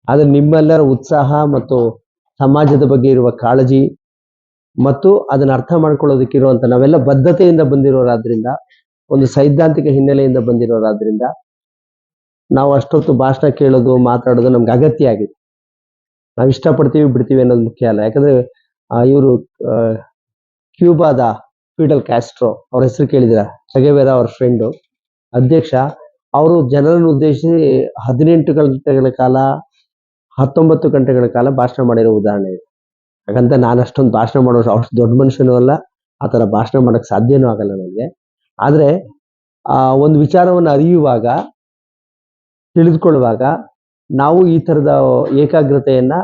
ಆದ್ರೆ ನಿಮ್ಮೆಲ್ಲರ ಉತ್ಸಾಹ ಮತ್ತು ಸಮಾಜದ ಬಗ್ಗೆ ಇರುವ ಕಾಳಜಿ ಮತ್ತು ಅದನ್ನ ಅರ್ಥ ಮಾಡ್ಕೊಳ್ಳೋದಕ್ಕಿರುವಂತ ನಾವೆಲ್ಲ ಬದ್ಧತೆಯಿಂದ ಬಂದಿರೋರಾದ್ರಿಂದ, ಒಂದು ಸೈದ್ಧಾಂತಿಕ ಹಿನ್ನೆಲೆಯಿಂದ ಬಂದಿರೋರಾದ್ರಿಂದ ನಾವು ಅಷ್ಟೊತ್ತು ಭಾಷಣ ಕೇಳೋದು ಮಾತಾಡೋದು ನಮ್ಗೆ ಅಗತ್ಯ ಆಗಿದೆ. ನಾವು ಇಷ್ಟಪಡ್ತೀವಿ ಬಿಡ್ತೀವಿ ಅನ್ನೋದು ಮುಖ್ಯ ಅಲ್ಲ. ಯಾಕಂದ್ರೆ ಇವರು ಕ್ಯೂಬಾದ ಫಿಡೆಲ್ ಕ್ಯಾಸ್ಟ್ರೋ ಅವ್ರ ಹೆಸರು ಕೇಳಿದಿರ, ಚಗೆವೆರಾ ಅವ್ರ ಫ್ರೆಂಡು, ಅಧ್ಯಕ್ಷ. ಅವರು ಜನರನ್ನು ಉದ್ದೇಶಿಸಿ 18 ಗಂಟೆಗಳ ಕಾಲ 19 ಗಂಟೆಗಳ ಕಾಲ ಭಾಷಣ ಮಾಡಿರೋ ಉದಾಹರಣೆ ಇದೆ. ಹಾಗಂತ ನಾನು ಅಷ್ಟೊಂದು ಭಾಷಣ ಮಾಡೋ ಅಷ್ಟು ದೊಡ್ಡ ಮನುಷ್ಯನೂ ಅಲ್ಲ, ಆ ಥರ ಭಾಷಣ ಮಾಡಕ್ ಸಾಧ್ಯನೂ ಆಗಲ್ಲ ನನಗೆ. ಆದ್ರೆ ಒಂದು ವಿಚಾರವನ್ನು ಅರಿಯುವಾಗ, ತಿಳಿದುಕೊಳ್ಳುವಾಗ ನಾವು ಈ ಥರದ ಏಕಾಗ್ರತೆಯನ್ನ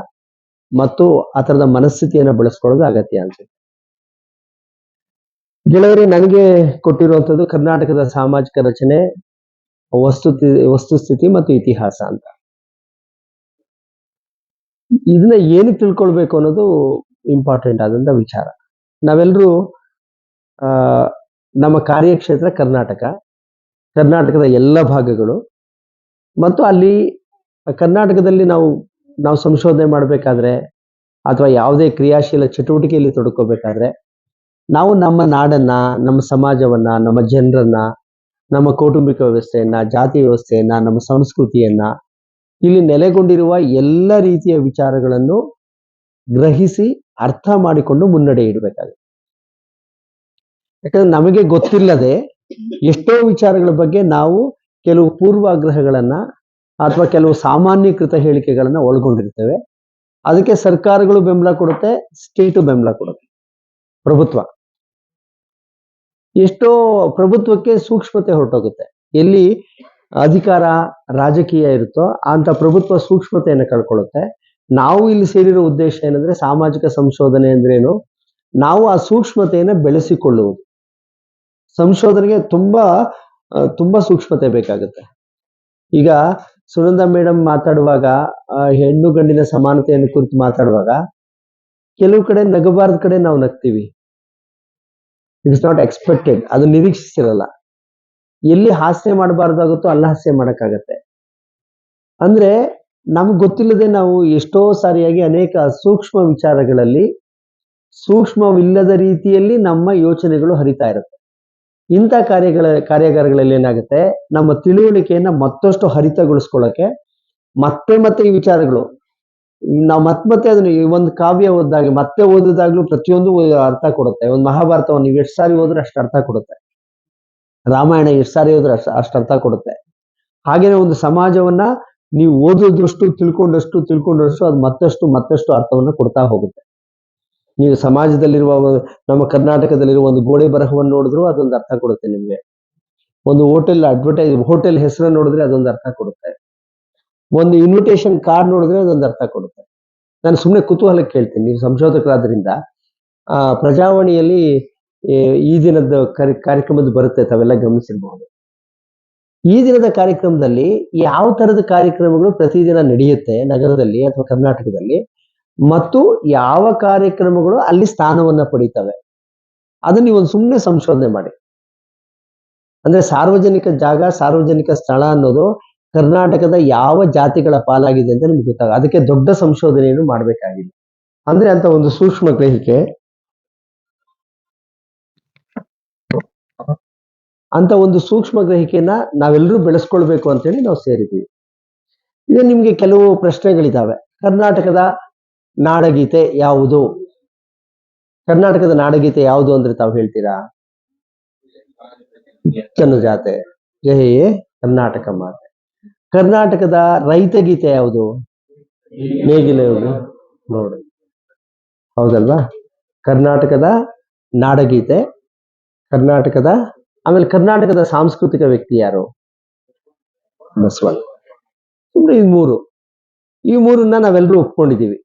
ಮತ್ತು ಆ ಥರದ ಮನಸ್ಥಿತಿಯನ್ನ ಬೆಳೆಸ್ಕೊಳ್ಳೋದು ಅಗತ್ಯ ಅನ್ಸುತ್ತೆ. ಗೆಳೆಯರೇ, ನನಗೆ ಕೊಟ್ಟಿರುವಂಥದ್ದು ಕರ್ನಾಟಕದ ಸಾಮಾಜಿಕ ರಚನೆ, ವಸ್ತುಸ್ಥಿತಿ ಮತ್ತು ಇತಿಹಾಸ ಅಂತ. ಇದನ್ನ ಏನು ತಿಳ್ಕೊಳ್ಬೇಕು ಅನ್ನೋದು ಇಂಪಾರ್ಟೆಂಟ್ ಆದಂತ ವಿಚಾರ. ನಾವೆಲ್ಲರೂ ನಮ್ಮ ಕಾರ್ಯಕ್ಷೇತ್ರ ಕರ್ನಾಟಕದ ಎಲ್ಲ ಭಾಗಗಳು, ಮತ್ತು ಅಲ್ಲಿ ಕರ್ನಾಟಕದಲ್ಲಿ ನಾವು ಸಂಶೋಧನೆ ಮಾಡಬೇಕಾದ್ರೆ ಅಥವಾ ಯಾವುದೇ ಕ್ರಿಯಾಶೀಲ ಚಟುವಟಿಕೆಯಲ್ಲಿ ತೊಡ್ಕೋಬೇಕಾದ್ರೆ ನಾವು ನಮ್ಮ ನಾಡನ್ನ, ನಮ್ಮ ಸಮಾಜವನ್ನ, ನಮ್ಮ ಜನರನ್ನ, ನಮ್ಮ ಕೌಟುಂಬಿಕ ವ್ಯವಸ್ಥೆಯನ್ನ, ಜಾತಿ ವ್ಯವಸ್ಥೆಯನ್ನ, ನಮ್ಮ ಸಂಸ್ಕೃತಿಯನ್ನ, ಇಲ್ಲಿ ನೆಲೆಗೊಂಡಿರುವ ಎಲ್ಲ ರೀತಿಯ ವಿಚಾರಗಳನ್ನು ಗ್ರಹಿಸಿ ಅರ್ಥ ಮಾಡಿಕೊಂಡು ಮುನ್ನಡೆ ಇಡಬೇಕಾಗುತ್ತೆ. ಯಾಕಂದ್ರೆ ನಮಗೆ ಗೊತ್ತಿಲ್ಲದೆ ಎಷ್ಟೋ ವಿಚಾರಗಳ ಬಗ್ಗೆ ನಾವು ಕೆಲವು ಪೂರ್ವಾಗ್ರಹಗಳನ್ನ ಅಥವಾ ಕೆಲವು ಸಾಮಾನ್ಯಕೃತ ಹೇಳಿಕೆಗಳನ್ನ ಒಳಗೊಂಡಿರ್ತೇವೆ. ಅದಕ್ಕೆ ಸರ್ಕಾರಗಳು ಬೆಂಬಲ ಕೊಡುತ್ತೆ, ಸ್ಟೇಟು ಬೆಂಬಲ ಕೊಡುತ್ತೆ, ಪ್ರಭುತ್ವ. ಎಷ್ಟೋ ಪ್ರಭುತ್ವಕ್ಕೆ ಸೂಕ್ಷ್ಮತೆ ಹೊರಟೋಗುತ್ತೆ. ಎಲ್ಲಿ ಅಧಿಕಾರ ರಾಜಕೀಯ ಇರುತ್ತೋ ಅಂತ ಪ್ರಭುತ್ವ ಸೂಕ್ಷ್ಮತೆಯನ್ನು ಕಳ್ಕೊಳ್ಳುತ್ತೆ. ನಾವು ಇಲ್ಲಿ ಸೇರಿರೋ ಉದ್ದೇಶ ಏನಂದ್ರೆ ಸಾಮಾಜಿಕ ಸಂಶೋಧನೆ ಅಂದ್ರೇನು, ನಾವು ಆ ಸೂಕ್ಷ್ಮತೆಯನ್ನು ಬೆಳೆಸಿಕೊಳ್ಳುವುದು. ಸಂಶೋಧನೆಗೆ ತುಂಬಾ ಸೂಕ್ಷ್ಮತೆ ಬೇಕಾಗುತ್ತೆ. ಈಗ ಸುನಂದ ಮೇಡಮ್ ಮಾತಾಡುವಾಗ ಹೆಣ್ಣು ಗಂಡಿನ ಸಮಾನತೆಯನ್ನು ಕುರಿತು ಮಾತಾಡುವಾಗ ಕೆಲವು ಕಡೆ ನಗಬಾರ್ದ ಕಡೆ ನಾವು ನಗ್ತೀವಿ. ಇಟ್ಸ್ ನಾಟ್ ಎಕ್ಸ್ಪೆಕ್ಟೆಡ್, ಅದು ನಿರೀಕ್ಷಿಸಿರಲ್ಲ. ಎಲ್ಲಿ ಹಾಸ್ಯ ಮಾಡಬಾರ್ದಾಗುತ್ತೋ ಅಲ್ಲಿ ಹಾಸ್ಯ ಮಾಡಕ್ಕಾಗತ್ತೆ. ಅಂದ್ರೆ ನಮ್ಗೆ ಗೊತ್ತಿಲ್ಲದೆ ನಾವು ಎಷ್ಟೋ ಸಾರಿಯಾಗಿ ಅನೇಕ ಸೂಕ್ಷ್ಮ ವಿಚಾರಗಳಲ್ಲಿ ಸೂಕ್ಷ್ಮವಿಲ್ಲದ ರೀತಿಯಲ್ಲಿ ನಮ್ಮ ಯೋಚನೆಗಳು ಹರಿತಾ ಇರುತ್ತೆ. ಇಂಥ ಕಾರ್ಯಾಗಾರಗಳಲ್ಲಿ ಏನಾಗುತ್ತೆ, ನಮ್ಮ ತಿಳುವಳಿಕೆಯನ್ನ ಮತ್ತಷ್ಟು ಹರಿತಗೊಳಿಸ್ಕೊಳ್ಳೋಕೆ ಮತ್ತೆ ಈ ವಿಚಾರಗಳು ನಾವು ಮತ್ತೆ ಅದನ್ನ ಒಂದು ಕಾವ್ಯ ಓದಿದಾಗ ಮತ್ತೆ ಓದಿದಾಗ್ಲೂ ಪ್ರತಿಯೊಂದು ಅರ್ಥ ಕೊಡುತ್ತೆ. ಒಂದು ಮಹಾಭಾರತವನ್ನು ನೀವು ಎಷ್ಟು ಸಾರಿ ಓದ್ರೆ ಅಷ್ಟು ಅರ್ಥ ಕೊಡುತ್ತೆ. ರಾಮಾಯಣ ಎಷ್ಟು ಸಾರಿ ಹೋದ್ರೆ ಅಷ್ಟು ಅರ್ಥ ಕೊಡುತ್ತೆ. ಹಾಗೇನೆ ಒಂದು ಸಮಾಜವನ್ನ ನೀವು ಓದೋದಷ್ಟು ತಿಳ್ಕೊಂಡಷ್ಟು ಅದು ಮತ್ತಷ್ಟು ಅರ್ಥವನ್ನ ಕೊಡ್ತಾ ಹೋಗುತ್ತೆ. ನೀವು ಸಮಾಜದಲ್ಲಿರುವ ನಮ್ಮ ಕರ್ನಾಟಕದಲ್ಲಿರುವ ಒಂದು ಗೋಡೆ ಬರಹವನ್ನು ನೋಡಿದ್ರು ಅದೊಂದು ಅರ್ಥ ಕೊಡುತ್ತೆ ನಿಮ್ಗೆ. ಒಂದು ಹೋಟೆಲ್ ಹೆಸರನ್ನು ನೋಡಿದ್ರೆ ಅದೊಂದು ಅರ್ಥ ಕೊಡುತ್ತೆ. ಒಂದು ಇನ್ವಿಟೇಷನ್ ಕಾರ್ಡ್ ನೋಡಿದ್ರೆ ಅದೊಂದು ಅರ್ಥ ಕೊಡುತ್ತೆ. ನಾನು ಸುಮ್ಮನೆ ಕುತೂಹಲಕ್ಕೆ ಕೇಳ್ತೀನಿ, ನೀವು ಸಂಶೋಧಕರಾದ್ರಿಂದ ಪ್ರಜಾವಾಣಿಯಲ್ಲಿ ಈ ದಿನದ ಕಾರ್ಯಕ್ರಮದ ಬರುತ್ತೆ, ತಾವೆಲ್ಲ ಗಮನಿಸಿರಬಹುದು. ಈ ದಿನದ ಕಾರ್ಯಕ್ರಮದಲ್ಲಿ ಯಾವ ತರದ ಕಾರ್ಯಕ್ರಮಗಳು ಪ್ರತಿದಿನ ನಡೆಯುತ್ತೆ ನಗರದಲ್ಲಿ ಅಥವಾ ಕರ್ನಾಟಕದಲ್ಲಿ, ಮತ್ತು ಯಾವ ಕಾರ್ಯಕ್ರಮಗಳು ಅಲ್ಲಿ ಸ್ಥಾನವನ್ನ ಪಡೀತವೆ, ಅದನ್ನ ನೀವು ಒಂದು ಸುಮ್ಮನೆ ಸಂಶೋಧನೆ ಮಾಡಿ. ಅಂದ್ರೆ ಸಾರ್ವಜನಿಕ ಜಾಗ, ಸಾರ್ವಜನಿಕ ಸ್ಥಳ ಅನ್ನೋದು ಕರ್ನಾಟಕದ ಯಾವ ಜಾತಿಗಳ ಪಾಲಾಗಿದೆ ಅಂತ ನಿಮ್ಗೆ ಗೊತ್ತಾಗ. ಅದಕ್ಕೆ ದೊಡ್ಡ ಸಂಶೋಧನೆಯನ್ನು ಮಾಡಬೇಕಾಗಿಲ್ಲ. ಅಂದ್ರೆ ಅಂತ ಒಂದು ಸೂಕ್ಷ್ಮ ಗ್ರಹಿಕೆ, ಅಂತ ಒಂದು ಸೂಕ್ಷ್ಮ ಗ್ರಹಿಕೆಯನ್ನ ನಾವೆಲ್ಲರೂ ಬೆಳೆಸ್ಕೊಳ್ಬೇಕು ಅಂತೇಳಿ ನಾವು ಸೇರಿದ್ದೀವಿ. ಈಗ ನಿಮ್ಗೆ ಕೆಲವು ಪ್ರಶ್ನೆಗಳಿದ್ದಾವೆ. ಕರ್ನಾಟಕದ ನಾಡಗೀತೆ ಯಾವುದು? ಕರ್ನಾಟಕದ ನಾಡಗೀತೆ ಯಾವುದು ಅಂದ್ರೆ ತಾವು ಹೇಳ್ತೀರಾ? ಜನಜಾತೆ ಜಯ ಕರ್ನಾಟಕ ಮಾತೆ. ಕರ್ನಾಟಕದ ರೈತ ಗೀತೆ ಯಾವುದು? ನೇಗಿಲ ನೋಡಿ, ಹೌದಲ್ವಾ? ಕರ್ನಾಟಕದ ನಾಡಗೀತೆ, ಆಮೇಲೆ ಕರ್ನಾಟಕದ ಸಾಂಸ್ಕೃತಿಕ ವ್ಯಕ್ತಿ ಯಾರು? ಬಸವಣ್ಣ. ಸುಮ್ಮನೆ ಈ ಮೂರನ್ನ ನಾವೆಲ್ಲರೂ ಒಪ್ಕೊಂಡಿದ್ದೀವಿ,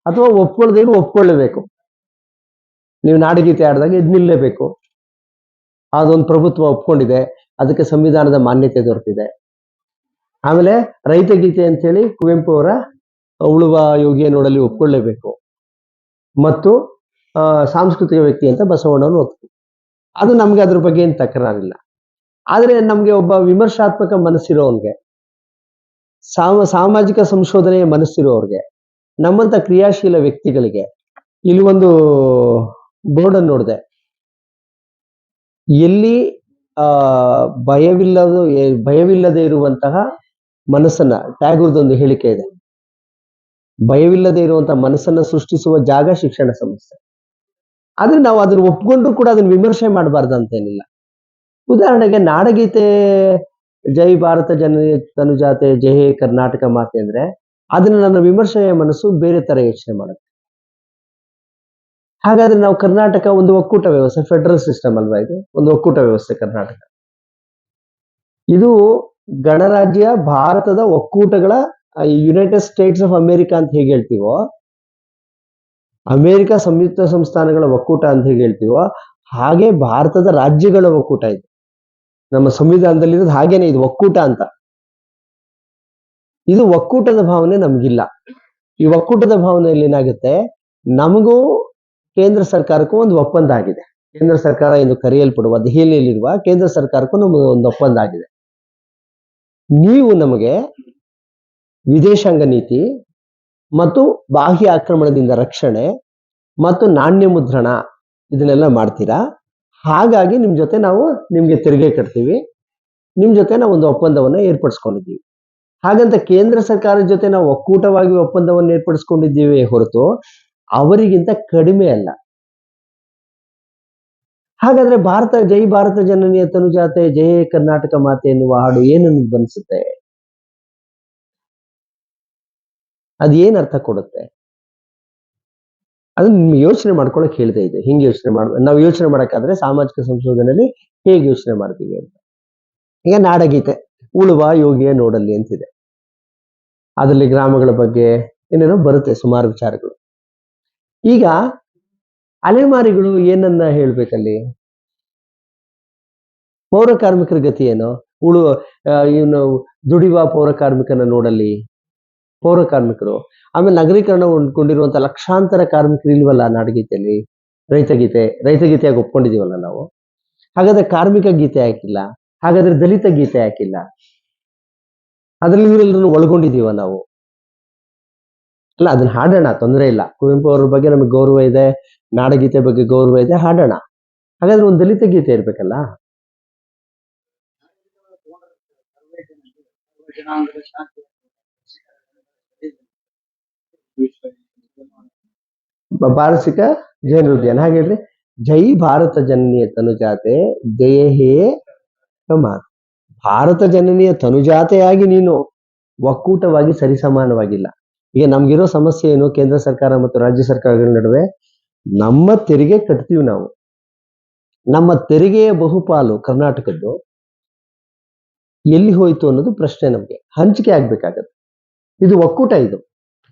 ಅಥವಾ ಒಪ್ಕೊಳ್ದೇನು ಒಪ್ಕೊಳ್ಳೇಬೇಕು. ನೀವು ನಾಡಗೀತೆ ಆಡಿದಾಗ ಎದ್ದು ನಿಲ್ಲೇಬೇಕು. ಅದೊಂದು ಪ್ರಭುತ್ವ ಒಪ್ಕೊಂಡಿದೆ, ಅದಕ್ಕೆ ಸಂವಿಧಾನದ ಮಾನ್ಯತೆ ದೊರೆತಿದೆ. ಆಮೇಲೆ ರೈತ ಗೀತೆ ಅಂತೇಳಿ ಕುವೆಂಪು ಅವರ ಉಳುವ ಯೋಗಿಯ ನೋಡಲ್ಲಿ ಒಪ್ಕೊಳ್ಳೇಬೇಕು. ಮತ್ತು ಸಾಂಸ್ಕೃತಿಕ ವ್ಯಕ್ತಿ ಅಂತ ಬಸವಣ್ಣನವರು ಒಪ್ಪಿದ್ರು. ಅದು ನಮ್ಗೆ ಅದ್ರ ಬಗ್ಗೆ ಏನು ತಕರಾರಿಲ್ಲ. ಆದ್ರೆ ನಮ್ಗೆ ಒಬ್ಬ ವಿಮರ್ಶಾತ್ಮಕ ಮನಸ್ಸಿರೋನ್ಗೆ ಸಾಮಾಜಿಕ ಸಂಶೋಧನೆಯ ಮನಸ್ಸಿರುವವ್ರಿಗೆ, ನಮ್ಮಂತ ಕ್ರಿಯಾಶೀಲ ವ್ಯಕ್ತಿಗಳಿಗೆ ಇಲ್ಲಿ ಒಂದು ಬೋರ್ಡ್ ಅನ್ನು ನೋಡಿದೆ. ಎಲ್ಲಿ ಆ ಭಯವಿಲ್ಲದೆ ಇರುವಂತಹ ಮನಸ್ಸನ್ನ, ಟ್ಯಾಗೂರ್ದೊಂದು ಹೇಳಿಕೆ ಇದೆ, ಭಯವಿಲ್ಲದೆ ಇರುವಂತಹ ಮನಸ್ಸನ್ನ ಸೃಷ್ಟಿಸುವ ಜಾಗ ಶಿಕ್ಷಣ ಸಂಸ್ಥೆ. ಆದ್ರೆ ನಾವು ಅದನ್ನ ಒಪ್ಕೊಂಡ್ರು ಕೂಡ ಅದನ್ನ ವಿಮರ್ಶೆ ಮಾಡಬಾರ್ದಂತೇನಿಲ್ಲ. ಉದಾಹರಣೆಗೆ ನಾಡಗೀತೆ ಜೈ ಭಾರತ ಜನನಿ ತನುಜಾತೆ ಜೈ ಹೇ ಕರ್ನಾಟಕ ಮಾತೆ ಅಂದ್ರೆ ಅದನ್ನ ನನ್ನ ವಿಮರ್ಶೆಯ ಮನಸ್ಸು ಬೇರೆ ತರ ಯೋಚನೆ ಮಾಡುತ್ತೆ. ಹಾಗಾದ್ರೆ ನಾವು ಕರ್ನಾಟಕ ಒಂದು ಒಕ್ಕೂಟ ವ್ಯವಸ್ಥೆ, ಫೆಡರಲ್ ಸಿಸ್ಟಮ್ ಅಲ್ವಾ ಇದು? ಒಂದು ಒಕ್ಕೂಟ ವ್ಯವಸ್ಥೆ ಕರ್ನಾಟಕ. ಇದು ಗಣರಾಜ್ಯ ಭಾರತದ ಒಕ್ಕೂಟಗಳ ಯುನೈಟೆಡ್ ಸ್ಟೇಟ್ಸ್ ಆಫ್ ಅಮೆರಿಕಾ ಅಂತ ಹೇಗೆ ಹೇಳ್ತೀವೋ, ಅಮೆರಿಕ ಸಂಯುಕ್ತ ಸಂಸ್ಥಾನಗಳ ಒಕ್ಕೂಟ ಅಂತ ಹೇಗೆ ಹೇಳ್ತೀವೋ, ಹಾಗೆ ಭಾರತದ ರಾಜ್ಯಗಳ ಒಕ್ಕೂಟ ಇದು. ನಮ್ಮ ಸಂವಿಧಾನದಲ್ಲಿರೋದು ಹಾಗೇನೆ, ಇದು ಒಕ್ಕೂಟ ಅಂತ. ಇದು ಒಕ್ಕೂಟದ ಭಾವನೆ ನಮಗಿಲ್ಲ. ಈ ಒಕ್ಕೂಟದ ಭಾವನೆಯಲ್ಲಿ ಏನಾಗುತ್ತೆ, ನಮಗೂ ಕೇಂದ್ರ ಸರ್ಕಾರಕ್ಕೂ ಒಂದು ಒಪ್ಪಂದ ಆಗಿದೆ. ಕೇಂದ್ರ ಸರ್ಕಾರ ಎಂದು ಕರೆಯಲ್ಪಡುವ ದೆಹಲಿಯಲ್ಲಿರುವ ಕೇಂದ್ರ ಸರ್ಕಾರಕ್ಕೂ ನಮಗೆ ಒಂದು ಒಪ್ಪಂದ ಆಗಿದೆ. ನೀವು ನಮಗೆ ವಿದೇಶಾಂಗ ನೀತಿ ಮತ್ತು ಬಾಹ್ಯ ಆಕ್ರಮಣದಿಂದ ರಕ್ಷಣೆ ಮತ್ತು ನಾಣ್ಯ ಮುದ್ರಣ ಇದನ್ನೆಲ್ಲ ಮಾಡ್ತೀರಾ, ಹಾಗಾಗಿ ನಿಮ್ ಜೊತೆ ನಾವು ನಿಮ್ಗೆ ತೆರಿಗೆ ಕಟ್ತೀವಿ, ನಿಮ್ ಜೊತೆ ನಾವು ಒಂದು ಒಪ್ಪಂದವನ್ನ ಏರ್ಪಡಿಸ್ಕೊಂಡಿದ್ದೀವಿ. ಹಾಗಂತ ಕೇಂದ್ರ ಸರ್ಕಾರದ ಜೊತೆ ನಾವು ಒಕ್ಕೂಟವಾಗಿ ಒಪ್ಪಂದವನ್ನು ಏರ್ಪಡಿಸ್ಕೊಂಡಿದ್ದೀವಿ ಹೊರತು ಅವರಿಗಿಂತ ಕಡಿಮೆ ಅಲ್ಲ. ಹಾಗಾದ್ರೆ ಜೈ ಭಾರತ ಜನನಿಯ ತನುಜಾತೆ ಜೈ ಕರ್ನಾಟಕ ಮಾತೆ ಎನ್ನುವ ಹಾಡು ಏನನ್ನು ಬನ್ಸುತ್ತೆ? ಅದು ಏನ್ ಅರ್ಥ ಕೊಡುತ್ತೆ? ಅದನ್ನ ಯೋಚನೆ ಮಾಡ್ಕೊಳಕ್ ಹೇಳ್ತಾ ಇದೆ. ಹಿಂಗೆ ಯೋಚನೆ ನಾವು ಯೋಚನೆ ಮಾಡಕ್ಕಾದ್ರೆ ಸಾಮಾಜಿಕ ಸಂಶೋಧನೆಯಲ್ಲಿ ಹೇಗೆ ಯೋಚನೆ ಮಾಡ್ತೀವಿ ಅಂತ. ಈಗ ನಾಡಗೀತೆ ಉಳುವ ಯೋಗಿಯ ನೋಡಲ್ಲಿ ಅಂತಿದೆ. ಅದರಲ್ಲಿ ಗ್ರಾಮಗಳ ಬಗ್ಗೆ ಏನೇನೋ ಬರುತ್ತೆ, ಸುಮಾರು ವಿಚಾರಗಳು. ಈಗ ಅಲೆಮಾರಿಗಳು ಏನನ್ನ ಹೇಳ್ಬೇಕಲ್ಲಿ? ಪೌರ ಕಾರ್ಮಿಕರ ಗತಿ ಏನು? ಇವನು ದುಡಿಯುವ ಪೌರ ಕಾರ್ಮಿಕನ ನೋಡಲ್ಲಿ, ಪೌರ ಕಾರ್ಮಿಕರು. ಆಮೇಲೆ ನಗರೀಕರಣ ಹೊಂದ್ಕೊಂಡಿರುವಂತ ಲಕ್ಷಾಂತರ ಕಾರ್ಮಿಕರು ಇಲ್ವಲ್ಲ ನಾಡಗೀತೆಯಲ್ಲಿ? ರೈತಗೀತೆಯಾಗಿ ಒಪ್ಕೊಂಡಿದೀವಲ್ಲ ನಾವು. ಹಾಗಾದ್ರೆ ಕಾರ್ಮಿಕ ಗೀತೆ ಹಾಕಿಲ್ಲ, ಹಾಗಾದ್ರೆ ದಲಿತ ಗೀತೆ ಹಾಕಿಲ್ಲ, ಅದ್ರಲ್ಲಿ ಇವರೆಲ್ಲರೂ ಒಳಗೊಂಡಿದೀವ ನಾವು? ಅಲ್ಲ, ಅದನ್ನ ಹಾಡೋಣ, ತೊಂದರೆ ಇಲ್ಲ. ಕುವೆಂಪು ಅವ್ರ ಬಗ್ಗೆ ನಮಗೆ ಗೌರವ ಇದೆ, ನಾಡಗೀತೆ ಬಗ್ಗೆ ಗೌರವ ಇದೆ, ಹಾಡೋಣ. ಹಾಗಾದ್ರೆ ಒಂದು ದಲಿತ ಗೀತೆ ಇರ್ಬೇಕಲ್ಲ? ಬಾರ್ಷಿಕ ಜೈನ ಉದ್ಯಾನ ಹಾಗೆ ಹೇಳ್ರಿ. ಜೈ ಭಾರತ ಜನನಿಯ ತನುಜಾತೆ ಜಯ ಹೇ ಮಾತೆ. ಭಾರತ ಜನನಿಯ ತನುಜಾತೆಯಾಗಿ ನೀನು ಒಕ್ಕೂಟವಾಗಿ ಸರಿಸಮಾನವಾಗಿಲ್ಲ. ಈಗ ನಮ್ಗಿರೋ ಸಮಸ್ಯೆ ಏನು? ಕೇಂದ್ರ ಸರ್ಕಾರ ಮತ್ತು ರಾಜ್ಯ ಸರ್ಕಾರಗಳ ನಡುವೆ ನಮ್ಮ ತೆರಿಗೆ ಕಟ್ತೀವಿ ನಾವು. ನಮ್ಮ ತೆರಿಗೆಯ ಬಹುಪಾಲು ಕರ್ನಾಟಕದ್ದು ಎಲ್ಲಿ ಹೋಯ್ತು ಅನ್ನೋದು ಪ್ರಶ್ನೆ. ನಮ್ಗೆ ಹಂಚಿಕೆ ಆಗ್ಬೇಕಾಗತ್ತೆ. ಇದು ಒಕ್ಕೂಟ. ಇದು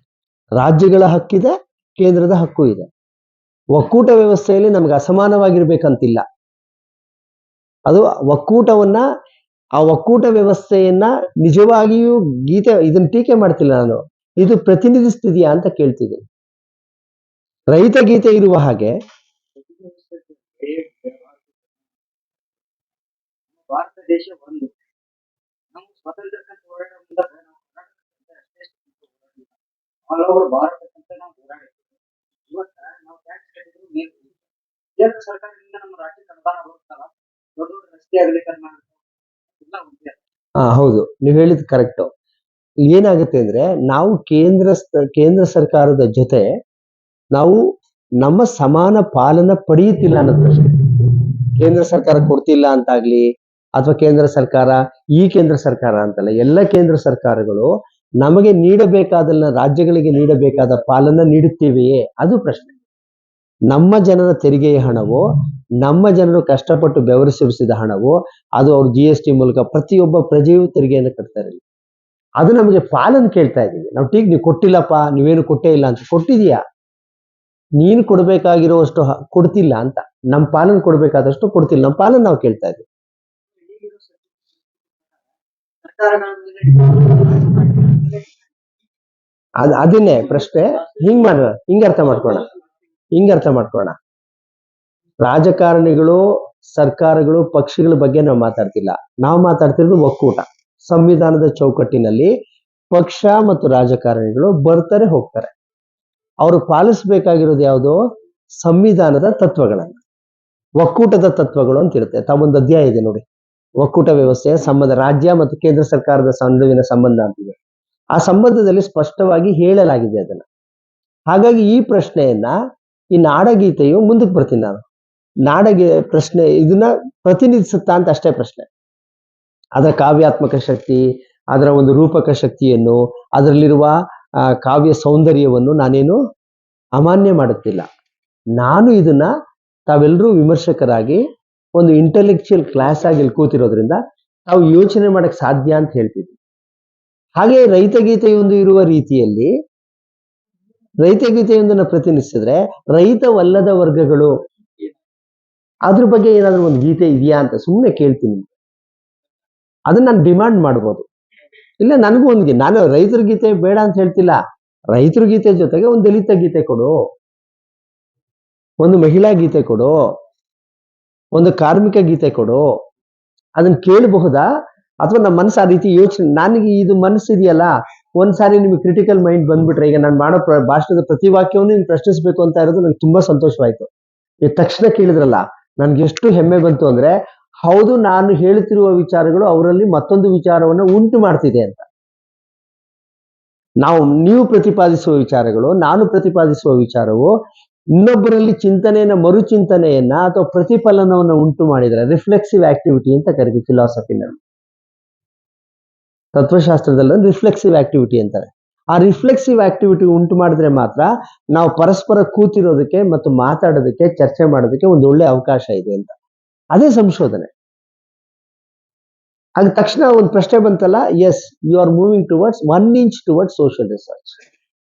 ರಾಜ್ಯಗಳ ಹಕ್ಕಿದೆ, ಕೇಂದ್ರದ ಹಕ್ಕು ಇದೆ. ಒಕ್ಕೂಟ ವ್ಯವಸ್ಥೆಯಲ್ಲಿ ನಮ್ಗೆ ಅಸಮಾನವಾಗಿರ್ಬೇಕಂತಿಲ್ಲ. ಅದು ಆ ಒಕ್ಕೂಟ ವ್ಯವಸ್ಥೆಯನ್ನ ನಿಜವಾಗಿಯೂ ಇದನ್ನ ಟೀಕೆ ಮಾಡ್ತಿಲ್ಲ ನಾನು, ಇದು ಪ್ರತಿನಿಧಿಸ್ತಿದೆಯಾ ಅಂತ ಕೇಳ್ತಿದ್ದೀನಿ. ರೈತ ಗೀತೆ ಇರುವ ಹಾಗೆ ಭಾರತ ದೇಶ ಒಂದು ನಮ್ಮ ಸ್ವಾತಂತ್ರ್ಯ ಹೋರಾಟ ಭಾರತಕ್ಕಂತ ನಾವು ಹೋರಾಡಿದ್ವಿ. ಇವತ್ತ ನಾವು ಟ್ಯಾಕ್ಸ್ ಕಟ್ಟಿದ್ರು ನೀರು ಕೇಂದ್ರ ಸರ್ಕಾರದಿಂದ ನಮ್ಮ ರಾಜ್ಯಕ್ಕೆ ಅನುದಾನ ಬರುತ್ತಲ್ಲ, ದೊಡ್ಡ ದೊಡ್ಡ ರಸ್ತೆ ಆಗಲಿ ಕರ್ನಾಟಕ ಎಲ್ಲ ಉಂಟು. ಹೌದು, ನೀವು ಹೇಳಿದ್ ಕರೆಕ್ಟ್. ಏನಾಗುತ್ತೆ ಅಂದ್ರೆ ನಾವು ಕೇಂದ್ರ ಸರ್ಕಾರದ ಜೊತೆ ನಾವು ನಮ್ಮ ಸಮಾನ ಪಾಲನ ಪಡೆಯುತ್ತಿಲ್ಲ ಅನ್ನೋದು ಪ್ರಶ್ನೆ. ಕೇಂದ್ರ ಸರ್ಕಾರ ಕೊಡ್ತಿಲ್ಲ ಅಂತಾಗ್ಲಿ, ಅಥವಾ ಕೇಂದ್ರ ಸರ್ಕಾರ ಅಂತಲ್ಲ, ಎಲ್ಲ ಕೇಂದ್ರ ಸರ್ಕಾರಗಳು ನಮಗೆ ನೀಡಬೇಕಾದಲ್ಲ, ರಾಜ್ಯಗಳಿಗೆ ನೀಡಬೇಕಾದ ಪಾಲನ್ನ ನೀಡುತ್ತೇವೆಯೇ? ಅದು ಪ್ರಶ್ನೆ. ನಮ್ಮ ಜನರ ತೆರಿಗೆಯ ಹಣವೋ, ನಮ್ಮ ಜನರು ಕಷ್ಟಪಟ್ಟು ಬೆವರು ಸುರಿಸಿದ ಹಣವೋ, ಅದು ಅವ್ರ GST ಮೂಲಕ ಪ್ರತಿಯೊಬ್ಬ ಪ್ರಜೆಯೂ ತೆರಿಗೆಯನ್ನು ಕಟ್ತಾರೆ. ಅದು ನಮಗೆ ಪಾಲನ್ ಕೇಳ್ತಾ ಇದೀವಿ ನಾವು. ನೀವು ಕೊಟ್ಟಿಲ್ಲಪ್ಪ, ನೀವೇನು ಕೊಟ್ಟೇ ಇಲ್ಲ ಅಂತ. ಕೊಟ್ಟಿದೀಯಾ? ನೀನು ಕೊಡ್ಬೇಕಾಗಿರೋಷ್ಟು ಕೊಡ್ತಿಲ್ಲ ಅಂತ. ನಮ್ಮ ಪಾಲನ್ ಕೊಡ್ಬೇಕಾದಷ್ಟು ಕೊಡ್ತಿಲ್ಲ. ನಮ್ಮ ಪಾಲನ್ ನಾವು ಕೇಳ್ತಾ ಇದೀವಿ. ಅದನ್ನೇ ಪ್ರಶ್ನೆ. ಹಿಂಗ ಅರ್ಥ ಮಾಡ್ಕೋಣ. ರಾಜಕಾರಣಿಗಳು, ಸರ್ಕಾರಗಳು, ಪಕ್ಷಗಳ ಬಗ್ಗೆ ನಾವು ಮಾತಾಡ್ತಿಲ್ಲ. ನಾವು ಮಾತಾಡ್ತಿರೋದು ಒಕ್ಕೂಟ. ಸಂವಿಧಾನದ ಚೌಕಟ್ಟಿನಲ್ಲಿ ಪಕ್ಷ ಮತ್ತು ರಾಜಕಾರಣಿಗಳು ಬರ್ತಾರೆ ಹೋಗ್ತಾರೆ. ಅವರು ಪಾಲಿಸಬೇಕಾಗಿರೋದು ಯಾವುದೋ ಸಂವಿಧಾನದ ತತ್ವಗಳನ್ನ, ಒಕ್ಕೂಟದ ತತ್ವಗಳು ಅಂತ ಇರುತ್ತೆ. ತಾವೊಂದು ಅಧ್ಯಾಯ ಇದೆ ನೋಡಿ, ಒಕ್ಕೂಟ ವ್ಯವಸ್ಥೆಯ ಸಂಬಂಧ, ರಾಜ್ಯ ಮತ್ತು ಕೇಂದ್ರ ಸರ್ಕಾರದ ನಡುವಿನ ಸಂಬಂಧ ಅಂತಿದೆ. ಆ ಸಂಬಂಧದಲ್ಲಿ ಸ್ಪಷ್ಟವಾಗಿ ಹೇಳಲಾಗಿದೆ ಅದನ್ನ. ಹಾಗಾಗಿ ಈ ಪ್ರಶ್ನೆಯನ್ನ, ಈ ನಾಡಗೀತೆಯು, ಮುಂದಕ್ಕೆ ಬರ್ತೀನಿ ನಾನು, ನಾಡಗೆ ಪ್ರಶ್ನೆ ಇದನ್ನ ಪ್ರತಿನಿಧಿಸುತ್ತಾ ಅಂತ ಅಷ್ಟೇ ಪ್ರಶ್ನೆ. ಅದರ ಕಾವ್ಯಾತ್ಮಕ ಶಕ್ತಿ, ಅದರ ಒಂದು ರೂಪಕ ಶಕ್ತಿಯನ್ನು, ಅದರಲ್ಲಿರುವ ಕಾವ್ಯ ಸೌಂದರ್ಯವನ್ನು ನಾನೇನು ಅಮಾನ್ಯ ಮಾಡುತ್ತಿಲ್ಲ. ನಾನು ಇದನ್ನ ತಾವೆಲ್ಲರೂ ವಿಮರ್ಶಕರಾಗಿ ಒಂದು ಇಂಟೆಲೆಕ್ಚುಯಲ್ ಕ್ಲಾಸ್ ಆಗಿ ಇಲ್ಲಿ ಕೂತಿರೋದ್ರಿಂದ ತಾವು ಯೋಚನೆ ಮಾಡಕ್ ಸಾಧ್ಯ ಅಂತ ಹೇಳ್ತಿದ್ವಿ. ಹಾಗೆ ರೈತಗೀತೆಯೊಂದು ಇರುವ ರೀತಿಯಲ್ಲಿ ರೈತಗೀತೆಯೊಂದನ್ನು ಪ್ರತಿನಿಧಿಸಿದ್ರೆ ರೈತವಲ್ಲದ ವರ್ಗಗಳು, ಅದ್ರ ಬಗ್ಗೆ ಏನಾದ್ರು ಒಂದು ಗೀತೆ ಇದೆಯಾ ಅಂತ ಸುಮ್ಮನೆ ಕೇಳ್ತೀನಿ. ಅದನ್ನ ನಾನು ಡಿಮಾಂಡ್ ಮಾಡ್ಬೋದು. ಇಲ್ಲ, ನನಗೂ ಒಂದು, ನಾನು ರೈತರ ಗೀತೆ ಬೇಡ ಅಂತ ಹೇಳ್ತಿಲ್ಲ. ರೈತರ ಗೀತೆ ಜೊತೆಗೆ ಒಂದು ದಲಿತ ಗೀತೆ ಕೊಡು, ಒಂದು ಮಹಿಳಾ ಗೀತೆ ಕೊಡು, ಒಂದು ಕಾರ್ಮಿಕ ಗೀತೆ ಕೊಡು, ಅದನ್ನ ಕೇಳಬಹುದಾ? ಅಥವಾ ನಮ್ಮ ಮನಸ್ಸು ಆ ರೀತಿ ಯೋಚನೆ, ನನಗೆ ಇದು ಮನಸ್ಸಿದೆಯಲ್ಲ, ಒಂದ್ಸಾರಿ ನಿಮ್ಗೆ ಕ್ರಿಟಿಕಲ್ ಮೈಂಡ್ ಬಂದ್ಬಿಟ್ರೆ, ಈಗ ನಾನು ಮಾಡೋ ಭಾಷಣದ ಪ್ರತಿ ವಾಕ್ಯವನ್ನು ನೀನು ಪ್ರಶ್ನಿಸ್ಬೇಕು ಅಂತ ಇರೋದು ನಂಗೆ ತುಂಬಾ ಸಂತೋಷವಾಯ್ತು. ಈ ತಕ್ಷಣ ಕೇಳಿದ್ರಲ್ಲ, ನನ್ಗೆ ಎಷ್ಟು ಹೆಮ್ಮೆ ಬಂತು ಅಂದ್ರೆ, ಹೌದು, ನಾನು ಹೇಳುತ್ತಿರುವ ವಿಚಾರಗಳು ಅವರಲ್ಲಿ ಮತ್ತೊಂದು ವಿಚಾರವನ್ನು ಉಂಟು ಮಾಡ್ತಿದೆ ಅಂತ. ನೀವು ಪ್ರತಿಪಾದಿಸುವ ವಿಚಾರಗಳು, ನಾನು ಪ್ರತಿಪಾದಿಸುವ ವಿಚಾರವು ಇನ್ನೊಬ್ಬರಲ್ಲಿ ಚಿಂತನೆಯನ್ನ, ಮರುಚಿಂತನೆಯನ್ನ ಅಥವಾ ಪ್ರತಿಫಲನವನ್ನು ಉಂಟು ಮಾಡಿದ್ರೆ ರಿಫ್ಲೆಕ್ಸಿವ್ ಆಕ್ಟಿವಿಟಿ ಅಂತ ಕರಿತೀವಿ ಫಿಲಾಸಫಿನಲ್ಲಿ. ತತ್ವಶಾಸ್ತ್ರದಲ್ಲಿ ರಿಫ್ಲೆಕ್ಸಿವ್ ಆಕ್ಟಿವಿಟಿ ಅಂತಾರೆ. ಆ ರಿಫ್ಲೆಕ್ಸಿವ್ ಆಕ್ಟಿವಿಟಿ ಉಂಟು ಮಾಡಿದ್ರೆ ಮಾತ್ರ ನಾವು ಪರಸ್ಪರ ಕೂತಿರೋದಕ್ಕೆ ಮತ್ತು ಮಾತಾಡೋದಕ್ಕೆ, ಚರ್ಚೆ ಮಾಡೋದಕ್ಕೆ ಒಂದು ಒಳ್ಳೆ ಅವಕಾಶ ಇದೆ ಅಂತ. ಅದೇ ಸಂಶೋಧನೆ. ಆಗ ತಕ್ಷಣ ಒಂದು ಪ್ರಶ್ನೆ ಬಂತಲ್ಲ, yes, you are moving towards 1 inch towards social research.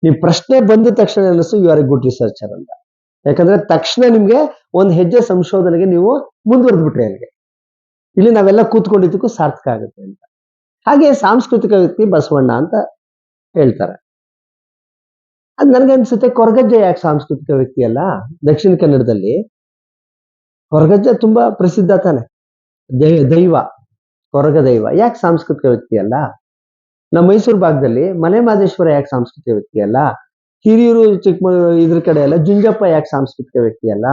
ನೀವು ಪ್ರಶ್ನೆ ಬಂದ ತಕ್ಷಣ ಅನಿಸ್ತು you are a good researcher ಅಂತ. ಯಾಕಂದ್ರೆ ತಕ್ಷಣ ನಿಮ್ಗೆ ಒಂದು ಹೆಜ್ಜೆ ಸಂಶೋಧನೆಗೆ ನೀವು ಮುಂದುವರೆದ್ಬಿಟ್ರೆ ಅಲ್ಲಿಗೆ. ಇಲ್ಲಿ ನಾವೆಲ್ಲ ಕೂತ್ಕೊಂಡಿದ್ದಕ್ಕೂ ಸಾರ್ಥಕ ಆಗುತ್ತೆ ಅಂತ. ಹಾಗೆ ಸಾಂಸ್ಕೃತಿಕ ವ್ಯಕ್ತಿ ಬಸವಣ್ಣ ಅಂತ ಹೇಳ್ತಾರೆ. ಅದ್ ನನ್ಗನ್ಸುತ್ತೆ, ಕೊರಗಜ್ಜ ಯಾಕೆ ಸಾಂಸ್ಕೃತಿಕ ವ್ಯಕ್ತಿ ಅಲ್ಲ? ದಕ್ಷಿಣ ಕನ್ನಡದಲ್ಲಿ ಕೊರಗಜ್ಜ ತುಂಬಾ ಪ್ರಸಿದ್ಧ ತಾನೆ, ದೈವ, ಕೊರಗ ದೈವ. ಯಾಕೆ ಸಾಂಸ್ಕೃತಿಕ ವ್ಯಕ್ತಿ ಅಲ್ಲ? ನಮ್ಮ ಮೈಸೂರು ಭಾಗದಲ್ಲಿ ಮಲೆ ಮಹದೇಶ್ವರ ಯಾಕೆ ಸಾಂಸ್ಕೃತಿಕ ವ್ಯಕ್ತಿ ಅಲ್ಲ? ಹಿರಿಯೂರು, ಚಿಕ್ಕಮಗಳೂರು ಇದ್ರ ಕಡೆ ಎಲ್ಲ ಜುಂಜಪ್ಪ ಯಾಕೆ ಸಾಂಸ್ಕೃತಿಕ ವ್ಯಕ್ತಿ ಅಲ್ಲ?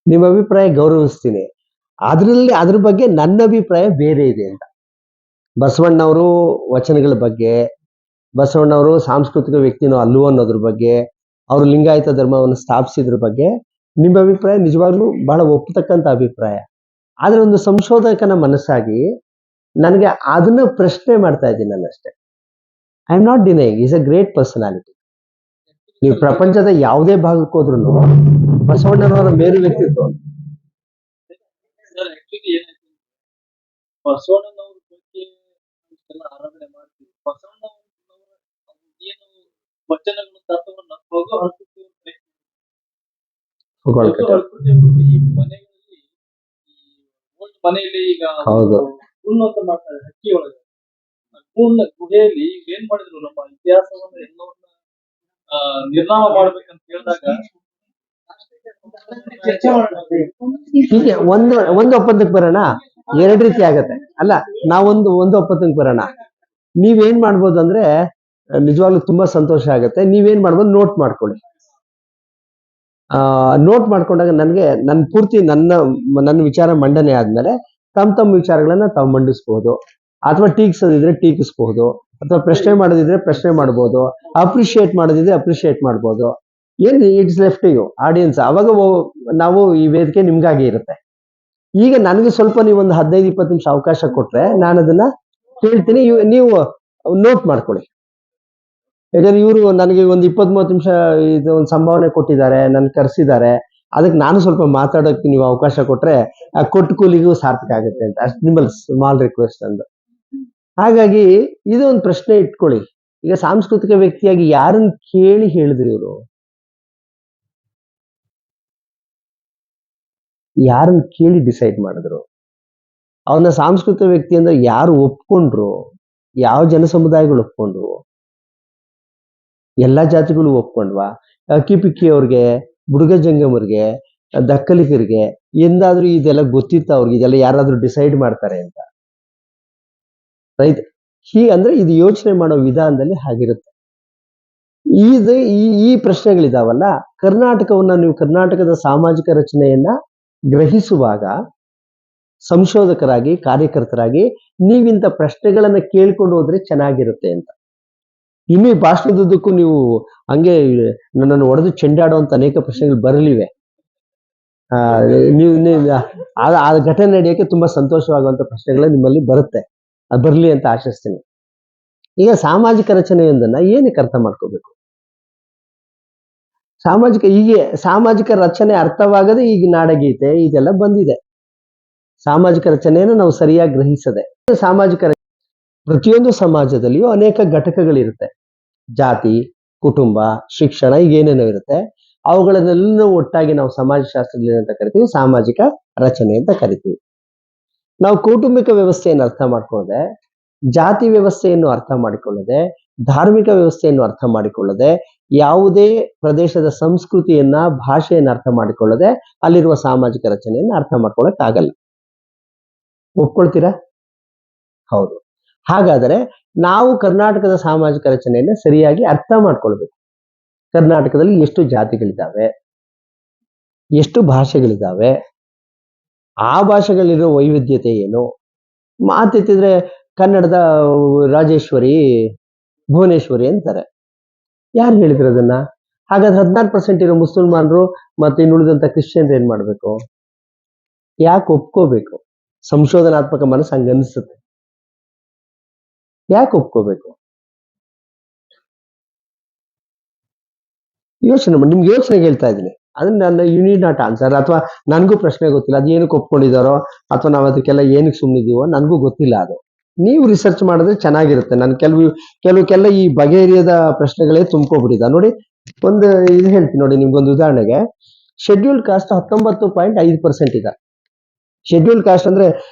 ನಿಮ್ಮ ಅಭಿಪ್ರಾಯ ಗೌರವಿಸ್ತೀನಿ. ಅದ್ರ ಬಗ್ಗೆ ನನ್ನ ಅಭಿಪ್ರಾಯ ಬೇರೆ ಇದೆ ಅಂತ. ಬಸವಣ್ಣವರು ವಚನಗಳ ಬಗ್ಗೆ, ಬಸವಣ್ಣವರು ಸಾಂಸ್ಕೃತಿಕ ವ್ಯಕ್ತಿನೋ ಅಲ್ಲವೋ ಅನ್ನೋದ್ರ ಬಗ್ಗೆ, ಅವರು ಲಿಂಗಾಯತ ಧರ್ಮವನ್ನು ಸ್ಥಾಪಿಸಿದ್ರ ಬಗ್ಗೆ ನಿಮ್ಮ ಅಭಿಪ್ರಾಯ ನಿಜವಾಗ್ಲೂ ಬಹಳ ಒಪ್ಪತಕ್ಕಂತ ಅಭಿಪ್ರಾಯ. ಆದ್ರೆ ಒಂದು ಸಂಶೋಧಕನ ಮನಸ್ಸಾಗಿ ನನಗೆ ಅದನ್ನ ಪ್ರಶ್ನೆ ಮಾಡ್ತಾ ಇದ್ದೀನಿ ನಾನಷ್ಟೇ. I am not denying, is a great personality. ನೀವು ಪ್ರಪಂಚದ ಯಾವುದೇ ಭಾಗಕ್ಕೆ ಹೋದ್ರು ಬಸವಣ್ಣನವರ ಮೇರು ವ್ಯಕ್ತಿತ್ವ. ಸರ್, ಆಕ್ಚುಲಿ ಏನಾಯ್ತು, ಬಸವಣ್ಣನವ್ರ ಬಗ್ಗೆ ಇಷ್ಟೆಲ್ಲ ಆರಾಧನೆ ಮಾಡ್ತೀವಿ. ಬಸವಣ್ಣನವ್ರ ಏನು ವಚನಗಳು, ತತ್ವವನ್ನ ಹೋಗೋ ಹರ್ಕುತ್ತಿವ್ರು ಈ ಮನೆಗಳಲ್ಲಿ, ಈ ಓಲ್ಡ್ ಮನೆಯಲ್ಲಿ ಈಗ ಹೌದು. ಹುಣ್ಣು ಅಂತ ಮಾಡ್ತಾರೆ ಹಕ್ಕಿ ಒಳಗೆ. ಹುಣ್ಣ ಗುಹೆಯಲ್ಲಿ ಏನ್ ಮಾಡಿದ್ರು, ನಮ್ಮ ಇತಿಹಾಸವನ್ನ ಎಲ್ಲವನ್ನ ನಿರ್ನಾಮ ಮಾಡ್ಬೇಕಂತ ಹೇಳಿದಾಗ ಚರ್ಚೆ ಹೀಗೆ ಒಂದು ಒಪ್ಪಂದಕ್ಕೆ ಬರೋಣ. ಎರಡ್ ರೀತಿ ಆಗತ್ತೆ ಅಲ್ಲ, ನಾವೊಂದು ಒಪ್ಪಂದಕ್ಕೆ ಬರೋಣ. ನೀವೇನ್ ಮಾಡ್ಬೋದು ಅಂದ್ರೆ, ನಿಜವಾಗ್ಲೂ ತುಂಬಾ ಸಂತೋಷ ಆಗತ್ತೆ. ನೀವೇನ್ ಮಾಡ್ಬೋದು, ನೋಟ್ ಮಾಡ್ಕೊಳ್ಳಿ. ನೋಟ್ ಮಾಡ್ಕೊಂಡಾಗ ನನಗೆ ಪೂರ್ತಿ ನನ್ನ ವಿಚಾರ ಮಂಡನೆ ಆದ್ಮೇಲೆ ತಮ್ಮ ವಿಚಾರಗಳನ್ನ ತಾವು ಮಂಡಿಸ್ಬಹುದು, ಅಥವಾ ಟೀಕಿಸೋದಿದ್ರೆ ಟೀಕಿಸಬಹುದು, ಅಥವಾ ಪ್ರಶ್ನೆ ಮಾಡೋದಿದ್ರೆ ಪ್ರಶ್ನೆ ಮಾಡ್ಬೋದು, ಅಪ್ರಿಶಿಯೇಟ್ ಮಾಡೋದಿದ್ರೆ ಅಪ್ರಿಶಿಯೇಟ್ ಮಾಡ್ಬೋದು. It's left you audience. ಅವಾಗ ನಾವು ಈ ವೇದಿಕೆ ನಿಮ್ಗಾಗಿ ಇರುತ್ತೆ. ಈಗ ನನಗೆ ಸ್ವಲ್ಪ ನೀವೊಂದು 15-20 ನಿಮಿಷ ಅವಕಾಶ ಕೊಟ್ರೆ ನಾನು ಅದನ್ನ ಹೇಳ್ತೀನಿ, ನೀವು ನೋಟ್ ಮಾಡ್ಕೊಳ್ಳಿ. ಯಾಕಂದ್ರೆ ಇವರು ನನಗೆ ಒಂದು 20-30 ನಿಮಿಷ ಇದು ಒಂದು ಸಂಭಾವನೆ ಕೊಟ್ಟಿದ್ದಾರೆ, ನನ್ ಕರೆಸಿದ್ದಾರೆ. ಅದಕ್ಕೆ ನಾನು ಸ್ವಲ್ಪ ಮಾತಾಡೋಕೆ ನೀವು ಅವಕಾಶ ಕೊಟ್ರೆ ಆ ಕೊಟ್ಟು ಕೂಲಿಗೂ ಸಾರ್ಥಕ ಆಗುತ್ತೆ ಅಂತ. ಅಷ್ಟು ನಿಮ್ಮಲ್ಲಿ ಸ್ಮಾಲ್ ರಿಕ್ವೆಸ್ಟ್ ಅಂದು. ಹಾಗಾಗಿ ಇದು ಒಂದು ಪ್ರಶ್ನೆ ಇಟ್ಕೊಳ್ಳಿ. ಈಗ ಸಾಂಸ್ಕೃತಿಕ ವ್ಯಕ್ತಿಯಾಗಿ ಯಾರನ್ನ ಕೇಳಿ ಹೇಳಿದ್ರಿ ಇವರು? ಯಾರನ್ನ ಕೇಳಿ ಡಿಸೈಡ್ ಮಾಡಿದ್ರು? ಅವನ ಸಾಂಸ್ಕೃತಿಕ ವ್ಯಕ್ತಿ ಅಂದ್ರೆ ಯಾರು ಒಪ್ಕೊಂಡ್ರು? ಯಾವ ಜನ ಸಮುದಾಯಗಳು ಒಪ್ಕೊಂಡ್ರು? ಎಲ್ಲಾ ಜಾತಿಗಳು ಒಪ್ಕೊಂಡ್ವಾ? ಅಕ್ಕಿಪಿಕ್ಕಿ ಅವ್ರಿಗೆ, ಬುಡುಗ ಜಂಗಮರಿಗೆ, ದಕ್ಕಲಿಗರಿಗೆ ಎಂದಾದ್ರೂ ಇದೆಲ್ಲ ಗೊತ್ತಿತ್ತ ಅವ್ರಿಗೆ? ಇದೆಲ್ಲ ಯಾರಾದ್ರೂ ಡಿಸೈಡ್ ಮಾಡ್ತಾರೆ ಅಂತ? ರೈಟ್. ಅಂದ್ರೆ ಇದು ಯೋಚನೆ ಮಾಡೋ ವಿಧಾನದಲ್ಲಿ ಹಾಗಿರುತ್ತೆ. ಇದು ಈ ಪ್ರಶ್ನೆಗಳಿದಾವಲ್ಲ, ಕರ್ನಾಟಕವನ್ನ ನೀವು ಕರ್ನಾಟಕದ ಸಾಮಾಜಿಕ ರಚನೆಯನ್ನ ಗ್ರಹಿಸುವಾಗ ಸಂಶೋಧಕರಾಗಿ, ಕಾರ್ಯಕರ್ತರಾಗಿ ನೀವಿಂತ ಪ್ರಶ್ನೆಗಳನ್ನ ಕೇಳ್ಕೊಂಡು ಹೋದ್ರೆ ಚೆನ್ನಾಗಿರುತ್ತೆ ಅಂತ. ಇನ್ನು ಈ ಭಾಷಣದುದ್ದಕ್ಕೂ ನೀವು ಹಂಗೆ ನನ್ನನ್ನು ಹೊಡೆದು ಚೆಂಡಾಡುವಂತ ಅನೇಕ ಪ್ರಶ್ನೆಗಳು ಬರಲಿವೆ. ನೀವು ಆ ಘಟನೆ ನಡೆಯೋಕೆ ತುಂಬಾ ಸಂತೋಷವಾಗುವಂತ ಪ್ರಶ್ನೆಗಳು ನಿಮ್ಮಲ್ಲಿ ಬರುತ್ತೆ. ಅದು ಬರಲಿ ಅಂತ ಆಶಿಸ್ತೀನಿ. ಈಗ ಸಾಮಾಜಿಕ ರಚನೆಯೊಂದನ್ನ ಏನಕ್ಕೆ ಅರ್ಥ ಮಾಡ್ಕೋಬೇಕು? ಸಾಮಾಜಿಕ ರಚನೆ ಅರ್ಥವಾಗದೆ ಈಗ ನಾಡಗೀತೆ ಇದೆಲ್ಲ ಬಂದಿದೆ. ಸಾಮಾಜಿಕ ರಚನೆಯನ್ನು ನಾವು ಸರಿಯಾಗಿ ಗ್ರಹಿಸದೆ ಪ್ರತಿಯೊಂದು ಸಮಾಜದಲ್ಲಿಯೂ ಅನೇಕ ಘಟಕಗಳಿರುತ್ತೆ. ಜಾತಿ, ಕುಟುಂಬ, ಶಿಕ್ಷಣ, ಈಗ ಏನೇನೋ ಇರುತ್ತೆ. ಅವುಗಳನ್ನೆಲ್ಲ ಒಟ್ಟಾಗಿ ನಾವು ಸಮಾಜಶಾಸ್ತ್ರದಲ್ಲಿ ಅಂತ ಕರಿತೀವಿ, ಸಾಮಾಜಿಕ ರಚನೆ ಅಂತ ಕರಿತೀವಿ. ನಾವು ಕೌಟುಂಬಿಕ ವ್ಯವಸ್ಥೆಯನ್ನು ಅರ್ಥ ಮಾಡ್ಕೊಳ್ಳದೆ, ಜಾತಿ ವ್ಯವಸ್ಥೆಯನ್ನು ಅರ್ಥ ಮಾಡಿಕೊಳ್ಳದೆ, ಧಾರ್ಮಿಕ ವ್ಯವಸ್ಥೆಯನ್ನು ಅರ್ಥ ಮಾಡಿಕೊಳ್ಳದೆ, ಯಾವುದೇ ಪ್ರದೇಶದ ಸಂಸ್ಕೃತಿಯನ್ನ, ಭಾಷೆಯನ್ನ ಅರ್ಥ ಮಾಡಿಕೊಳ್ಳದೆ ಅಲ್ಲಿರುವ ಸಾಮಾಜಿಕ ರಚನೆಯನ್ನು ಅರ್ಥ ಮಾಡ್ಕೊಳ್ಳಕ್ ಆಗಲ್ಲ. ಒಪ್ಕೊಳ್ತೀರಾ? ಹೌದು. ಹಾಗಾದರೆ ನಾವು ಕರ್ನಾಟಕದ ಸಾಮಾಜಿಕ ರಚನೆಯನ್ನ ಸರಿಯಾಗಿ ಅರ್ಥ ಮಾಡ್ಕೊಳ್ಬೇಕು. ಕರ್ನಾಟಕದಲ್ಲಿ ಎಷ್ಟು ಜಾತಿಗಳಿದ್ದಾವೆ, ಎಷ್ಟು ಭಾಷೆಗಳಿದ್ದಾವೆ, ಆ ಭಾಷೆಗಳಿರೋ ವೈವಿಧ್ಯತೆ ಏನು? ಮಾತೆತ್ತಿದ್ರೆ ಕನ್ನಡದ ರಾಜೇಶ್ವರಿ, ಭುವನೇಶ್ವರಿ ಅಂತಾರೆ. ಯಾರು ಹೇಳಿದ್ರು ಅದನ್ನ? ಹಾಗಾದ್ರೆ 16% ಇರೋ ಮುಸಲ್ಮಾನರು ಮತ್ತೆ ಇನ್ನುಳಿದಂತ ಕ್ರಿಶ್ಚಿಯನ್ರು ಏನ್ ಮಾಡ್ಬೇಕು? ಯಾಕೆ ಒಪ್ಕೋಬೇಕು? ಸಂಶೋಧನಾತ್ಮಕ ಮನಸ್ಸು ಹಂಗನ್ನಿಸುತ್ತೆ. ಯಾಕೆ ಒಪ್ಕೋಬೇಕು? ಯೋಚನೆ ಮಾಡಿ. ನಿಮ್ಗೆ ಯೋಚನೆಗೆ ಹೇಳ್ತಾ ಇದ್ದೀನಿ. ಅದನ್ನ ನಾನು ಯು ನೀಡ್ ನಾಟ್ ಆನ್ಸರ್. ಅಥವಾ ನನಗೂ ಪ್ರಶ್ನೆ ಗೊತ್ತಿಲ್ಲ, ಅದು ಏನಕ್ಕೆ ಒಪ್ಕೊಂಡಿದಾರೋ ಅಥವಾ ನಾವು ಅದಕ್ಕೆಲ್ಲ ಏನಕ್ಕೆ ಸುಮ್ಮನಿದೀವೋ ನನಗೂ ಗೊತ್ತಿಲ್ಲ. ಅದು ನೀವು ರಿಸರ್ಚ್ ಮಾಡಿದ್ರೆ ಚೆನ್ನಾಗಿರುತ್ತೆ. ನಾನು ಕೆಲವಕ್ಕೆಲ್ಲ ಈ ಬಗೆಹರಿಯದ ಪ್ರಶ್ನೆಗಳೇ ತುಂಬ್ಕೊಬಿಟ್ಟಿದ. ನೋಡಿ, ಒಂದು ಇದು ಹೇಳ್ತೀನಿ ನೋಡಿ ನಿಮ್ಗೊಂದು ಉದಾಹರಣೆಗೆ. ಶೆಡ್ಯೂಲ್ಡ್ ಕಾಸ್ಟ್ 19.5% ಇದೆ. ಶೆಡ್ಯೂಲ್ಡ್ ಕಾಸ್ಟ್ ಅಂದ್ರೆ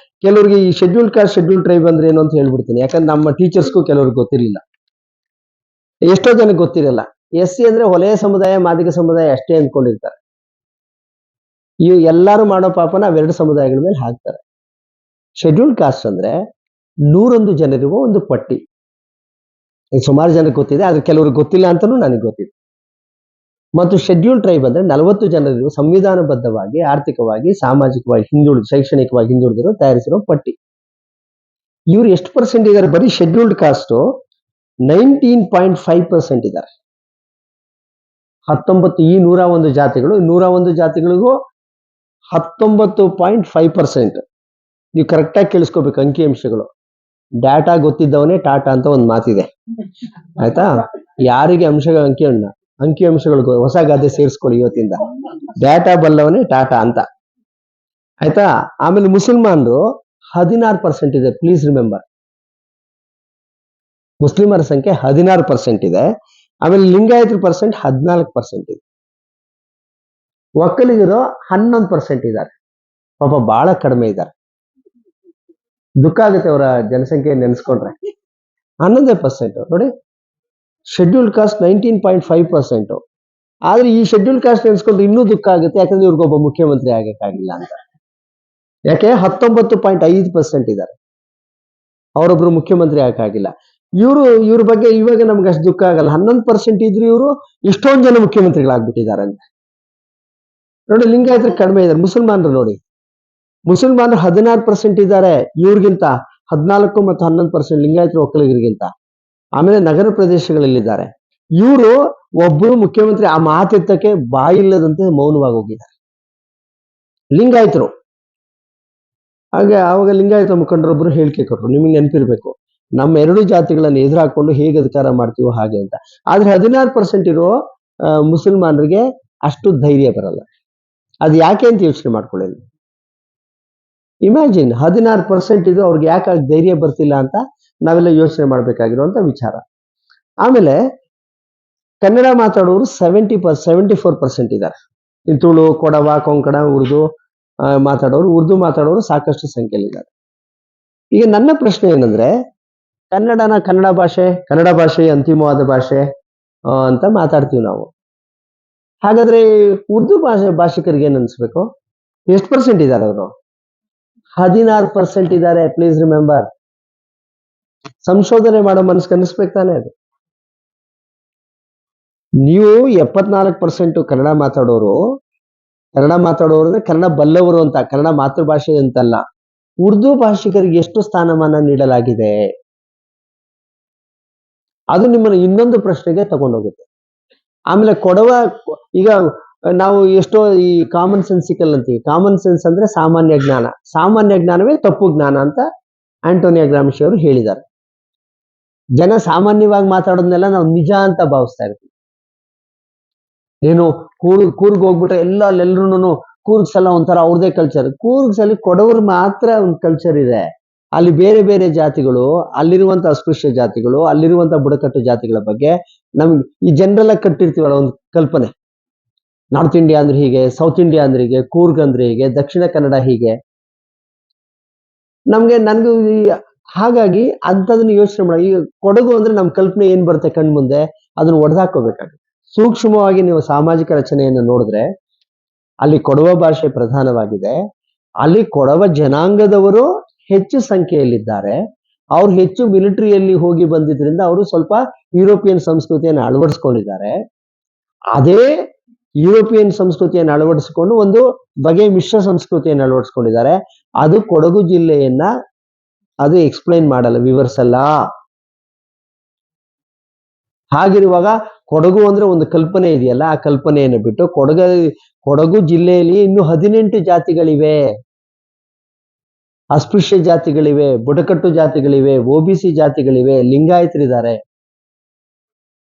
ಕೆಲವರಿಗೆ ಈ ಶೆಡ್ಯೂಲ್ಡ್ ಕಾಸ್ಟ್, ಶೆಡ್ಯೂಲ್ಡ್ ಟ್ರೈಬ್ ಅಂದ್ರೆ ಏನು ಅಂತ ಹೇಳ್ಬಿಡ್ತೀನಿ. ಯಾಕಂದ್ರೆ ನಮ್ಮ ಟೀಚರ್ಸ್ಗೂ ಕೆಲವ್ರಿಗೆ ಗೊತ್ತಿರಲಿಲ್ಲ, ಎಷ್ಟೋ ಜನಕ್ಕೆ ಗೊತ್ತಿರಲ್ಲ. SC ಅಂದ್ರೆ ಹೊಲೆಯ ಸಮುದಾಯ, ಮಾದಿಗ ಸಮುದಾಯ ಅಷ್ಟೇ ಅಂದ್ಕೊಂಡಿರ್ತಾರೆ. ಇವು ಎಲ್ಲಾರು ಮಾಡೋ ಪಾಪನ ಅವೆರಡು ಸಮುದಾಯಗಳ ಮೇಲೆ ಹಾಕ್ತಾರೆ. ಶೆಡ್ಯೂಲ್ಡ್ ಕಾಸ್ಟ್ ಅಂದ್ರೆ 101 ಜನರಿರುವ ಒಂದು ಪಟ್ಟಿ. ಇದು ಸುಮಾರು ಜನಕ್ಕೆ ಗೊತ್ತಿದೆ, ಆದ್ರೆ ಕೆಲವ್ರಿಗೆ ಗೊತ್ತಿಲ್ಲ ಅಂತಾನೂ ನನಗೆ ಗೊತ್ತಿದೆ. ಮತ್ತು ಶೆಡ್ಯೂಲ್ ಟ್ರೈಬ್ ಅಂದ್ರೆ 40 ಜನರಿರುವ ಸಂವಿಧಾನಬದ್ಧವಾಗಿ, ಆರ್ಥಿಕವಾಗಿ, ಸಾಮಾಜಿಕವಾಗಿ ಶೈಕ್ಷಣಿಕವಾಗಿ ಹಿಂದುಳಿದಿರೋ ತಯಾರಿಸಿರೋ ಪಟ್ಟಿ. ಇವ್ರು ಎಷ್ಟು ಪರ್ಸೆಂಟ್ ಇದ್ದಾರೆ? ಬರೀ ಶೆಡ್ಯೂಲ್ಡ್ ಕಾಸ್ಟ್ 19.5% ಇದ್ದಾರೆ. 19 ಈ 101 ಜಾತಿಗಳು, 101 ಜಾತಿಗಳಿಗೂ 19.5%. ನೀವು ಕರೆಕ್ಟಾಗಿ ಕೇಳಿಸ್ಕೋಬೇಕು ಅಂಕಿಅಂಶಗಳು. ಡಾಟಾ ಗೊತ್ತಿದ್ದವನೇ ಟಾಟಾ ಅಂತ ಒಂದು ಮಾತಿದೆ, ಆಯ್ತಾ? ಯಾರಿಗೆ ಅಂಕಿಅಂಶಗಳು ಹೊಸ ಗಾದೆ ಸೇರಿಸ್ಕೊಳ್ಳಿ ಇವತ್ತಿಂದ. ಡಾಟಾ ಬಲ್ಲವನೇ ಟಾಟಾ ಅಂತ, ಆಯ್ತಾ? ಆಮೇಲೆ ಮುಸಲ್ಮಾನರು 16% ಇದೆ. ಪ್ಲೀಸ್ ರಿಮೆಂಬರ್, ಮುಸ್ಲಿಮರ ಸಂಖ್ಯೆ 16% ಇದೆ. ಆಮೇಲೆ ಲಿಂಗಾಯತರ ಪರ್ಸೆಂಟ್ 14% ಇದೆ. ಒಕ್ಕಲಿಗರು 11% ಇದ್ದಾರೆ. ಪಾಪ ಬಹಳ ಕಡಿಮೆ ಇದ್ದಾರೆ. ದುಃಖ ಆಗುತ್ತೆ ಅವರ ಜನಸಂಖ್ಯೆ ನೆನೆಸ್ಕೊಂಡ್ರೆ. 11% ನೋಡಿ. Scheduled cost 19.5%. ಆದ್ರೆ ಈ ಶೆಡ್ಯೂಲ್ಡ್ ಕಾಸ್ಟ್ ನೆನೆಸ್ಕೊಂಡ್ರೆ ಇನ್ನೂ ದುಃಖ ಆಗುತ್ತೆ, ಯಾಕಂದ್ರೆ ಇವ್ರಿಗೊಬ್ಬ ಮುಖ್ಯಮಂತ್ರಿ ಆಗಕ್ಕಾಗಿಲ್ಲ ಅಂತ. ಯಾಕೆ? 19.5% ಇದ್ದಾರೆ. ಅವರೊಬ್ರು ಮುಖ್ಯಮಂತ್ರಿ ಆಗಕ್ಕಾಗಿಲ್ಲ. ಇವ್ರ ಬಗ್ಗೆ ಇವಾಗ ನಮ್ಗೆ ಅಷ್ಟು ದುಃಖ ಆಗಲ್ಲ. 11% ಇದ್ರು ಇವರು ಇಷ್ಟೊಂದು ಜನ ಮುಖ್ಯಮಂತ್ರಿಗಳಾಗ್ಬಿಟ್ಟಿದ್ದಾರೆ ಅಂತ ನೋಡಿ. ಲಿಂಗಾಯತರು ಕಡಿಮೆ ಇದ್ದಾರೆ. ಮುಸಲ್ಮಾನರು ನೋಡಿ, ಮುಸಲ್ಮಾನರು 16% ಇದ್ದಾರೆ. ಇವ್ರಿಗಿಂತ 14 ಮತ್ತು 11% ಲಿಂಗಾಯತರು ಒಕ್ಕಲಿಗರಿಗಿಂತ. ಆಮೇಲೆ ನಗರ ಪ್ರದೇಶಗಳಲ್ಲಿದ್ದಾರೆ. ಇವರು ಒಬ್ಬರು ಮುಖ್ಯಮಂತ್ರಿ ಆ ಮಾತೆತ್ತಕ್ಕೆ ಬಾಯಿಲ್ಲದಂತೆ ಮೌನವಾಗಿ ಹೋಗಿದ್ದಾರೆ ಲಿಂಗಾಯತರು. ಹಾಗೆ ಆವಾಗ ಲಿಂಗಾಯತ ಮುಖಂಡರೊಬ್ಬರು ಹೇಳಿಕೆ ಕೊಟ್ಟರು, ನಿಮಗೆ ನೆನಪಿರ್ಬೇಕು, ನಮ್ಮ ಎರಡು ಜಾತಿಗಳನ್ನು ಎದುರಾಕೊಂಡು ಹೇಗೆ ಅಧಿಕಾರ ಮಾಡ್ತೀವೋ ಹಾಗೆ ಅಂತ. ಆದ್ರೆ 16% ಇರೋ ಮುಸಲ್ಮಾನರಿಗೆ ಅಷ್ಟು ಧೈರ್ಯ ಬರಲ್ಲ. ಅದು ಯಾಕೆ ಅಂತ ಯೋಚನೆ ಮಾಡ್ಕೊಳ್ಳಿ. ಇಮ್ಯಾಜಿನ್, 16% ಇದು ಅವ್ರಿಗೆ ಯಾಕೆ ಧೈರ್ಯ ಬರ್ತಿಲ್ಲ ಅಂತ ನಾವೆಲ್ಲ ಯೋಚನೆ ಮಾಡ್ಬೇಕಾಗಿರುವಂತ ವಿಚಾರ. ಆಮೇಲೆ ಕನ್ನಡ ಮಾತಾಡೋರು 74% ಇದ್ದಾರೆ. ಈ ತುಳು, ಕೊಡವ, ಕೊಂಕಣ, ಉರ್ದು ಉರ್ದು ಮಾತಾಡೋರು ಸಾಕಷ್ಟು ಸಂಖ್ಯೆಯಲ್ಲಿದ್ದಾರೆ. ಈಗ ನನ್ನ ಪ್ರಶ್ನೆ ಏನಂದ್ರೆ, ಕನ್ನಡ ಭಾಷೆ ಅಂತಿಮವಾದ ಭಾಷೆ ಅಂತ ಮಾತಾಡ್ತೀವಿ ನಾವು. ಹಾಗಾದ್ರೆ ಉರ್ದು ಭಾಷಿಕರಿಗೆ ಏನ್ ಅನ್ಸ್ಬೇಕು? ಎಷ್ಟು ಪರ್ಸೆಂಟ್ ಇದ್ದಾರೆ ಅವರು? 16% ಇದ್ದಾರೆ. Please remember. ಸಂಶೋಧನೆ ಮಾಡೋ ಮನಸ್ಸು ಅನಿಸ್ಬೇಕು ತಾನೇ ಅದು. ನೀವು 74% ಕನ್ನಡ ಮಾತಾಡೋರು ಅಂದ್ರೆ ಕನ್ನಡ ಬಲ್ಲವರು ಅಂತ, ಕನ್ನಡ ಮಾತೃಭಾಷೆ ಅಂತಲ್ಲ. ಉರ್ದು ಭಾಷಿಕರಿಗೆ ಎಷ್ಟು ಸ್ಥಾನಮಾನ ನೀಡಲಾಗಿದೆ? ಅದು ನಿಮ್ಮನ್ನು ಇನ್ನೊಂದು ಪ್ರಶ್ನೆಗೆ ತಗೊಂಡೋಗುತ್ತೆ. ಆಮೇಲೆ ಈಗ ನಾವು ಎಷ್ಟೋ ಈ ಕಾಮನ್ ಸೆನ್ಸಿಕಲ್ ಅಂತೀವಿ. ಕಾಮನ್ ಸೆನ್ಸ್ ಅಂದ್ರೆ ಸಾಮಾನ್ಯ ಜ್ಞಾನ. ಸಾಮಾನ್ಯ ಜ್ಞಾನವೇ ತಪ್ಪು ಜ್ಞಾನ ಅಂತ ಆಂಟೋನಿಯೋ ಗ್ರಾಮ್ಶಿ ಅವರು ಹೇಳಿದ್ದಾರೆ. ಜನ ಸಾಮಾನ್ಯವಾಗಿ ಮಾತಾಡೋದನ್ನೆಲ್ಲ ನಾವು ನಿಜ ಅಂತ ಭಾವಿಸ್ತಾ ಇರ್ತೀವಿ. ಏನು ಕೂರ್ಗ್ ಹೋಗ್ಬಿಟ್ರೆ ಎಲ್ಲರೂ ಕೂರ್ಗ್ಸ್ ಎಲ್ಲ ಒಂಥರ ಅವ್ರದೇ ಕಲ್ಚರ್. ಕೂರ್ಗ್ಸ್ ಅಲ್ಲಿ ಕೊಡವರು ಮಾತ್ರ ಒಂದು ಕಲ್ಚರ್ ಇದೆ. ಅಲ್ಲಿ ಬೇರೆ ಬೇರೆ ಜಾತಿಗಳು, ಅಲ್ಲಿರುವಂತ ಅಸ್ಪೃಶ್ಯ ಜಾತಿಗಳು, ಅಲ್ಲಿರುವಂತ ಬುಡಕಟ್ಟು ಜಾತಿಗಳ ಬಗ್ಗೆ ನಮ್ಗೆ ಈ ಜನರಲ್ ಆಗಿ ಕಟ್ಟಿರ್ತೀವಲ್ಲ ಒಂದು ಕಲ್ಪನೆ. ನಾರ್ತ್ ಇಂಡಿಯಾ ಅಂದ್ರೆ ಹೀಗೆ, ಸೌತ್ ಇಂಡಿಯಾ ಅಂದ್ರೆ ಹೀಗೆ, ಕೂರ್ಗ್ ಅಂದ್ರೆ ಹೀಗೆ, ದಕ್ಷಿಣ ಕನ್ನಡ ಹೀಗೆ. ನನ್ಗೂ ಹಾಗಾಗಿ ಅಂಥದನ್ನ ಯೋಚನೆ ಮಾಡಿ. ಈಗ ಕೊಡಗು ಅಂದ್ರೆ ನಮ್ ಕಲ್ಪನೆ ಏನ್ ಬರುತ್ತೆ ಕಣ್ಮುಂದೆ, ಅದನ್ನ ಒಡೆದಾಕೋಬೇಕಾಗುತ್ತೆ. ಸೂಕ್ಷ್ಮವಾಗಿ ನೀವು ಸಾಮಾಜಿಕ ರಚನೆಯನ್ನು ನೋಡಿದ್ರೆ ಅಲ್ಲಿ ಕೊಡವ ಭಾಷೆ ಪ್ರಧಾನವಾಗಿದೆ. ಅಲ್ಲಿ ಕೊಡವ ಜನಾಂಗದವರು ಹೆಚ್ಚು ಸಂಖ್ಯೆಯಲ್ಲಿದ್ದಾರೆ. ಅವ್ರು ಹೆಚ್ಚು ಮಿಲಿಟರಿಯಲ್ಲಿ ಹೋಗಿ ಬಂದಿದ್ರಿಂದ ಅವರು ಸ್ವಲ್ಪ ಯುರೋಪಿಯನ್ ಸಂಸ್ಕೃತಿಯನ್ನು ಅಳವಡಿಸ್ಕೊಂಡಿದ್ದಾರೆ. ಅದೇ ಯುರೋಪಿಯನ್ ಸಂಸ್ಕೃತಿಯನ್ನು ಅಳವಡಿಸಿಕೊಂಡು ಒಂದು ಬಗೆಯ ಮಿಶ್ರ ಸಂಸ್ಕೃತಿಯನ್ನು ಅಳವಡಿಸ್ಕೊಂಡಿದ್ದಾರೆ. ಅದು ಕೊಡಗು ಜಿಲ್ಲೆಯನ್ನ ಅದು ಎಕ್ಸ್ಪ್ಲೈನ್ ಮಾಡಲ್ಲ, ವಿವರಿಸಲ್ಲ. ಹಾಗಿರುವಾಗ ಕೊಡಗು ಅಂದ್ರೆ ಒಂದು ಕಲ್ಪನೆ ಇದೆಯಲ್ಲ, ಆ ಕಲ್ಪನೆಯನ್ನು ಬಿಟ್ಟು ಕೊಡಗು ಜಿಲ್ಲೆಯಲ್ಲಿ ಇನ್ನು 18 ಜಾತಿಗಳಿವೆ, ಅಸ್ಪೃಶ್ಯ ಜಾತಿಗಳಿವೆ, ಬುಡಕಟ್ಟು ಜಾತಿಗಳಿವೆ, OBC ಜಾತಿಗಳಿವೆ, ಲಿಂಗಾಯತರಿದ್ದಾರೆ.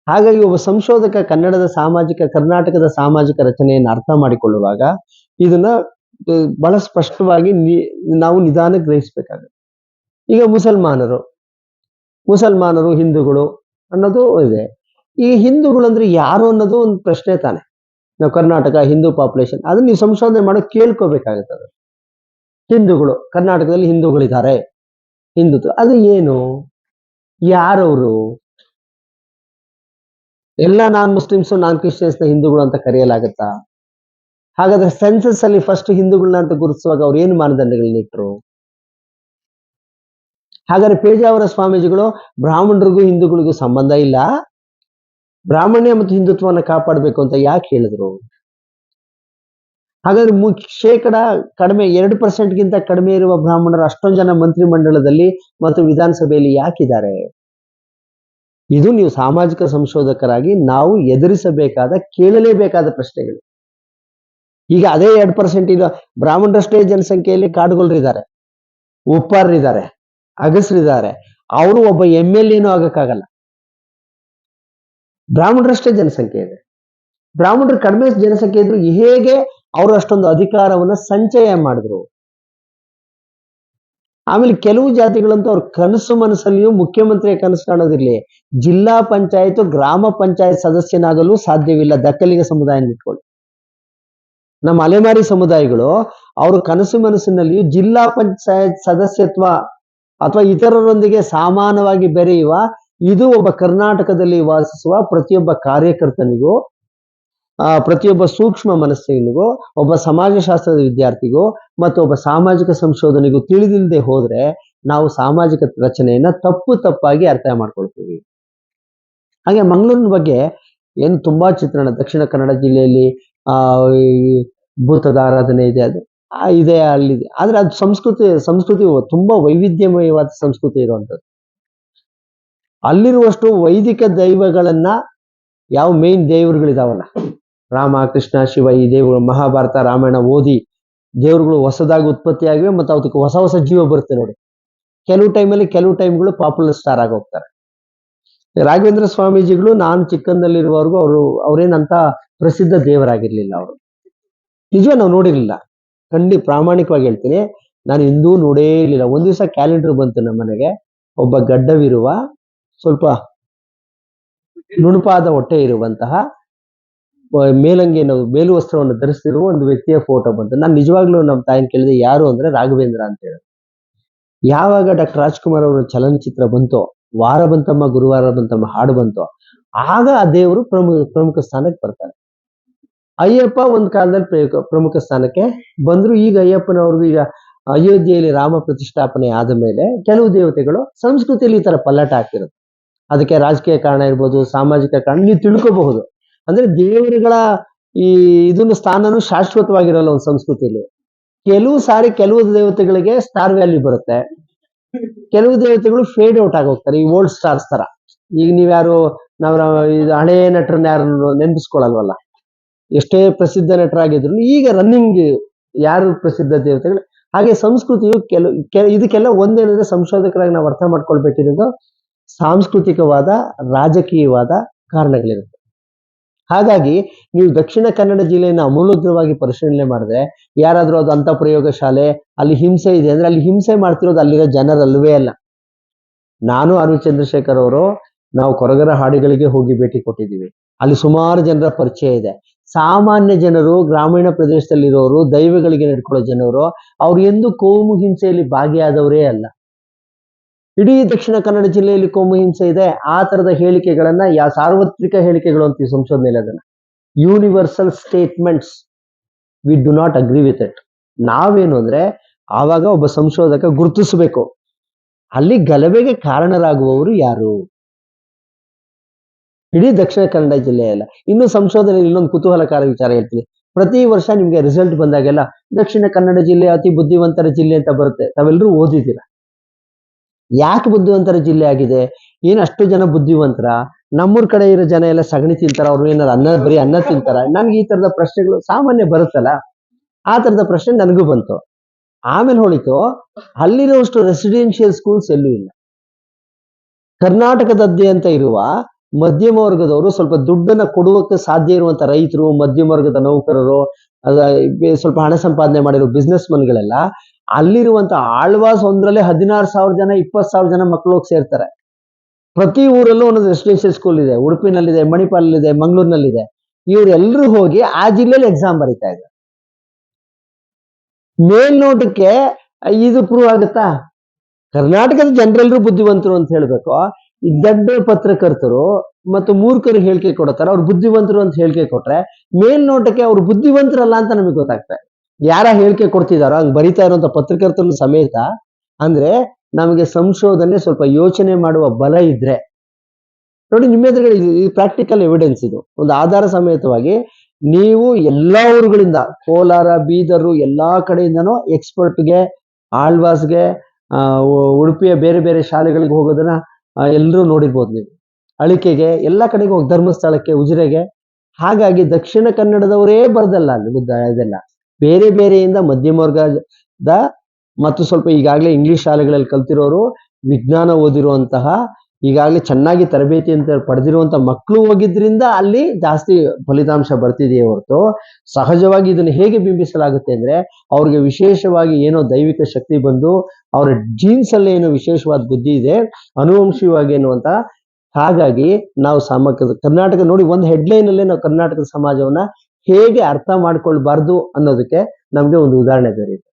ಹಾಗಾಗಿ ಒಬ್ಬ ಸಂಶೋಧಕ ಕರ್ನಾಟಕದ ಸಾಮಾಜಿಕ ರಚನೆಯನ್ನು ಅರ್ಥ ಮಾಡಿಕೊಳ್ಳುವಾಗ ಇದನ್ನ ಬಹಳ ಸ್ಪಷ್ಟವಾಗಿ ನಾವು ನಿಧಾನ ಗ್ರಹಿಸಬೇಕಾಗುತ್ತೆ. ಈಗ ಮುಸಲ್ಮಾನರು ಹಿಂದೂಗಳು ಅನ್ನೋದು ಇದೆ. ಈ ಹಿಂದೂಗಳು ಅಂದ್ರೆ ಯಾರು ಅನ್ನೋದು ಒಂದು ಪ್ರಶ್ನೆ ತಾನೆ. ನಾವು ಕರ್ನಾಟಕ ಹಿಂದೂ ಪಾಪ್ಯುಲೇಷನ್, ಅದನ್ನ ನೀವು ಸಂಶೋಧನೆ ಮಾಡೋ ಕೇಳ್ಕೋಬೇಕಾಗುತ್ತದೆ. ಹಿಂದೂಗಳು, ಕರ್ನಾಟಕದಲ್ಲಿ ಹಿಂದೂಗಳಿದ್ದಾರೆ, ಹಿಂದುತ್ವ ಅದು ಏನು, ಯಾರವರು? ಎಲ್ಲ ನಾನ್ ಮುಸ್ಲಿಮ್ಸ್ ನಾನ್ ಕ್ರಿಶ್ಚಿಯನ್ಸ್ ನ ಹಿಂದೂಗಳು ಅಂತ ಕರೆಯಲಾಗತ್ತಾ? ಹಾಗಾದ್ರೆ ಸೆನ್ಸಸ್ ಅಲ್ಲಿ ಫಸ್ಟ್ ಹಿಂದೂಗಳನ್ನ ಅಂತ ಗುರುತಿಸುವಾಗ ಅವ್ರು ಏನು ಮಾನದಂಡಗಳನ್ನ ಇಟ್ರು? ಹಾಗಾದ್ರೆ ಪೇಜಾವರ ಸ್ವಾಮೀಜಿಗಳು ಬ್ರಾಹ್ಮಣರಿಗೂ ಹಿಂದೂಗಳಿಗೂ ಸಂಬಂಧ ಇಲ್ಲ, ಬ್ರಾಹ್ಮಣ್ಯ ಮತ್ತು ಹಿಂದುತ್ವವನ್ನು ಕಾಪಾಡಬೇಕು ಅಂತ ಯಾಕೆ ಹೇಳಿದ್ರು? ಹಾಗಾದ್ರೆ ಶೇಕಡ ಕಡಿಮೆ 2%ಗಿಂತ ಕಡಿಮೆ ಇರುವ ಬ್ರಾಹ್ಮಣರು ಅಷ್ಟೊಂದು ಜನ ಮಂತ್ರಿ ಮಂಡಲದಲ್ಲಿ ಮತ್ತು ವಿಧಾನಸಭೆಯಲ್ಲಿ ಯಾಕಿದ್ದಾರೆ? ಇದು ನೀವು ಸಾಮಾಜಿಕ ಸಂಶೋಧಕರಾಗಿ ನಾವು ಎದುರಿಸಬೇಕಾದ, ಕೇಳಲೇಬೇಕಾದ ಪ್ರಶ್ನೆಗಳು. ಈಗ ಅದೇ 2% ಇದು ಬ್ರಾಹ್ಮಣರಷ್ಟೇ ಜನಸಂಖ್ಯೆಯಲ್ಲಿ ಕಾಡುಗೊಳರಿದ್ದಾರೆ, ಉಪ್ಪಾರರಿದ್ದಾರೆ, ಅಗಸರಿದ್ದಾರೆ. ಅವರು ಒಬ್ಬ MLA ಆಗಕ್ಕಾಗಲ್ಲ. ಬ್ರಾಹ್ಮಣರಷ್ಟೇ ಜನಸಂಖ್ಯೆ ಇದೆ. ಬ್ರಾಹ್ಮಣರು ಕಡಿಮೆ ಜನಸಂಖ್ಯೆ ಇದ್ರು ಹೇಗೆ ಅವರು ಅಷ್ಟೊಂದು ಅಧಿಕಾರವನ್ನ ಸಂಚಯ ಮಾಡಿದ್ರು? ಆಮೇಲೆ ಕೆಲವು ಜಾತಿಗಳಂತೂ ಅವ್ರ ಕನಸು ಮನಸ್ಸಲ್ಲಿಯೂ ಮುಖ್ಯಮಂತ್ರಿಯ ಕನಸು ಕಾಣೋದಿರ್ಲಿ, ಜಿಲ್ಲಾ ಪಂಚಾಯತ್ ಗ್ರಾಮ ಪಂಚಾಯತ್ ಸದಸ್ಯನಾಗಲು ಸಾಧ್ಯವಿಲ್ಲ. ದಕ್ಕಲಿಗ ಸಮುದಾಯ ಇಟ್ಕೊಳ್ಳಿ, ನಮ್ಮ ಅಲೆಮಾರಿ ಸಮುದಾಯಗಳು ಅವ್ರ ಕನಸು ಮನಸ್ಸಿನಲ್ಲಿಯೂ ಜಿಲ್ಲಾ ಪಂಚಾಯತ್ ಸದಸ್ಯತ್ವ ಅಥವಾ ಇತರರೊಂದಿಗೆ ಸಮಾನವಾಗಿ ಬೆರೆಯುವ, ಇದು ಒಬ್ಬ ಕರ್ನಾಟಕದಲ್ಲಿ ವಾಸಿಸುವ ಪ್ರತಿಯೊಬ್ಬ ಕಾರ್ಯಕರ್ತನಿಗೂ, ಪ್ರತಿಯೊಬ್ಬ ಸೂಕ್ಷ್ಮ ಮನಸ್ಸಿನಿಗೂ, ಒಬ್ಬ ಸಮಾಜಶಾಸ್ತ್ರದ ವಿದ್ಯಾರ್ಥಿಗೂ ಮತ್ತು ಒಬ್ಬ ಸಾಮಾಜಿಕ ಸಂಶೋಧನೆಗೂ ತಿಳಿದಿಲ್ಲದೆ ಹೋದ್ರೆ ನಾವು ಸಾಮಾಜಿಕ ರಚನೆಯನ್ನ ತಪ್ಪಾಗಿ ಅರ್ಥ ಮಾಡ್ಕೊಳ್ತೀವಿ. ಹಾಗೆ ಮಂಗಳೂರಿನ ಬಗ್ಗೆ ಏನು ತುಂಬಾ ಚಿತ್ರಣ, ದಕ್ಷಿಣ ಕನ್ನಡ ಜಿಲ್ಲೆಯಲ್ಲಿ ಭೂತದ ಆರಾಧನೆ ಇದೆ, ಅದು ಇದೆ, ಅಲ್ಲಿದೆ. ಆದ್ರೆ ಅದು ಸಂಸ್ಕೃತಿ ತುಂಬಾ ವೈವಿಧ್ಯಮಯವಾದ ಸಂಸ್ಕೃತಿ ಇರುವಂಥದ್ದು. ಅಲ್ಲಿರುವಷ್ಟು ವೈದಿಕ ದೈವಗಳನ್ನ, ಯಾವ ಮೇನ್ ದೇವರುಗಳಿದಾವಲ್ಲ, ರಾಮ ಕೃಷ್ಣ ಶಿವ, ಈ ದೇವರುಗಳು ಮಹಾಭಾರತ ರಾಮಾಯಣ ಓದಿ ದೇವರುಗಳು ಹೊಸದಾಗಿ ಉತ್ಪತ್ತಿ ಆಗಿವೆ ಮತ್ತು ಅದಕ್ಕೆ ಹೊಸ ಜೀವ ಬರುತ್ತೆ ನೋಡಿ. ಕೆಲವು ಟೈಮ್ಗಳು ಪಾಪ್ಯುಲರ್ ಸ್ಟಾರ್ ಆಗಿ ಹೋಗ್ತಾರೆ. ರಾಘವೇಂದ್ರ ಸ್ವಾಮೀಜಿಗಳು ನಾನು ಚಿಕ್ಕಂದಲ್ಲಿರುವವರೆಗೂ ಅವ್ರೇನಂತ ಪ್ರಸಿದ್ಧ ದೇವರಾಗಿರ್ಲಿಲ್ಲ. ಅವರು ನಿಜ ನಾವು ನೋಡಿರ್ಲಿಲ್ಲ, ಪ್ರಾಮಾಣಿಕವಾಗಿ ಹೇಳ್ತೀನಿ, ನಾನು ಇಂದೂ ನೋಡೇ ಇರಲಿಲ್ಲ. ಒಂದ್ ದಿವಸ ಕ್ಯಾಲೆಂಡರ್ ಬಂತು ನಮ್ಮ ಮನೆಗೆ, ಒಬ್ಬ ಗಡ್ಡವಿರುವ ಸ್ವಲ್ಪ ನುಣುಪಾದ ಹೊಟ್ಟೆ ಇರುವಂತಹ ಮೇಲಂಗಿಯನ್ನು ಮೇಲು ವಸ್ತ್ರವನ್ನು ಧರಿಸಿರುವ ಒಂದು ವ್ಯಕ್ತಿಯ ಫೋಟೋ ಬಂತು. ನಾನು ನಿಜವಾಗ್ಲೂ ನಮ್ಮ ತಾಯಿನ ಕೇಳಿದೆ, ಯಾರು ಅಂದ್ರೆ ರಾಘವೇಂದ್ರ ಅಂತ ಹೇಳಿ. ಯಾವಾಗ ಡಾಕ್ಟರ್ ರಾಜ್ಕುಮಾರ್ ಅವರ ಚಲನಚಿತ್ರ ಬಂತೋ, ವಾರ ಬಂತಮ್ಮ ಗುರುವಾರ ಬಂತಮ್ಮ ಹಾಡು ಬಂತೋ, ಆಗ ಆ ದೇವರು ಪ್ರಮುಖ ಸ್ಥಾನಕ್ಕೆ ಬರ್ತಾರೆ. ಅಯ್ಯಪ್ಪ ಒಂದ್ ಕಾಲದಲ್ಲಿ ಪ್ರಮುಖ ಸ್ಥಾನಕ್ಕೆ ಬಂದ್ರು. ಈಗ ಅಯ್ಯಪ್ಪನವ್ರದ್ದು ಈಗ ಅಯೋಧ್ಯೆಯಲ್ಲಿ ರಾಮ ಪ್ರತಿಷ್ಠಾಪನೆ ಆದ ಮೇಲೆ ಕೆಲವು ದೇವತೆಗಳು ಸಂಸ್ಕೃತಿಯಲ್ಲಿ ಈ ತರ ಪಲ್ಲಟ ಆಗ್ತಿರುತ್ತೆ. ಅದಕ್ಕೆ ರಾಜಕೀಯ ಕಾರಣ ಇರ್ಬೋದು, ಸಾಮಾಜಿಕ ಕಾರಣ ನೀವು ತಿಳ್ಕೋಬಹುದು. ಅಂದ್ರೆ ದೇವರುಗಳ ಈ ಇದನ್ನು ಸ್ಥಾನನು ಶಾಶ್ವತವಾಗಿರಲ್ಲ ಒಂದು ಸಂಸ್ಕೃತಿಯಲ್ಲಿ. ಕೆಲವು ಸಾರಿ ಕೆಲವು ದೇವತೆಗಳಿಗೆ ಸ್ಟಾರ್ ವ್ಯಾಲ್ಯೂ ಬರುತ್ತೆ, ಕೆಲವು ದೇವತೆಗಳು ಫೇಡ್ ಔಟ್ ಆಗಿ ಹೋಗ್ತಾರೆ. ಈ ಓಲ್ಡ್ ಸ್ಟಾರ್ಸ್ ತರ. ಈಗ ನೀವ್ಯಾರು ಇದು ಹಳೆಯ ನಟರನ್ನ ಯಾರು ನೆನಪಿಸ್ಕೊಳಲ್ವಲ್ಲ, ಎಷ್ಟೇ ಪ್ರಸಿದ್ಧ ನಟರಾಗಿದ್ರು ಈಗ ರನ್ನಿಂಗ್ ಯಾರು ಪ್ರಸಿದ್ಧ ದೇವತೆಗಳು. ಹಾಗೆ ಸಂಸ್ಕೃತಿಯು ಇದಕ್ಕೆಲ್ಲ ಒಂದೇನಂದ್ರೆ ಸಂಶೋಧಕರಾಗಿ ನಾವು ಅರ್ಥ ಮಾಡ್ಕೊಳ್ಬೇಕಿರೋದು ಸಾಂಸ್ಕೃತಿಕವಾದ ರಾಜಕೀಯವಾದ ಕಾರಣಗಳಿರುತ್ತೆ. ಹಾಗಾಗಿ ನೀವು ದಕ್ಷಿಣ ಕನ್ನಡ ಜಿಲ್ಲೆಯನ್ನು ಅಮೂಲಾಗ್ರವಾಗಿ ಪರಿಶೀಲನೆ ಮಾಡಿದ್ರೆ, ಯಾರಾದ್ರೂ ಅದು ಅಂತ ಪ್ರಯೋಗ ಶಾಲೆ ಅಲ್ಲಿ ಹಿಂಸೆ ಇದೆ ಅಂದ್ರೆ ಅಲ್ಲಿ ಹಿಂಸೆ ಮಾಡ್ತಿರೋದು ಅಲ್ಲಿರೋ ಜನರಲ್ವೇ ಅಲ್ಲ. ನಾನು ಅರುಣ್ ಚಂದ್ರಶೇಖರ್ ಅವರು ನಾವು ಕೊರಗರ ಹಾಡಿಗಳಿಗೆ ಹೋಗಿ ಭೇಟಿ ಕೊಟ್ಟಿದ್ದೀವಿ. ಅಲ್ಲಿ ಸುಮಾರು ಜನರ ಪರಿಚಯ ಇದೆ. ಸಾಮಾನ್ಯ ಜನರು, ಗ್ರಾಮೀಣ ಪ್ರದೇಶದಲ್ಲಿರೋರು, ದೈವಗಳಿಗೆ ನಡ್ಕೊಳ್ಳೋ ಜನರು, ಅವ್ರು ಎಂದು ಕೋಮು ಹಿಂಸೆಯಲ್ಲಿ ಭಾಗಿಯಾದವರೇ ಅಲ್ಲ. ಇಡೀ ದಕ್ಷಿಣ ಕನ್ನಡ ಜಿಲ್ಲೆಯಲ್ಲಿ ಕೋಮು ಹಿಂಸೆ ಇದೆ. ಆ ತರದ ಹೇಳಿಕೆಗಳನ್ನ ಸಾರ್ವತ್ರಿಕ ಹೇಳಿಕೆಗಳು ಅಂತೀವಿ ಸಂಶೋಧನೆಯಲ್ಲಿ. ಅದನ್ನ universal statements, we do not agree with it. ನಾವೇನು ಅಂದ್ರೆ ಆವಾಗ ಒಬ್ಬ ಸಂಶೋಧಕ ಗುರುತಿಸಬೇಕು ಅಲ್ಲಿ ಗಲಭೆಗೆ ಕಾರಣರಾಗುವವರು ಯಾರು. ಇಡೀ ದಕ್ಷಿಣ ಕನ್ನಡ ಜಿಲ್ಲೆಯಲ್ಲ. ಇನ್ನು ಸಂಶೋಧನೆಯಲ್ಲಿ ಇನ್ನೊಂದು ಕುತೂಹಲಕಾರಿ ವಿಚಾರ ಹೇಳ್ತೀನಿ. ಪ್ರತಿ ವರ್ಷ ನಿಮ್ಗೆ ರಿಸಲ್ಟ್ ಬಂದಾಗೆಲ್ಲ ದಕ್ಷಿಣ ಕನ್ನಡ ಜಿಲ್ಲೆ ಅತಿ ಬುದ್ಧಿವಂತರ ಜಿಲ್ಲೆ ಅಂತ ಬರುತ್ತೆ. ತಾವೆಲ್ಲರೂ ಓದಿದ್ದೀರಾ. ಯಾಕೆ ಬುದ್ಧಿವಂತರ ಜಿಲ್ಲೆ ಆಗಿದೆ? ಏನ್ ಅಷ್ಟು ಜನ ಬುದ್ಧಿವಂತರ? ನಮ್ಮೂರ್ ಕಡೆ ಇರೋ ಜನ ಎಲ್ಲ ಸಗಣಿ ತಿಂತಾರ, ಅವ್ರು ಏನಾದ್ರು ಬರೀ ಅನ್ನ ತಿಂತಾರ? ನನ್ಗೆ ಈ ತರದ ಪ್ರಶ್ನೆಗಳು ಸಾಮಾನ್ಯ ಬರುತ್ತಲ್ಲ, ಆ ತರದ ಪ್ರಶ್ನೆ ನನಗೂ ಬಂತು. ಆಮೇಲೆ ಹೊಳಿತು, ಅಲ್ಲಿರುವಷ್ಟು ರೆಸಿಡೆನ್ಷಿಯಲ್ ಸ್ಕೂಲ್ಸ್ ಎಲ್ಲೂ ಇಲ್ಲ. ಕರ್ನಾಟಕದಾದ್ಯಂತ ಇರುವ ಮಧ್ಯಮ ವರ್ಗದವರು, ಸ್ವಲ್ಪ ದುಡ್ಡನ್ನ ಕೊಡುವಕ್ಕೆ ಸಾಧ್ಯ ಇರುವಂತ ರೈತರು, ಮಧ್ಯಮ ವರ್ಗದ ನೌಕರರು, ಸ್ವಲ್ಪ ಹಣ ಸಂಪಾದನೆ ಮಾಡಿರೋ ಬಿಸ್ನೆಸ್ ಮನ್ಗಳೆಲ್ಲ ಅಲ್ಲಿರುವಂತ ಆಳ್ವಾಸ್ ಒಂದ್ರಲ್ಲೇ 16,000 ಜನ 20,000 ಜನ ಮಕ್ಕಳು ಹೋಗಿ ಸೇರ್ತಾರೆ. ಪ್ರತಿ ಊರಲ್ಲೂ ಒಂದೊಂದು ರೆಸಿಡೆನ್ಷಿಯಲ್ ಸ್ಕೂಲ್ ಇದೆ. ಉಡುಪಿನಲ್ಲಿದೆ, ಮಣಿಪಾಲಲ್ಲಿದೆ, ಮಂಗಳೂರಿನಲ್ಲಿದೆ. ಇವರೆಲ್ಲರೂ ಹೋಗಿ ಆ ಜಿಲ್ಲೆಯಲ್ಲಿ ಎಕ್ಸಾಮ್ ಬರೀತಾ ಇದ್ದಾರೆ. ಮೇಲ್ನೋಟಕ್ಕೆ ಇದು ಪ್ರೂವ್ ಆಗುತ್ತಾ? ಕರ್ನಾಟಕದ ಜನರೆಲ್ಲರೂ ಬುದ್ಧಿವಂತರು ಅಂತ ಹೇಳ್ಬೇಕು. ಈ ದಡ್ಡ ಪತ್ರಕರ್ತರು ಮತ್ತು ಮೂರ್ಖರು ಹೇಳಿಕೆ ಕೊಡ್ತಾರೆ, ಅವ್ರು ಬುದ್ಧಿವಂತರು ಅಂತ ಹೇಳಿಕೆ ಕೊಟ್ರೆ ಮೇಲ್ನೋಟಕ್ಕೆ ಅವ್ರು ಬುದ್ಧಿವಂತರಲ್ಲ ಅಂತ ನಮಗೆ ಗೊತ್ತಾಗ್ತದೆ. ಯಾರ ಹೇಳಿಕೆ ಕೊಡ್ತಿದಾರೋ ಹಂಗ್ ಬರಿತಾ ಇರುವಂತ ಪತ್ರಕರ್ತರು ಸಮೇತ. ಅಂದ್ರೆ ನಮಗೆ ಸಂಶೋಧನೆ ಸ್ವಲ್ಪ ಯೋಚನೆ ಮಾಡುವ ಬಲ ಇದ್ರೆ ನೋಡಿ, ನಿಮ್ಮ ಎದುರುಗಡೆ ಇದು ಪ್ರಾಕ್ಟಿಕಲ್ ಎವಿಡೆನ್ಸ್. ಇದು ಒಂದು ಆಧಾರ ಸಮೇತವಾಗಿ ನೀವು ಎಲ್ಲಾ ಊರುಗಳಿಂದ, ಕೋಲಾರ, ಬೀದರು, ಎಲ್ಲಾ ಕಡೆಯಿಂದನೂ ಎಕ್ಸ್ಪರ್ಟ್ಗೆ, ಆಳ್ವಾಸ್ಗೆ, ಉಡುಪಿಯ ಬೇರೆ ಬೇರೆ ಶಾಲೆಗಳಿಗೆ ಹೋಗೋದನ್ನ ಎಲ್ಲರೂ ನೋಡಿರ್ಬೋದು ನೀವು. ಅಳಿಕೆಗೆ ಎಲ್ಲ ಕಡೆಗೆ ಹೋಗಿ, ಧರ್ಮಸ್ಥಳಕ್ಕೆ, ಉಜಿರೆಗೆ. ಹಾಗಾಗಿ ದಕ್ಷಿಣ ಕನ್ನಡದವರೇ ಬರದಲ್ಲ ಅಲ್ಲಿ ಇದೆಲ್ಲ. ಬೇರೆ ಬೇರೆಯಿಂದ ಮಧ್ಯಮ ವರ್ಗದ ಮತ್ತು ಸ್ವಲ್ಪ ಈಗಾಗಲೇ ಇಂಗ್ಲಿಷ್ ಶಾಲೆಗಳಲ್ಲಿ ಕಲ್ತಿರೋರು, ವಿಜ್ಞಾನ ಓದಿರುವಂತಹ, ಈಗಾಗಲೇ ಚೆನ್ನಾಗಿ ತರಬೇತಿ ಅಂತ ಪಡೆದಿರುವಂತ ಮಕ್ಕಳು ಹೋಗಿದ್ರಿಂದ ಅಲ್ಲಿ ಜಾಸ್ತಿ ಫಲಿತಾಂಶ ಬರ್ತಿದೆಯೇ ಹೊರತು ಸಹಜವಾಗಿ ಇದನ್ನು ಹೇಗೆ ಬಿಂಬಿಸಲಾಗುತ್ತೆ ಅಂದ್ರೆ ಅವ್ರಿಗೆ ವಿಶೇಷವಾಗಿ ಏನೋ ದೈವಿಕ ಶಕ್ತಿ ಬಂದು ಅವರ ಜೀನ್ಸ್ ಅಲ್ಲಿ ಏನೋ ವಿಶೇಷವಾದ ಬುದ್ಧಿ ಇದೆ, ಅನುವಂಶಿಕವಾಗಿ ಎನ್ನುವಂತ. ಹಾಗಾಗಿ ನಾವು ಕರ್ನಾಟಕ ನೋಡಿ, ಒಂದು ಹೆಡ್ಲೈನ್ ಅಲ್ಲೇ ನಾವು ಕರ್ನಾಟಕದ ಸಮಾಜವನ್ನ ಹೇಗೆ ಅರ್ಥ ಮಾಡ್ಕೊಳ್ಬಾರ್ದು ಅನ್ನೋದಕ್ಕೆ ನಮ್ಗೆ ಒಂದು ಉದಾಹರಣೆ ದೊರೆಯುತ್ತೆ.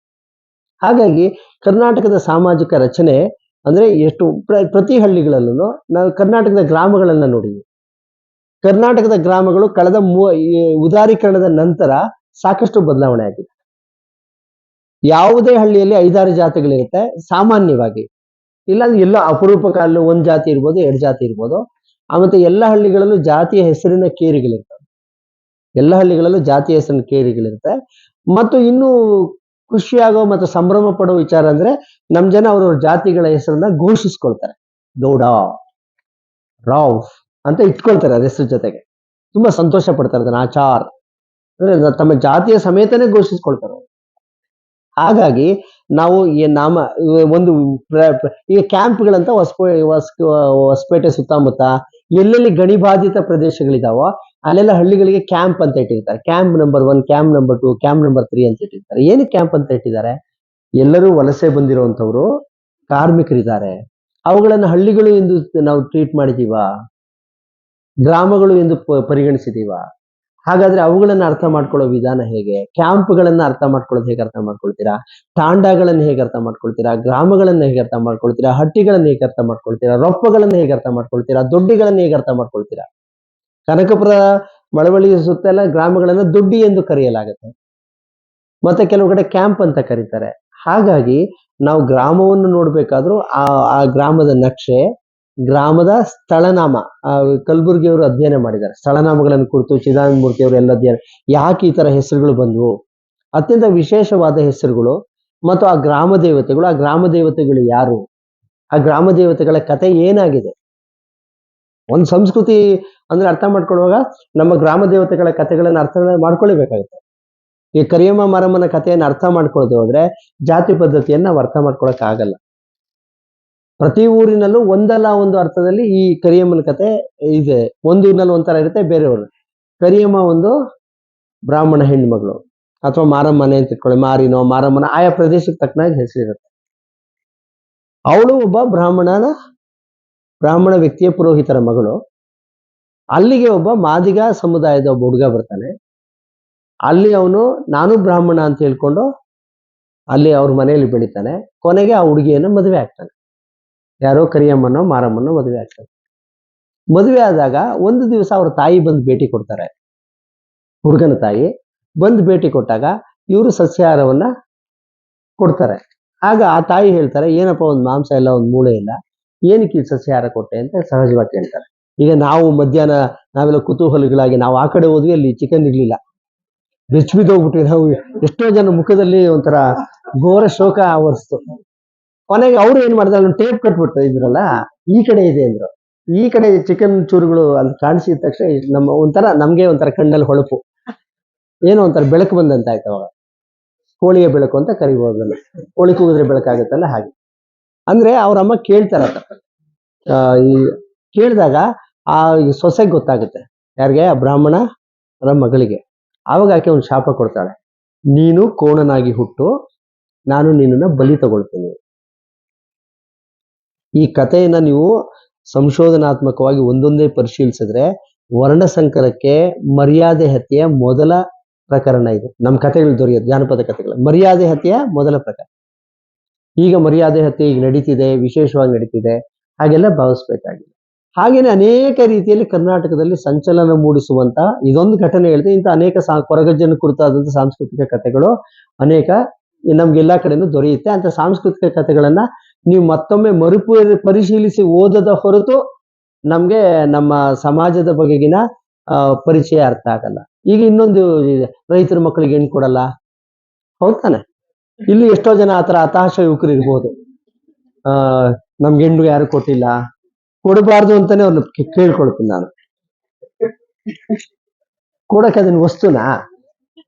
ಹಾಗಾಗಿ ಕರ್ನಾಟಕದ ಸಾಮಾಜಿಕ ರಚನೆ ಅಂದ್ರೆ ಎಷ್ಟು ಪ್ರತಿ ಹಳ್ಳಿಗಳಲ್ಲೂ ನಾವು ಕರ್ನಾಟಕದ ಗ್ರಾಮಗಳನ್ನ ನೋಡಿದ್ವಿ. ಕರ್ನಾಟಕದ ಗ್ರಾಮಗಳು ಕಳೆದ ಉದಾರೀಕರಣದ ನಂತರ ಸಾಕಷ್ಟು ಬದಲಾವಣೆ ಆಗಿದೆ. ಯಾವುದೇ ಹಳ್ಳಿಯಲ್ಲಿ 5-6 ಜಾತಿಗಳಿರುತ್ತೆ ಸಾಮಾನ್ಯವಾಗಿ, ಇಲ್ಲ ಎಲ್ಲ ಅಪರೂಪ ಕಾಲದಲ್ಲಿ 1 ಜಾತಿ ಇರ್ಬೋದು, 2 ಜಾತಿ ಇರ್ಬೋದು. ಮತ್ತೆ ಎಲ್ಲ ಹಳ್ಳಿಗಳಲ್ಲೂ ಜಾತಿಯ ಹೆಸರಿನ ಕೇರಿಗಳಿರ್ತವೆ. ಎಲ್ಲ ಹಳ್ಳಿಗಳಲ್ಲೂ ಜಾತಿಯ ಹೆಸರಿನ ಕೇರಿಗಳಿರುತ್ತೆ. ಮತ್ತು ಇನ್ನೂ ಖುಷಿಯಾಗೋ ಮತ್ತು ಸಂಭ್ರಮ ಪಡೋ ವಿಚಾರ ಅಂದ್ರೆ ನಮ್ ಜನ ಅವ್ರವ್ರ ಜಾತಿಗಳ ಹೆಸರನ್ನ ಘೋಷಿಸ್ಕೊಳ್ತಾರೆ. ಗೌಡ, ರಾವ್ ಅಂತ ಇಟ್ಕೊಳ್ತಾರೆ ಅದ್ರ ಹೆಸರು ಜೊತೆಗೆ. ತುಂಬಾ ಸಂತೋಷ ಪಡ್ತಾರೆ ಅದನ್ನ. ಆಚಾರ್ ಅಂದ್ರೆ ತಮ್ಮ ಜಾತಿಯ ಸಮೇತನೇ ಘೋಷಿಸ್ಕೊಳ್ತಾರೆ. ಹಾಗಾಗಿ ನಾವು ಒಂದು ಈಗ ಕ್ಯಾಂಪ್ಗಳಂತ ಹೊಸಪೇಟೆ ಸುತ್ತಮುತ್ತ ಎಲ್ಲೆಲ್ಲಿ ಗಣಿಬಾಧಿತ ಪ್ರದೇಶಗಳಿದಾವೋ ಅಲ್ಲೆಲ್ಲ ಹಳ್ಳಿಗಳಿಗೆ ಕ್ಯಾಂಪ್ ಅಂತ ಇಟ್ಟಿರ್ತಾರೆ. Camp number 1, camp number 2, camp number 3 ಅಂತ ಇಟ್ಟಿರ್ತಾರೆ. ಏನಕ್ಕೆ ಕ್ಯಾಂಪ್ ಅಂತ ಇಟ್ಟಿದ್ದಾರೆ? ಎಲ್ಲರೂ ವಲಸೆ ಬಂದಿರುವಂತವ್ರು ಕಾರ್ಮಿಕರಿದ್ದಾರೆ, ಅವುಗಳನ್ನ ಹಳ್ಳಿಗಳು ಎಂದು ನಾವು ಟ್ರೀಟ್ ಮಾಡಿದೀವ? ಗ್ರಾಮಗಳು ಎಂದು ಪರಿಗಣಿಸಿದೀವ? ಹಾಗಾದ್ರೆ ಅವುಗಳನ್ನ ಅರ್ಥ ಮಾಡ್ಕೊಳ್ಳೋ ವಿಧಾನ ಹೇಗೆ? ಕ್ಯಾಂಪ್ಗಳನ್ನ ಅರ್ಥ ಮಾಡ್ಕೊಳ್ಳೋದು ಹೇಗೆ ಅರ್ಥ ಮಾಡ್ಕೊಳ್ತೀರಾ? ತಾಂಡಗಳನ್ನ ಹೇಗೆ ಅರ್ಥ ಮಾಡ್ಕೊಳ್ತೀರಾ? ಗ್ರಾಮಗಳನ್ನ ಹೇಗೆ ಅರ್ಥ ಮಾಡ್ಕೊಳ್ತೀರಾ? ಹಟ್ಟಿಗಳನ್ನ ಹೇಗೆ ಅರ್ಥ ಮಾಡ್ಕೊಳ್ತೀರಾ? ರೊಪ್ಪಗಳನ್ನ ಹೇಗೆ ಅರ್ಥ ಮಾಡ್ಕೊಳ್ತೀರಾ? ದೊಡ್ಡಿಗಳನ್ನ ಹೇಗೆ ಅರ್ಥ ಮಾಡ್ಕೊಳ್ತೀರಾ? ಕನಕಪುರ ಮಳವಳ್ಳಿಯ ಸುತ್ತೆಲ್ಲ ಗ್ರಾಮಗಳನ್ನ ದೊಡ್ಡಿ ಎಂದು ಕರೆಯಲಾಗುತ್ತೆ, ಮತ್ತೆ ಕೆಲವು ಕಡೆ ಕ್ಯಾಂಪ್ ಅಂತ ಕರೀತಾರೆ. ಹಾಗಾಗಿ ನಾವು ಗ್ರಾಮವನ್ನು ನೋಡ್ಬೇಕಾದ್ರೂ ಆ ಗ್ರಾಮದ ನಕ್ಷೆ, ಗ್ರಾಮದ ಸ್ಥಳನಾಮ, ಕಲಬುರ್ಗಿಯವರು ಅಧ್ಯಯನ ಮಾಡಿದ್ದಾರೆ ಸ್ಥಳನಾಮಗಳನ್ನು ಕುರಿತು. ಚಿದಾನಂದ ಮೂರ್ತಿ ಅವರು ಎಲ್ಲ ಅಧ್ಯಯನ, ಯಾಕೆ ಈ ತರ ಹೆಸರುಗಳು ಬಂದವು, ಅತ್ಯಂತ ವಿಶೇಷವಾದ ಹೆಸರುಗಳು, ಮತ್ತು ಆ ಗ್ರಾಮ ದೇವತೆಗಳು ಯಾರು, ಆ ಗ್ರಾಮ ದೇವತೆಗಳ ಕತೆ ಏನಾಗಿದೆ. ಒಂದು ಸಂಸ್ಕೃತಿ ಅಂದ್ರೆ ಅರ್ಥ ಮಾಡ್ಕೊಳ್ಳುವಾಗ ನಮ್ಮ ಗ್ರಾಮ ದೇವತೆಗಳ ಕಥೆಗಳನ್ನ ಅರ್ಥ ಮಾಡ್ಕೊಳ್ಳೇಬೇಕಾಗುತ್ತೆ. ಈ ಕರಿಯಮ್ಮ ಮಾರಮ್ಮನ ಕಥೆಯನ್ನು ಅರ್ಥ ಮಾಡ್ಕೊಳ್ಳದೆ ಹೋದ್ರೆ ಜಾತಿ ಪದ್ಧತಿಯನ್ನ ನಾವು ಅರ್ಥ ಮಾಡ್ಕೊಳಕ್ ಆಗಲ್ಲ. ಪ್ರತಿ ಊರಿನಲ್ಲೂ ಒಂದಲ್ಲ ಒಂದು ಅರ್ಥದಲ್ಲಿ ಈ ಕರಿಯಮ್ಮನ ಕತೆ ಇದೆ. ಒಂದು ಊರಿನಲ್ಲಿ ಒಂಥರ ಇರುತ್ತೆ, ಬೇರೆಯವರು. ಕರಿಯಮ್ಮ ಒಂದು ಬ್ರಾಹ್ಮಣ ಹೆಣ್ಮಗಳು, ಅಥವಾ ಮಾರಮ್ಮನೆ ಅಂತ ಇಟ್ಕೊಳ್ಳಿ, ಮಾರಿನೋ ಮಾರಮ್ಮನ, ಆಯಾ ಪ್ರದೇಶಕ್ಕೆ ತಕ್ಕನಾಗಿ ಹೆಸರಿರುತ್ತೆ. ಅವಳು ಒಬ್ಬ ಬ್ರಾಹ್ಮಣ ವ್ಯಕ್ತಿಯ ಪುರೋಹಿತರ ಮಗಳು. ಅಲ್ಲಿಗೆ ಒಬ್ಬ ಮಾದಿಗ ಸಮುದಾಯದ ಒಬ್ಬ ಹುಡುಗ ಬರ್ತಾನೆ. ಅಲ್ಲಿ ಅವನು ನಾನು ಬ್ರಾಹ್ಮಣ ಅಂತ ಹೇಳ್ಕೊಂಡು ಅಲ್ಲಿ ಅವ್ರ ಮನೆಯಲ್ಲಿ ಬೆಳಿತಾನೆ. ಕೊನೆಗೆ ಆ ಹುಡುಗಿಯನ್ನು ಮದುವೆ ಆಗ್ತಾನೆ. ಯಾರೋ ಕರಿಯಮ್ಮನೋ ಮಾರಮ್ಮನೋ ಮದುವೆ ಆಗ್ತಾನೆ. ಮದುವೆ ಆದಾಗ ಒಂದು ದಿವಸ ಅವ್ರ ತಾಯಿ ಬಂದು ಭೇಟಿ ಕೊಡ್ತಾರೆ. ಹುಡುಗನ ತಾಯಿ ಬಂದು ಭೇಟಿ ಕೊಟ್ಟಾಗ ಇವರು ಸಸ್ಯಾಹಾರವನ್ನ ಕೊಡ್ತಾರೆ. ಆಗ ಆ ತಾಯಿ ಹೇಳ್ತಾರೆ, ಏನಪ್ಪ ಒಂದು ಮಾಂಸ ಇಲ್ಲ, ಒಂದು ಮೂಳೆ ಇಲ್ಲ, ಏನಕ್ಕೆ ಈ ಸಸ್ಯಾಹಾರ ಕೊಟ್ಟೆ ಅಂತ ಸಹಜವಾಗಿ ಹೇಳ್ತಾರೆ. ಈಗ ನಾವು ಮಧ್ಯಾಹ್ನ ನಾವೆಲ್ಲ ಕುತೂಹಲಿಗಳಾಗಿ ನಾವು ಆ ಕಡೆ ಹೋದ್ವಿ, ಅಲ್ಲಿ ಚಿಕನ್ ಇರ್ಲಿಲ್ಲ, ಬೆಚ್ಚ ಬಿದ್ದೋಗ್ಬಿಟ್ವಿ ನಾವು. ಎಷ್ಟೋ ಜನ ಮುಖದಲ್ಲಿ ಒಂಥರ ಘೋರ ಶೋಕ ಆವರಿಸ್ತು. ಕೊನೆಗೆ ಅವ್ರು ಏನ್ ಮಾಡಿದ್ರೆ ಟೇಪ್ ಕಟ್ಬಿಟ್ಟು ಇದ್ರಲ್ಲ, ಈ ಕಡೆ ಇದೆ ಅಂದ್ರು. ಈ ಕಡೆ ಚಿಕನ್ ಚೂರುಗಳು ಅಲ್ಲಿ ಕಾಣಿಸಿದ ತಕ್ಷಣ ನಮ್ಗೆ ಒಂಥರ ಕಣ್ಣಲ್ಲಿ ಹೊಳಪು, ಏನೋ ಒಂಥರ ಬೆಳಕು ಬಂದಂತ ಆಯ್ತು. ಅವಾಗ ಕೋಳಿಯ ಬೆಳಕು ಅಂತ ಕರಿಬೋದಲ್ಲ, ಕೋಳಿ ಕೂಗಿದ್ರೆ ಬೆಳಕಾಗತ್ತಲ್ಲ ಹಾಗೆ. ಅಂದ್ರೆ ಅವ್ರಮ್ಮ ಕೇಳ್ತಾರ, ಈ ಕೇಳಿದಾಗ ಆ ಸೊಸೆಗೆ ಗೊತ್ತಾಗುತ್ತೆ, ಯಾರಿಗೆ? ಆ ಬ್ರಾಹ್ಮಣರ ಮಗಳಿಗೆ. ಆವಾಗ ಆಕೆ ಒಂದು ಶಾಪ ಕೊಡ್ತಾಳೆ, ನೀನು ಕೋಣನಾಗಿ ಹುಟ್ಟು, ನಾನು ನಿನ್ನನ್ನ ಬಲಿ ತಗೊಳ್ತೀನಿ. ಈ ಕಥೆಯನ್ನ ನೀವು ಸಂಶೋಧನಾತ್ಮಕವಾಗಿ ಒಂದೊಂದೇ ಪರಿಶೀಲಿಸಿದ್ರೆ ವರ್ಣಸಂಕರಕ್ಕೆ ಮರ್ಯಾದೆ ಹತ್ಯೆಯ ಮೊದಲ ಪ್ರಕರಣ ಇದು. ನಮ್ಮ ಕಥೆಗಳು ದೊರೆಯೋದು ಜಾನಪದ ಕಥೆಗಳು, ಮರ್ಯಾದೆ ಹತ್ಯೆಯ ಮೊದಲ ಪ್ರಕರಣ. ಈಗ ಮರ್ಯಾದೆ ಹತ್ಯೆ ಈಗ ನಡೀತಿದೆ, ವಿಶೇಷವಾಗಿ ನಡೀತಿದೆ, ಹಾಗೆಲ್ಲ ಭಾವಿಸ್ಬೇಕಾಗಿಲ್ಲ. ಹಾಗೇನೆ ಅನೇಕ ರೀತಿಯಲ್ಲಿ ಕರ್ನಾಟಕದಲ್ಲಿ ಸಂಚಲನ ಮೂಡಿಸುವಂತ ಇದೊಂದು ಘಟನೆ ಹೇಳಿದೆ. ಇಂಥ ಅನೇಕ ಕೊರಗಜ್ಜನ ಕುರಿತಾದಂಥ ಸಾಂಸ್ಕೃತಿಕ ಕಥೆಗಳು ಅನೇಕ ನಮ್ಗೆಲ್ಲಾ ಕಡೆನೂ ದೊರೆಯುತ್ತೆ. ಅಂತ ಸಾಂಸ್ಕೃತಿಕ ಕಥೆಗಳನ್ನ ನೀವು ಮತ್ತೊಮ್ಮೆ ಪರಿಶೀಲಿಸಿ ಓದದ ಹೊರತು ನಮ್ಗೆ ನಮ್ಮ ಸಮಾಜದ ಬಗೆಗಿನ ಪರಿಚಯ ಅರ್ಥ ಆಗಲ್ಲ. ಈಗ ಇನ್ನೊಂದು ರೈತರ ಮಕ್ಕಳಿಗೆ ಹೆಣ್ಣು ಕೊಡಲ್ಲ, ಹೌದಾನೆ? ಇಲ್ಲಿ ಎಷ್ಟೋ ಜನ ಆತರ ಹತಾಶ ಯುವಕರು ಇರ್ಬೋದು. ನಮ್ಗೆ ಹೆಣ್ಣು ಯಾರು ಕೊಟ್ಟಿಲ್ಲ, ಕೊಡಬಾರ್ದು ಅಂತಾನೆ ಅವ್ರನ್ನ ಕೇಳ್ಕೊಳ್ತೀನಿ ನಾನು. ಕೊಡಕ್ಕೆ ಅದನ್ನ ವಸ್ತುನಾ?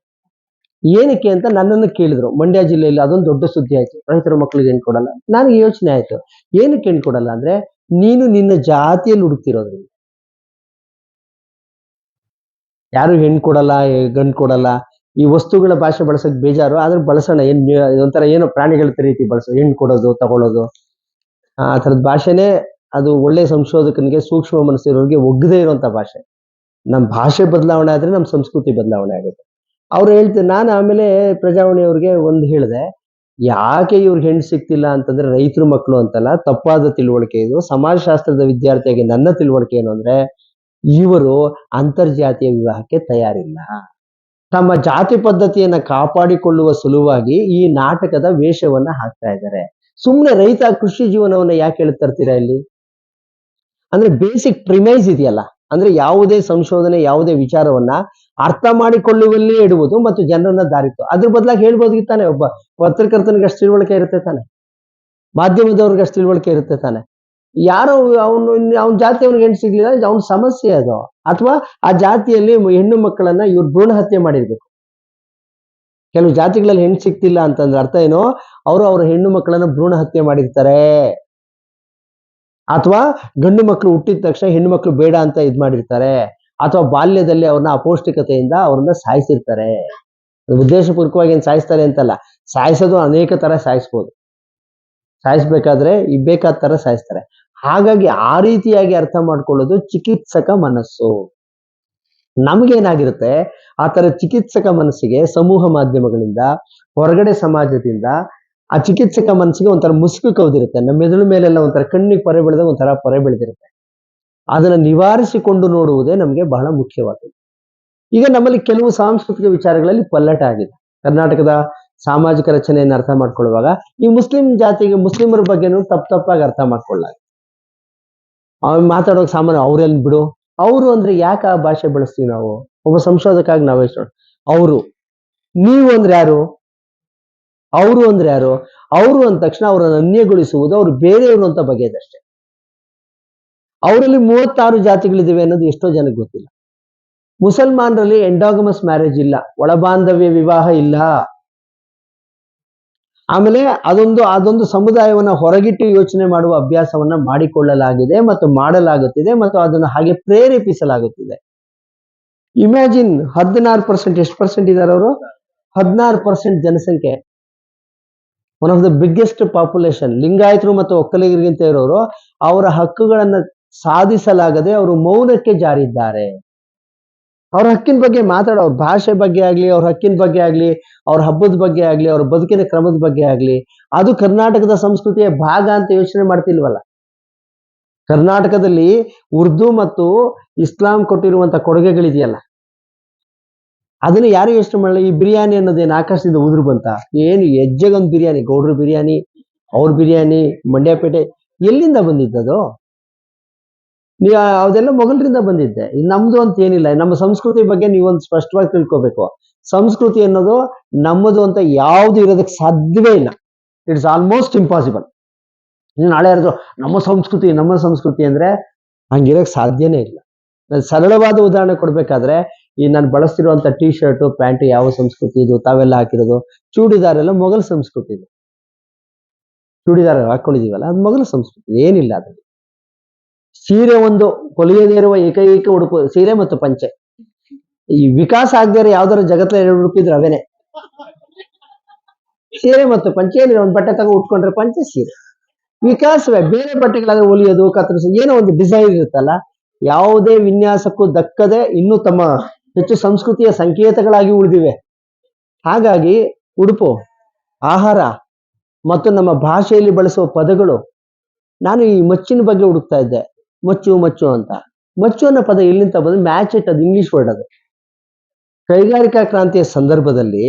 ಏನಕ್ಕೆ ಅಂತ ನನ್ನನ್ನು ಕೇಳಿದ್ರು. ಮಂಡ್ಯ ಜಿಲ್ಲೆಯಲ್ಲಿ ಅದೊಂದು ದೊಡ್ಡ ಸುದ್ದಿ ಆಯ್ತು, ರೈತರ ಮಕ್ಕಳಿಗೆ ಹೆಣ್ಣು ಕೊಡಲ್ಲ. ನನಗೆ ಯೋಚನೆ ಆಯ್ತು, ಏನಕ್ಕೆ ಹೆಣ್ಣು ಕೊಡಲ್ಲ ಅಂದ್ರೆ, ನೀನು ನಿನ್ನ ಜಾತಿಯಲ್ಲಿ ಹುಡುಕ್ತಿರೋದ್ರಿಂದ. ಯಾರು ಹೆಣ್ಣು ಕೊಡಲ್ಲ, ಗಂಡು ಕೊಡಲ್ಲ, ಈ ವಸ್ತುಗಳ ಭಾಷೆ ಬಳಸಕ್ ಬೇಜಾರು, ಆದ್ರೆ ಬಳಸೋಣ. ಒಂಥರ ಏನೋ ಪ್ರಾಣಿಗಳ ರೀತಿ ಬಳಸೋ, ಹೆಣ್ಣು ಕೊಡೋದು ತಗೊಳ್ಳೋದು, ಆ ಥರದ ಭಾಷೆನೇ ಅದು ಒಳ್ಳೆ ಸಂಶೋಧಕನಿಗೆ, ಸೂಕ್ಷ್ಮ ಮನಸ್ಸಿರೋರಿಗೆ ಒಗ್ಗದೇ ಇರುವಂತ ಭಾಷೆ. ನಮ್ಮ ಭಾಷೆ ಬದಲಾವಣೆ ಆದ್ರೆ ನಮ್ಮ ಸಂಸ್ಕೃತಿ ಬದಲಾವಣೆ ಆಗುತ್ತೆ. ಅವ್ರು ಹೇಳ್ತಾರೆ. ನಾನು ಆಮೇಲೆ ಪ್ರಜಾವಾಣಿಯವ್ರಿಗೆ ಒಂದು ಹೇಳಿದೆ, ಯಾಕೆ ಇವ್ರಿಗೆ ಹೆಣ್ಣು ಸಿಗ್ತಿಲ್ಲ ಅಂತಂದ್ರೆ ರೈತರ ಮಕ್ಕಳು ಅಂತಲ್ಲ, ತಪ್ಪಾದ ತಿಳುವಳಿಕೆ ಇದು. ಸಮಾಜಶಾಸ್ತ್ರದ ವಿದ್ಯಾರ್ಥಿಯಾಗಿ ನನ್ನ ತಿಳುವಳಿಕೆ ಏನು ಅಂದ್ರೆ, ಇವರು ಅಂತರ್ಜಾತೀಯ ವಿವಾಹಕ್ಕೆ ತಯಾರಿಲ್ಲ. ತಮ್ಮ ಜಾತಿ ಪದ್ಧತಿಯನ್ನ ಕಾಪಾಡಿಕೊಳ್ಳುವ ಸಲುವಾಗಿ ಈ ನಾಟಕದ ವೇಷವನ್ನ ಹಾಕ್ತಾ ಇದ್ದಾರೆ. ಸುಮ್ಮನೆ ರೈತ ಕೃಷಿ ಜೀವನವನ್ನ ಯಾಕೆ ಹೇಳ್ತರ್ತೀರಾ ಇಲ್ಲಿ? ಅಂದ್ರೆ ಬೇಸಿಕ್ ಪ್ರಿಮೈಸ್ ಇದೆಯಲ್ಲ, ಅಂದ್ರೆ ಯಾವುದೇ ಸಂಶೋಧನೆ, ಯಾವುದೇ ವಿಚಾರವನ್ನ ಅರ್ಥ ಮಾಡಿಕೊಳ್ಳುವಲ್ಲೇ ಇಡುವುದು ಮತ್ತು ಜನರನ್ನ ದಾರಿತು. ಅದ್ರ ಬದಲಾಗಿ ಹೇಳ್ಬೋದಿಗೆ ತಾನೆ, ಒಬ್ಬ ಪತ್ರಕರ್ತನಿಗೆ ಅಷ್ಟು ತಿಳುವಳಿಕೆ ಇರುತ್ತೆ ತಾನೆ, ಮಾಧ್ಯಮದವ್ರಿಗೆ ಅಷ್ಟು ತಿಳುವಳಿಕೆ ಇರುತ್ತೆ ತಾನೆ. ಯಾರೋ ಅವನ ಜಾತಿಯವನಿಗೆ ಹೆಣ್ಣು ಸಿಗ್ಲಿಲ್ಲ, ಅವನ ಸಮಸ್ಯೆ ಅದು. ಅಥವಾ ಆ ಜಾತಿಯಲ್ಲಿ ಹೆಣ್ಣು ಮಕ್ಕಳನ್ನ ಇವ್ರು ಭ್ರೂಣ ಹತ್ಯೆ ಮಾಡಿರ್ಬೇಕು. ಕೆಲವು ಜಾತಿಗಳಲ್ಲಿ ಹೆಣ್ಣು ಸಿಗ್ತಿಲ್ಲ ಅಂತಂದ್ರೆ ಅರ್ಥ ಏನೋ, ಅವ್ರ ಹೆಣ್ಣು ಮಕ್ಕಳನ್ನ ಭ್ರೂಣ ಹತ್ಯೆ ಮಾಡಿರ್ತಾರೆ. ಅಥವಾ ಗಂಡು ಮಕ್ಕಳು ಹುಟ್ಟಿದ ತಕ್ಷಣ ಹೆಣ್ಣು ಮಕ್ಕಳು ಬೇಡ ಅಂತ ಇದ್ ಮಾಡಿರ್ತಾರೆ. ಅಥವಾ ಬಾಲ್ಯದಲ್ಲಿ ಅವ್ರನ್ನ ಅಪೌಷ್ಟಿಕತೆಯಿಂದ ಅವ್ರನ್ನ ಸಾಯಿಸಿರ್ತಾರೆ. ಉದ್ದೇಶಪೂರ್ವಕವಾಗಿ ಏನ್ ಸಾಯಿಸ್ತಾರೆ ಅಂತಲ್ಲ, ಸಾಯಿಸೋದು ಅನೇಕ ತರ ಸಾಯಿಸ್ಬೋದು. ಸಾಯಿಸ್ಬೇಕಾದ್ರೆ ಬೇಕಾದ ತರ ಸಾಯಿಸ್ತಾರೆ. ಹಾಗಾಗಿ ಆ ರೀತಿಯಾಗಿ ಅರ್ಥ ಮಾಡ್ಕೊಳ್ಳೋದು ಚಿಕಿತ್ಸಕ ಮನಸ್ಸು. ನಮಗೇನಾಗಿರುತ್ತೆ, ಆ ತರ ಚಿಕಿತ್ಸಕ ಮನಸ್ಸಿಗೆ ಸಮೂಹ ಮಾಧ್ಯಮಗಳಿಂದ, ಹೊರಗಡೆ ಸಮಾಜದಿಂದ ಆ ಚಿಕಿತ್ಸಕ ಮನಸ್ಸಿಗೆ ಒಂಥರ ಮುಸುಕು ಕವಿದಿರುತ್ತೆ. ನಮ್ಮ ಮೆದುಳು ಮೇಲೆಲ್ಲ ಒಂಥರ ಕಣ್ಣಿಗೆ ಪೊರೆ ಬೆಳೆದಾಗ ಒಂಥರ ಪೊರೆ ಬೆಳೆದಿರುತ್ತೆ. ಅದನ್ನ ನಿವಾರಿಸಿಕೊಂಡು ನೋಡುವುದೇ ನಮಗೆ ಬಹಳ ಮುಖ್ಯವಾದದ್ದು. ಈಗ ನಮ್ಮಲ್ಲಿ ಕೆಲವು ಸಾಂಸ್ಕೃತಿಕ ವಿಚಾರಗಳಲ್ಲಿ ಪಲ್ಲಟ ಆಗಿದೆ. ಕರ್ನಾಟಕದ ಸಾಮಾಜಿಕ ರಚನೆಯನ್ನು ಅರ್ಥ ಮಾಡ್ಕೊಳ್ಳುವಾಗ ಈ ಮುಸ್ಲಿಂ ಜಾತಿಗೆ, ಮುಸ್ಲಿಮರ ಬಗ್ಗೆನೂ ತಪ್ಪಾಗಿ ಅರ್ಥ ಮಾಡ್ಕೊಳ್ಳಾಗ ಅವ್ನು ಮಾತಾಡೋಕೆ ಸಾಮಾನ್ಯ ಅವ್ರೆಲ್ಲಿ ಬಿಡು, ಅವರು ಅಂದ್ರೆ ಯಾಕೆ ಆ ಭಾಷೆ ಬಳಸ್ತೀವಿ ನಾವು? ಒಬ್ಬ ಸಂಶೋಧಕ ನಾವೇ ಅವರು, ನೀವು ಅಂದ್ರೆ ಯಾರು? ಅವರು ಅಂದ್ರೆ ಯಾರು? ಅವರು ಅಂದ ತಕ್ಷಣ ಅವರನ್ನು ಅನ್ಯಗೊಳಿಸುವುದು, ಅವರು ಬೇರೆಯವರು ಅಂತ ಬಗೆಯದಷ್ಟೇ. ಅವರಲ್ಲಿ 36 ಜಾತಿಗಳಿವೆ ಅನ್ನೋದು ಎಷ್ಟೋ ಜನಕ್ಕೆ ಗೊತ್ತಿಲ್ಲ. ಮುಸಲ್ಮಾನರಲ್ಲಿ ಎಂಡಾಗಮಸ್ ಮ್ಯಾರೇಜ್ ಇಲ್ಲ, ಒಳಬಾಂಧವ್ಯ ವಿವಾಹ ಇಲ್ಲ. ಆಮೇಲೆ ಅದೊಂದು ಸಮುದಾಯವನ್ನ ಹೊರಗಿಟ್ಟು ಯೋಚನೆ ಮಾಡುವ ಅಭ್ಯಾಸವನ್ನ ಮಾಡಿಕೊಳ್ಳಲಾಗಿದೆ ಮತ್ತು ಮಾಡಲಾಗುತ್ತಿದೆ ಮತ್ತು ಅದನ್ನು ಹಾಗೆ ಪ್ರೇರೇಪಿಸಲಾಗುತ್ತಿದೆ. ಇಮ್ಯಾಜಿನ್ 16%, ಎಷ್ಟು ಪರ್ಸೆಂಟ್ ಇದ್ದಾರೆ ಅವರು? 16% ಜನಸಂಖ್ಯೆ, one of the biggest population. ಲಿಂಗಾಯತರು ಮತ್ತು ಒಕ್ಕಲಿಗರಿಗಿಂತ ಇರೋರು ಅವರ ಹಕ್ಕುಗಳನ್ನ ಸಾಧಿಸಲಾಗದೆ ಅವರು ಮೌನಕ್ಕೆ ಜಾರಿದ್ದಾರೆ. ಅವ್ರ ಹಕ್ಕಿನ ಬಗ್ಗೆ ಮಾತಾಡೋ, ಅವ್ರ ಭಾಷೆ ಬಗ್ಗೆ ಆಗ್ಲಿ, ಅವ್ರ ಹಕ್ಕಿನ ಬಗ್ಗೆ ಆಗ್ಲಿ, ಅವ್ರ ಹಬ್ಬದ ಬಗ್ಗೆ ಆಗ್ಲಿ, ಅವ್ರ ಬದುಕಿನ ಕ್ರಮದ ಬಗ್ಗೆ ಆಗ್ಲಿ, ಅದು ಕರ್ನಾಟಕದ ಸಂಸ್ಕೃತಿಯ ಭಾಗ ಅಂತ ಯೋಚನೆ ಮಾಡ್ತಿಲ್ವಲ್ಲ. ಕರ್ನಾಟಕದಲ್ಲಿ ಉರ್ದು ಮತ್ತು ಇಸ್ಲಾಂ ಕೊಟ್ಟಿರುವಂತ ಕೊಡುಗೆಗಳಿದೆಯಲ್ಲ, ಅದನ್ನ ಯಾರು ಯೋಚನೆ ಮಾಡಲ್ಲ. ಈ ಬಿರಿಯಾನಿ ಅನ್ನೋದೇನು ಆಕಾಶದಿಂದ ಉದುರು ಬಂತ? ಏನು ಹೆಜ್ಜೆಗೊಂದು ಬಿರಿಯಾನಿ, ಗೌಡ್ರ ಬಿರಿಯಾನಿ, ಅವ್ರ ಬಿರಿಯಾನಿ, ಮಂಡ್ಯಪೇಟೆ, ಎಲ್ಲಿಂದ ಬಂದಿದ್ದದು? ನೀವು ಅದೆಲ್ಲ ಮೊಘಲರಿಂದ ಬಂದಿದ್ದೆ. ನಮ್ದು ಅಂತ ಏನಿಲ್ಲ. ನಮ್ಮ ಸಂಸ್ಕೃತಿ ಬಗ್ಗೆ ನೀವೊಂದು ಸ್ಪಷ್ಟವಾಗಿ ತಿಳ್ಕೊಬೇಕು. ಸಂಸ್ಕೃತಿ ಅನ್ನೋದು ನಮ್ಮದು ಅಂತ ಯಾವ್ದು ಇರೋದಕ್ಕೆ ಸಾಧ್ಯವೇ ಇಲ್ಲ. It's almost impossible. ನೀವು ನಾಳೆ ಯಾರಾದ್ರು ನಮ್ಮ ಸಂಸ್ಕೃತಿ ಅಂದ್ರೆ ಹಂಗಿರಕ್ ಸಾಧ್ಯನೇ ಇಲ್ಲ. ನಾನು ಸರಳವಾದ ಉದಾಹರಣೆ ಕೊಡ್ಬೇಕಾದ್ರೆ, ಈ ನಾನು ಬಳಸ್ತಿರುವಂತ ಟೀ ಶರ್ಟು, ಪ್ಯಾಂಟ್ ಯಾವ ಸಂಸ್ಕೃತಿ ಇದು? ತಾವೆಲ್ಲ ಹಾಕಿರೋದು ಚೂಡಿದಾರ್ ಎಲ್ಲ ಮೊಘಲ್ ಸಂಸ್ಕೃತಿ ಇದು. ಚೂಡಿದಾರ ಹಾಕೊಂಡಿದೀವಲ್ಲ, ಅದು ಮೊಘಲ್ ಸಂಸ್ಕೃತಿ, ಏನಿಲ್ಲ ಅದ್ರಲ್ಲಿ. ಸೀರೆ ಒಂದು ಕೊಲಿಯದೇ ಇರುವ ಏಕೈಕ ಉಡುಪು ಸೀರೆ ಮತ್ತು ಪಂಚೆ. ಈ ವಿಕಾಸ ಆಗದೆ ಯಾವ್ದಾರ ಜಗತ್ತಲ್ಲಿ 2 ಉಡುಪಿದ್ರೆ ಅವೇನೆ ಸೀರೆ ಮತ್ತು ಪಂಚೆ. ಏನಿಲ್ಲ, ಒಂದು ಬಟ್ಟೆ ತಗೋ ಉಟ್ಕೊಂಡ್ರೆ ಪಂಚೆ, ಸೀರೆ. ವಿಕಾಸವೇ. ಬೇರೆ ಬಟ್ಟೆಗಳಾದ್ರೆ ಹೊಲಿಯೋದು, ಕತ್ತರಿಸೋದು, ಏನೋ ಒಂದು ಡಿಸೈನ್ ಇರುತ್ತಲ್ಲ, ಯಾವುದೇ ವಿನ್ಯಾಸಕ್ಕೂ ದಕ್ಕದೆ ಇನ್ನೂ ತಮ್ಮ ಹೆಚ್ಚು ಸಂಸ್ಕೃತಿಯ ಸಂಕೇತಗಳಾಗಿ ಉಳಿದಿವೆ. ಹಾಗಾಗಿ ಉಡುಪು, ಆಹಾರ ಮತ್ತು ನಮ್ಮ ಭಾಷೆಯಲ್ಲಿ ಬಳಸುವ ಪದಗಳು. ನಾನು ಈ ಮಚ್ಚಿನ ಬಗ್ಗೆ ಹುಡುಕ್ತಾ ಇದ್ದೆ, ಮಚ್ಚು ಅಂತ. ಮಚ್ಚು ಅನ್ನೋ ಪದ ಎಲ್ಲಿಂದ ಬಂದು, ಮ್ಯಾಚ್ ಇಟ್, ಅದು ಇಂಗ್ಲಿಷ್ ವರ್ಡ್. ಅದು ಕೈಗಾರಿಕಾ ಕ್ರಾಂತಿಯ ಸಂದರ್ಭದಲ್ಲಿ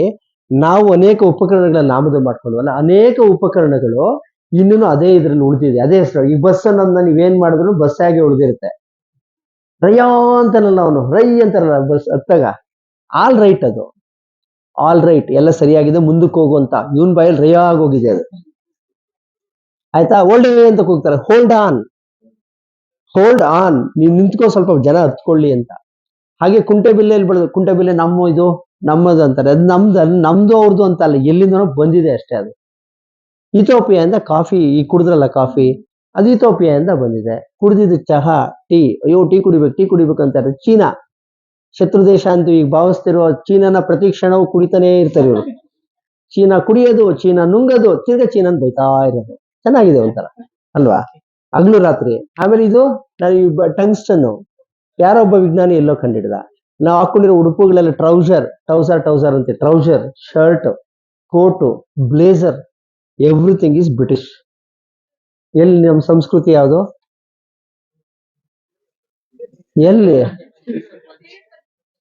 ನಾವು ಅನೇಕ ಉಪಕರಣಗಳನ್ನ ಆಮದು ಮಾಡ್ಕೊಂಡ್ವಲ್ಲ, ಅನೇಕ ಉಪಕರಣಗಳು ಇನ್ನೂ ಅದೇ ಇದ್ರಲ್ಲಿ ಉಳಿದಿದೆ, ಅದೇ ಹೆಸರು. ಈ ಬಸ್ ಅನ್ನೋದನ್ನ ನೀವೇನ್ ಮಾಡಿದ್ರು ಬಸ್ ಆಗಿ ಉಳಿದಿರುತ್ತೆ. ರಯ್ಯಾ ಅಂತನಲ್ಲ ಅವನು, ರೈ ಅಂತಾರಲ್ಲ ಬಸ್ ಹತ್ತಾಗ, ಆಲ್ ರೈಟ್, ಅದು ಆಲ್ ರೈಟ್, ಎಲ್ಲ ಸರಿಯಾಗಿದೆ, ಮುಂದಕ್ಕೆ ಹೋಗು ಅಂತ. ಇವನ್ ಬಾಯಲ್ಲಿ ರಯ್ಯಾ ಆಗೋಗಿದೆ ಅದು. ಆಯ್ತಾ? ಹೋಲ್ಡ್ ಅಂತ ಕೂಗ್ತಾರೆ, ಹೋಲ್ಡ್ ಆನ್, ನೀವು ನಿಂತ್ಕೋ, ಸ್ವಲ್ಪ ಜನ ಹತ್ಕೊಳ್ಳಿ ಅಂತ. ಹಾಗೆ ಕುಂಟೆಬಿಲ್ಲೆಯಲ್ಲಿ ಬೆಳೆದು, ಕುಂಟೆಬಿಲ್ಲೆ ಇದು ನಮ್ಮದು ಅಂತಾರೆ. ಅದು ನಮ್ದು ಅವ್ರದ್ದು ಅಂತ ಅಲ್ಲ, ಎಲ್ಲಿಂದನೋ ಬಂದಿದೆ ಅಷ್ಟೇ. ಅದು ಇಥೋಪಿಯಾದಿಂದ ಕಾಫಿ, ಈ ಕುಡಿದ್ರಲ್ಲ ಕಾಫಿ, ಅದು ಇಥೋಪಿಯಾದಿಂದ ಬಂದಿದೆ. ಕುಡಿದಿದ್ದು ಚಹಾ, ಟೀ, ಅಯ್ಯೋ ಟೀ ಕುಡಿಬೇಕು ಅಂತಾರೆ. ಚೀನಾ, ಶತ್ರು ದೇಶ ಅಂತೂ ಈಗ ಭಾವಿಸ್ತಿರುವ ಚೀನಾನ ಪ್ರತಿ ಕ್ಷಣವೂ ಕುಡಿತಾನೇ ಇರ್ತಾರೆ ಇವರು. ಚೀನಾ ಕುಡಿಯೋದು, ಚೀನಾ ನುಂಗೋದು, ತಿರ್ಗಾ ಚೀನಾನ್ ಬೈತಾ ಇರೋದು. ಚೆನ್ನಾಗಿದೆ ಒಂಥರ ಅಲ್ವಾ, ಹಗಲು ರಾತ್ರಿ. ಆಮೇಲೆ ಇದು ಟಂಗ್ಸ್ಟನ್, ಯಾರೊಬ್ಬ ವಿಜ್ಞಾನಿ ಎಲ್ಲೋ ಕಂಡಿಡ್ದ. ನಾವು ಹಾಕೊಂಡಿರೋ ಉಡುಪುಗಳೆಲ್ಲ ಟ್ರೌಸರ್ ಅಂತೆ, trouser, shirt, coat, blazer, everything is British. ಎಲ್ಲಿ ನಮ್ಮ ಸಂಸ್ಕೃತಿ ಯಾವುದು? ಎಲ್ಲಿ?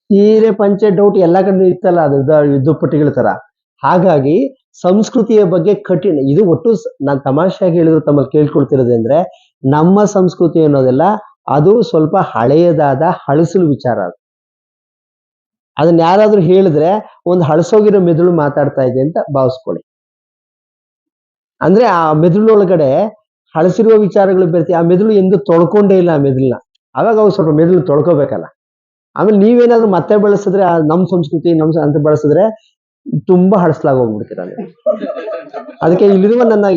ಸೀರೆ ಪಂಚೆ ಡೌಟ್ ಎಲ್ಲ ಕಡೆ ಇತ್ತಲ್ಲ, ಅದು ದುಪ್ಪಟ್ಟಿಗಳ ತರ. ಹಾಗಾಗಿ ಸಂಸ್ಕೃತಿಯ ಬಗ್ಗೆ ಕಠಿಣ. ಇದು ಒಟ್ಟು ನಾನು ತಮಾಷೆಯಾಗಿ ಹೇಳಿದ್ರು ತಮ್ಮಲ್ಲಿ ಕೇಳ್ಕೊಳ್ತಿರೋದು ಅಂದ್ರೆ, ನಮ್ಮ ಸಂಸ್ಕೃತಿ ಅನ್ನೋದೆಲ್ಲ ಅದು ಸ್ವಲ್ಪ ಹಳೆಯದಾದ ಹಳಸಲು ವಿಚಾರ. ಅದನ್ನ ಯಾರಾದ್ರೂ ಹೇಳಿದ್ರೆ ಒಂದು ಹಳಸೋಗಿರೋ ಮೆದುಳು ಮಾತಾಡ್ತಾ ಇದೆ ಅಂತ ಭಾವಿಸ್ಕೊಳ್ಳಿ. ಅಂದ್ರೆ ಆ ಮೆದುಳೊಳಗಡೆ ಹಳಸಿರುವ ವಿಚಾರಗಳು ಬರ್ತೀವಿ. ಆ ಮೆದುಳು ಎಂದು ತೊಳ್ಕೊಂಡೇ ಇಲ್ಲ ಆ ಮೆದುಳನ್ನ. ಅವಾಗ ಅವ್ರು ಸ್ವಲ್ಪ ಮೆದುಳು ತೊಳ್ಕೊಬೇಕಲ್ಲ. ಆಮೇಲೆ ನೀವೇನಾದ್ರೂ ಮತ್ತೆ ಬಳಸಿದ್ರೆ, ನಮ್ಮ ಸಂಸ್ಕೃತಿ ಅಂತ ಬಳಸಿದ್ರೆ ತುಂಬಾ ಹಳಸಲಾಗಿ ಹೋಗ್ಬಿಡ್ತೀರ. ಅದಕ್ಕೆ ಇಲ್ಲಿರುವ ನನ್ನ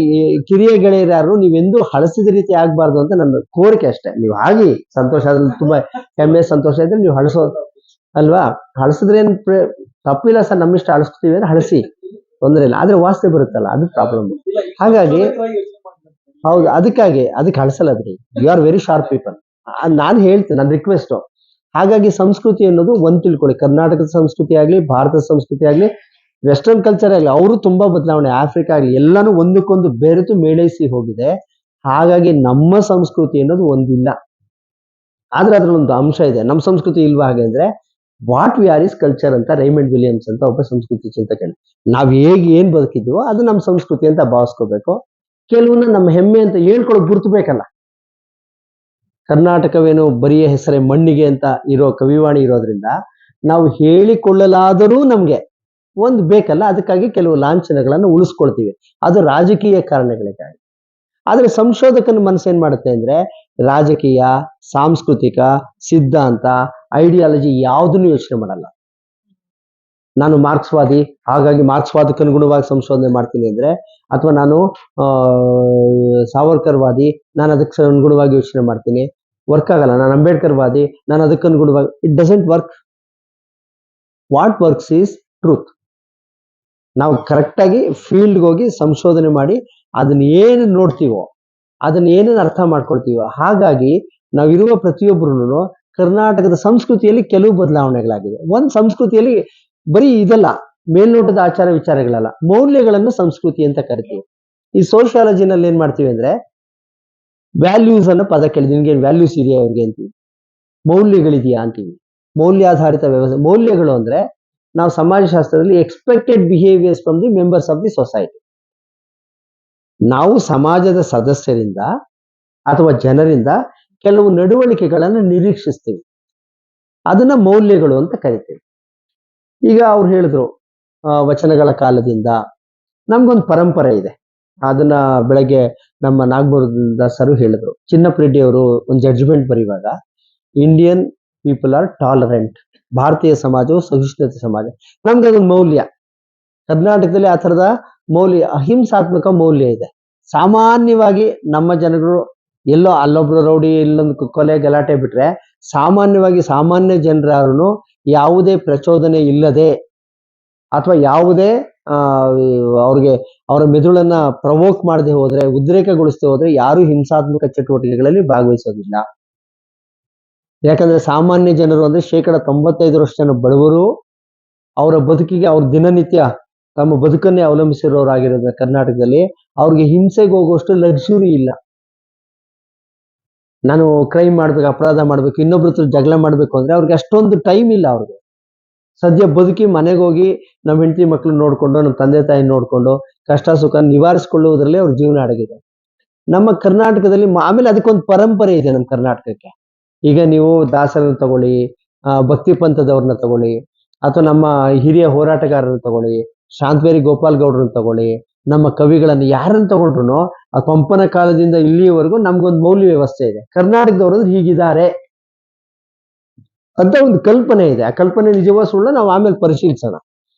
ಕಿರಿಯ ಗೆಳೆಯರು, ನೀವೆಂದೂ ಹಳಸಿದ ರೀತಿ ಆಗ್ಬಾರ್ದು ಅಂತ ನನ್ನ ಕೋರಿಕೆ ಅಷ್ಟೇ. ನೀವು ಆಗಿ ಸಂತೋಷ, ಅದ್ರಲ್ಲಿ ತುಂಬಾ ಹೆಮ್ಮೆ ಸಂತೋಷ ಇದ್ರೆ ನೀವು ಹಳಸೋದು ಅಲ್ವಾ. ಹಳಸಿದ್ರೆ ಏನ್ ತಪ್ಪಿಲ್ಲ ಸರ್, ನಮ್ಮಿಷ್ಟ ಹಳಸ್ತೀವಿ ಅಂದ್ರೆ ಹಳಸಿ, ತೊಂದರೆ ಇಲ್ಲ. ಆದ್ರೆ ವಾಸನೆ ಬರುತ್ತಲ್ಲ, ಅದು ಪ್ರಾಬ್ಲಮ್. ಹಾಗಾಗಿ ಹೌದು, ಅದಕ್ಕೆ ಕಳ್ಸಲ್ಲ ಬಿಡಿ. You are very sharp people. ನಾನು ಹೇಳ್ತೇನೆ, ನನ್ನ ರಿಕ್ವೆಸ್ಟ್. ಹಾಗಾಗಿ ಸಂಸ್ಕೃತಿ ಅನ್ನೋದು ಒಂದ್ ತಿಳ್ಕೊಳ್ಳಿ, ಕರ್ನಾಟಕದ ಸಂಸ್ಕೃತಿ ಆಗ್ಲಿ, ಭಾರತದ ಸಂಸ್ಕೃತಿ ಆಗ್ಲಿ, ವೆಸ್ಟರ್ನ್ ಕಲ್ಚರ್ ಆಗ್ಲಿ, ಅವರು ತುಂಬಾ ಬದಲಾವಣೆ, ಆಫ್ರಿಕಾ ಆಗ್ಲಿ, ಎಲ್ಲಾನು ಒಂದಕ್ಕೊಂದು ಬೆರೆತು ಮೇಳೈಸಿ ಹೋಗಿದೆ. ಹಾಗಾಗಿ ನಮ್ಮ ಸಂಸ್ಕೃತಿ ಅನ್ನೋದು ಒಂದಿಲ್ಲ. ಆದ್ರೆ ಅದ್ರಲ್ಲೊಂದು ಅಂಶ ಇದೆ, ನಮ್ಮ ಸಂಸ್ಕೃತಿ ಇಲ್ವಾ ಹಾಗೆ ಅಂದ್ರೆ, what we are is culture ಅಂತ ರೈಮಂಡ್ ವಿಲಿಯಮ್ಸ್ ಅಂತ ಒಬ್ಬ ಸಂಸ್ಕೃತಿ ಚಿಂತಕನು. ನಾವ್ ಹೇಗೆ ಏನ್ ಬದುಕಿದ್ವೋ ಅದು ನಮ್ಮ ಸಂಸ್ಕೃತಿ ಅಂತ ಭಾವಿಸ್ಕೋಬೇಕು. ಕೆಲವನ್ನ ನಮ್ಮ ಹೆಮ್ಮೆ ಅಂತ ಹೇಳ್ಕೊಳಕ್ ಗುರ್ತು ಬೇಕಲ್ಲ. ಕರ್ನಾಟಕವೇನು ಬರಿಯ ಹೆಸರೇ ಮಣ್ಣಿಗೆ ಅಂತ ಇರೋ ಕವಿವಾಣಿ ಇರೋದ್ರಿಂದ ನಾವು ಹೇಳಿಕೊಳ್ಳಲಾದರೂ ನಮ್ಗೆ ಒಂದು ಬೇಕಲ್ಲ. ಅದಕ್ಕಾಗಿ ಕೆಲವು ಲಾಂಛನಗಳನ್ನು ಉಳಿಸ್ಕೊಳ್ತೀವಿ, ಅದು ರಾಜಕೀಯ ಕಾರಣಗಳಿಗಾಗಿ. ಆದ್ರೆ ಸಂಶೋಧಕನ ಮನಸ್ಸು ಏನ್ ಮಾಡುತ್ತೆ ಅಂದ್ರೆ, ರಾಜಕೀಯ, ಸಾಂಸ್ಕೃತಿಕ, ಸಿದ್ಧಾಂತ, ಐಡಿಯಾಲಜಿ ಯಾವುದನ್ನು ಯೋಚನೆ ಮಾಡಲ್ಲ. ನಾನು ಮಾರ್ಕ್ಸ್ವಾದಿ, ಹಾಗಾಗಿ ಮಾರ್ಕ್ಸ್ವಾದಕ್ಕೆ ಅನುಗುಣವಾಗಿ ಸಂಶೋಧನೆ ಮಾಡ್ತೀನಿ ಅಂದ್ರೆ, ಅಥವಾ ನಾನು ಸಾವರ್ಕರ್ವಾದಿ, ನಾನು ಅದಕ್ಕೆ ಅನುಗುಣವಾಗಿ ಯೋಚನೆ ಮಾಡ್ತೀನಿ, ವರ್ಕ್ ಆಗಲ್ಲ. ನಾನು ಅಂಬೇಡ್ಕರ್ವಾದಿ, ನಾನು ಅದಕ್ಕೆ ಅನುಗುಣವಾಗಿ, it doesn't work. What works is truth. ನಾವು ಕರೆಕ್ಟ್ ಆಗಿ ಫೀಲ್ಡ್ಗೆ ಹೋಗಿ ಸಂಶೋಧನೆ ಮಾಡಿ ಅದನ್ನ ಏನು ನೋಡ್ತೀವೋ, ಅದನ್ನ ಏನೇನು ಅರ್ಥ ಮಾಡ್ಕೊಳ್ತೀವೋ. ಹಾಗಾಗಿ ನಾವಿರುವ ಪ್ರತಿಯೊಬ್ಬರು ಕರ್ನಾಟಕದ ಸಂಸ್ಕೃತಿಯಲ್ಲಿ ಕೆಲವು ಬದಲಾವಣೆಗಳಾಗಿದೆ. ಒಂದು ಸಂಸ್ಕೃತಿಯಲ್ಲಿ ಬರೀ ಇದಲ್ಲ, ಮೇಲ್ನೋಟದ ಆಚಾರ ವಿಚಾರಗಳಲ್ಲ, ಮೌಲ್ಯಗಳನ್ನು ಸಂಸ್ಕೃತಿ ಅಂತ ಕರಿತೀವಿ. ಈ ಸೋಷಿಯಾಲಜಿನಲ್ಲಿ ಏನ್ ಮಾಡ್ತೀವಿ ಅಂದ್ರೆ, ವ್ಯಾಲ್ಯೂಸ್ ಅನ್ನೋ ಪದ ಕೇಳಿದ್ವಿ, ನಿಮ್ಗೆ ವ್ಯಾಲ್ಯೂಸ್ ಇದೆಯಾ ಅವ್ರಿಗೆ ಅಂತೀವಿ, ಮೌಲ್ಯಗಳಿದೆಯಾ ಅಂತೀವಿ. ಮೌಲ್ಯಾಧಾರಿತ ವ್ಯವಸ್ಥೆ. ಮೌಲ್ಯಗಳು ಅಂದ್ರೆ ನಾವು ಸಮಾಜಶಾಸ್ತ್ರದಲ್ಲಿ expected behaviours from the members of the society. ನಾವು ಸಮಾಜದ ಸದಸ್ಯರಿಂದ ಅಥವಾ ಜನರಿಂದ ಕೆಲವು ನಡವಳಿಕೆಗಳನ್ನು ನಿರೀಕ್ಷಿಸ್ತೀವಿ, ಅದನ್ನ ಮೌಲ್ಯಗಳು ಅಂತ ಕರಿತೀವಿ. ಈಗ ಅವ್ರು ಹೇಳಿದ್ರು, ವಚನಗಳ ಕಾಲದಿಂದ ನಮ್ಗೊಂದು ಪರಂಪರೆ ಇದೆ. ಅದನ್ನ ಬೆಳಗ್ಗೆ ನಮ್ಮ ನಾಗಮುರದ ಸರು ಹೇಳಿದ್ರು. ಚಿನ್ನಪ್ರೆಡ್ಡಿ ಅವರು ಒಂದು ಜಡ್ಜ್ಮೆಂಟ್ ಬರೆಯುವಾಗ, ಇಂಡಿಯನ್ ಪೀಪಲ್ ಆರ್ ಟಾಲರೆಂಟ್, ಭಾರತೀಯ ಸಮಾಜವು ಸಹಿಷ್ಣುತೆ ಸಮಾಜ. ನಮ್ಗೆ ಅದೊಂದು ಮೌಲ್ಯ. ಕರ್ನಾಟಕದಲ್ಲಿ ಆ ಥರದ ಮೌಲ್ಯ, ಅಹಿಂಸಾತ್ಮಕ ಮೌಲ್ಯ ಇದೆ. ಸಾಮಾನ್ಯವಾಗಿ ನಮ್ಮ ಜನರು ಎಲ್ಲೋ ಅಲ್ಲೊಬ್ರು ರೌಡಿ, ಇಲ್ಲೊಂದು ಕೊಲೆ ಗಲಾಟೆ ಬಿಟ್ರೆ, ಸಾಮಾನ್ಯವಾಗಿ ಸಾಮಾನ್ಯ ಜನರು ಯಾವುದೇ ಪ್ರಚೋದನೆ ಇಲ್ಲದೆ ಅಥವಾ ಯಾವುದೇ ಅವ್ರಿಗೆ ಅವರ ಮೆದುಳನ್ನ ಪ್ರವೋಕ್ ಮಾಡದೆ ಹೋದ್ರೆ, ಉದ್ರೇಕಗೊಳಿಸದೆ ಹೋದ್ರೆ ಯಾರು ಹಿಂಸಾತ್ಮಕ ಚಟುವಟಿಕೆಗಳಲ್ಲಿ ಭಾಗವಹಿಸೋದಿಲ್ಲ. ಯಾಕಂದ್ರೆ ಸಾಮಾನ್ಯ ಜನರು ಅಂದ್ರೆ 95% ಜನ ಬಡವರು, ಅವರ ಬದುಕಿಗೆ, ಅವ್ರ ದಿನನಿತ್ಯ ತಮ್ಮ ಬದುಕನ್ನೇ ಅವಲಂಬಿಸಿರೋರಾಗಿರೋದ್ರ ಕರ್ನಾಟಕದಲ್ಲಿ ಅವ್ರಿಗೆ ಹಿಂಸೆಗೆ ಹೋಗುವಷ್ಟು ಲಕ್ಸುರಿ ಇಲ್ಲ. ನಾನು ಕ್ರೈಮ್ ಮಾಡ್ಬೇಕು, ಅಪರಾಧ ಮಾಡ್ಬೇಕು, ಇನ್ನೊಬ್ರ ಹತ್ರ ಜಗಳ ಮಾಡ್ಬೇಕು ಅಂದ್ರೆ ಅವ್ರಿಗೆ ಅಷ್ಟೊಂದು ಟೈಮ್ ಇಲ್ಲ. ಅವ್ರಿಗೆ ಸದ್ಯ ಬದುಕಿ ಮನೆಗೆ ಹೋಗಿ ನಮ್ಮ ಹೆಂಡತಿ ಮಕ್ಳು ನೋಡ್ಕೊಂಡು, ನಮ್ಮ ತಂದೆ ತಾಯಿ ನೋಡ್ಕೊಂಡು ಕಷ್ಟ ಸುಖ ನಿವಾರಿಸಿಕೊಳ್ಳುವುದರಲ್ಲೇ ಅವ್ರ ಜೀವನ ಅಡಗಿದೆ. ನಮ್ಮ ಕರ್ನಾಟಕದಲ್ಲಿ ಆಮೇಲೆ ಅದಕ್ಕೊಂದು ಪರಂಪರೆ ಇದೆ ನಮ್ಮ ಕರ್ನಾಟಕಕ್ಕೆ. ಈಗ ನೀವು ದಾಸರನ್ನ ತಗೊಳ್ಳಿ, ಭಕ್ತಿ ಪಂಥದವ್ರನ್ನ ತಗೊಳ್ಳಿ, ಅಥವಾ ನಮ್ಮ ಹಿರಿಯ ಹೋರಾಟಗಾರರನ್ನ ತಗೊಳ್ಳಿ, ಶಾಂತವೇರಿ ಗೋಪಾಲ್ ಗೌಡ್ರನ್ನ ತಗೊಳ್ಳಿ, ನಮ್ಮ ಕವಿಗಳನ್ನು ಯಾರನ್ನ ತಗೊಂಡ್ರು ಆ ಪಂಪನ ಕಾಲದಿಂದ ಇಲ್ಲಿಯವರೆಗೂ ನಮ್ಗೊಂದು ಮೌಲ್ಯ ವ್ಯವಸ್ಥೆ ಇದೆ. ಕರ್ನಾಟಕದವರು ಹೀಗಿದ್ದಾರೆ ಅಂತ ಒಂದು ಕಲ್ಪನೆ ಇದೆ. ಆ ಕಲ್ಪನೆ ನಿಜವಾದ ಸುಳ್ಳು ನಾವು ಆಮೇಲೆ ಪರಿಶೀಲಿಸೋಣ.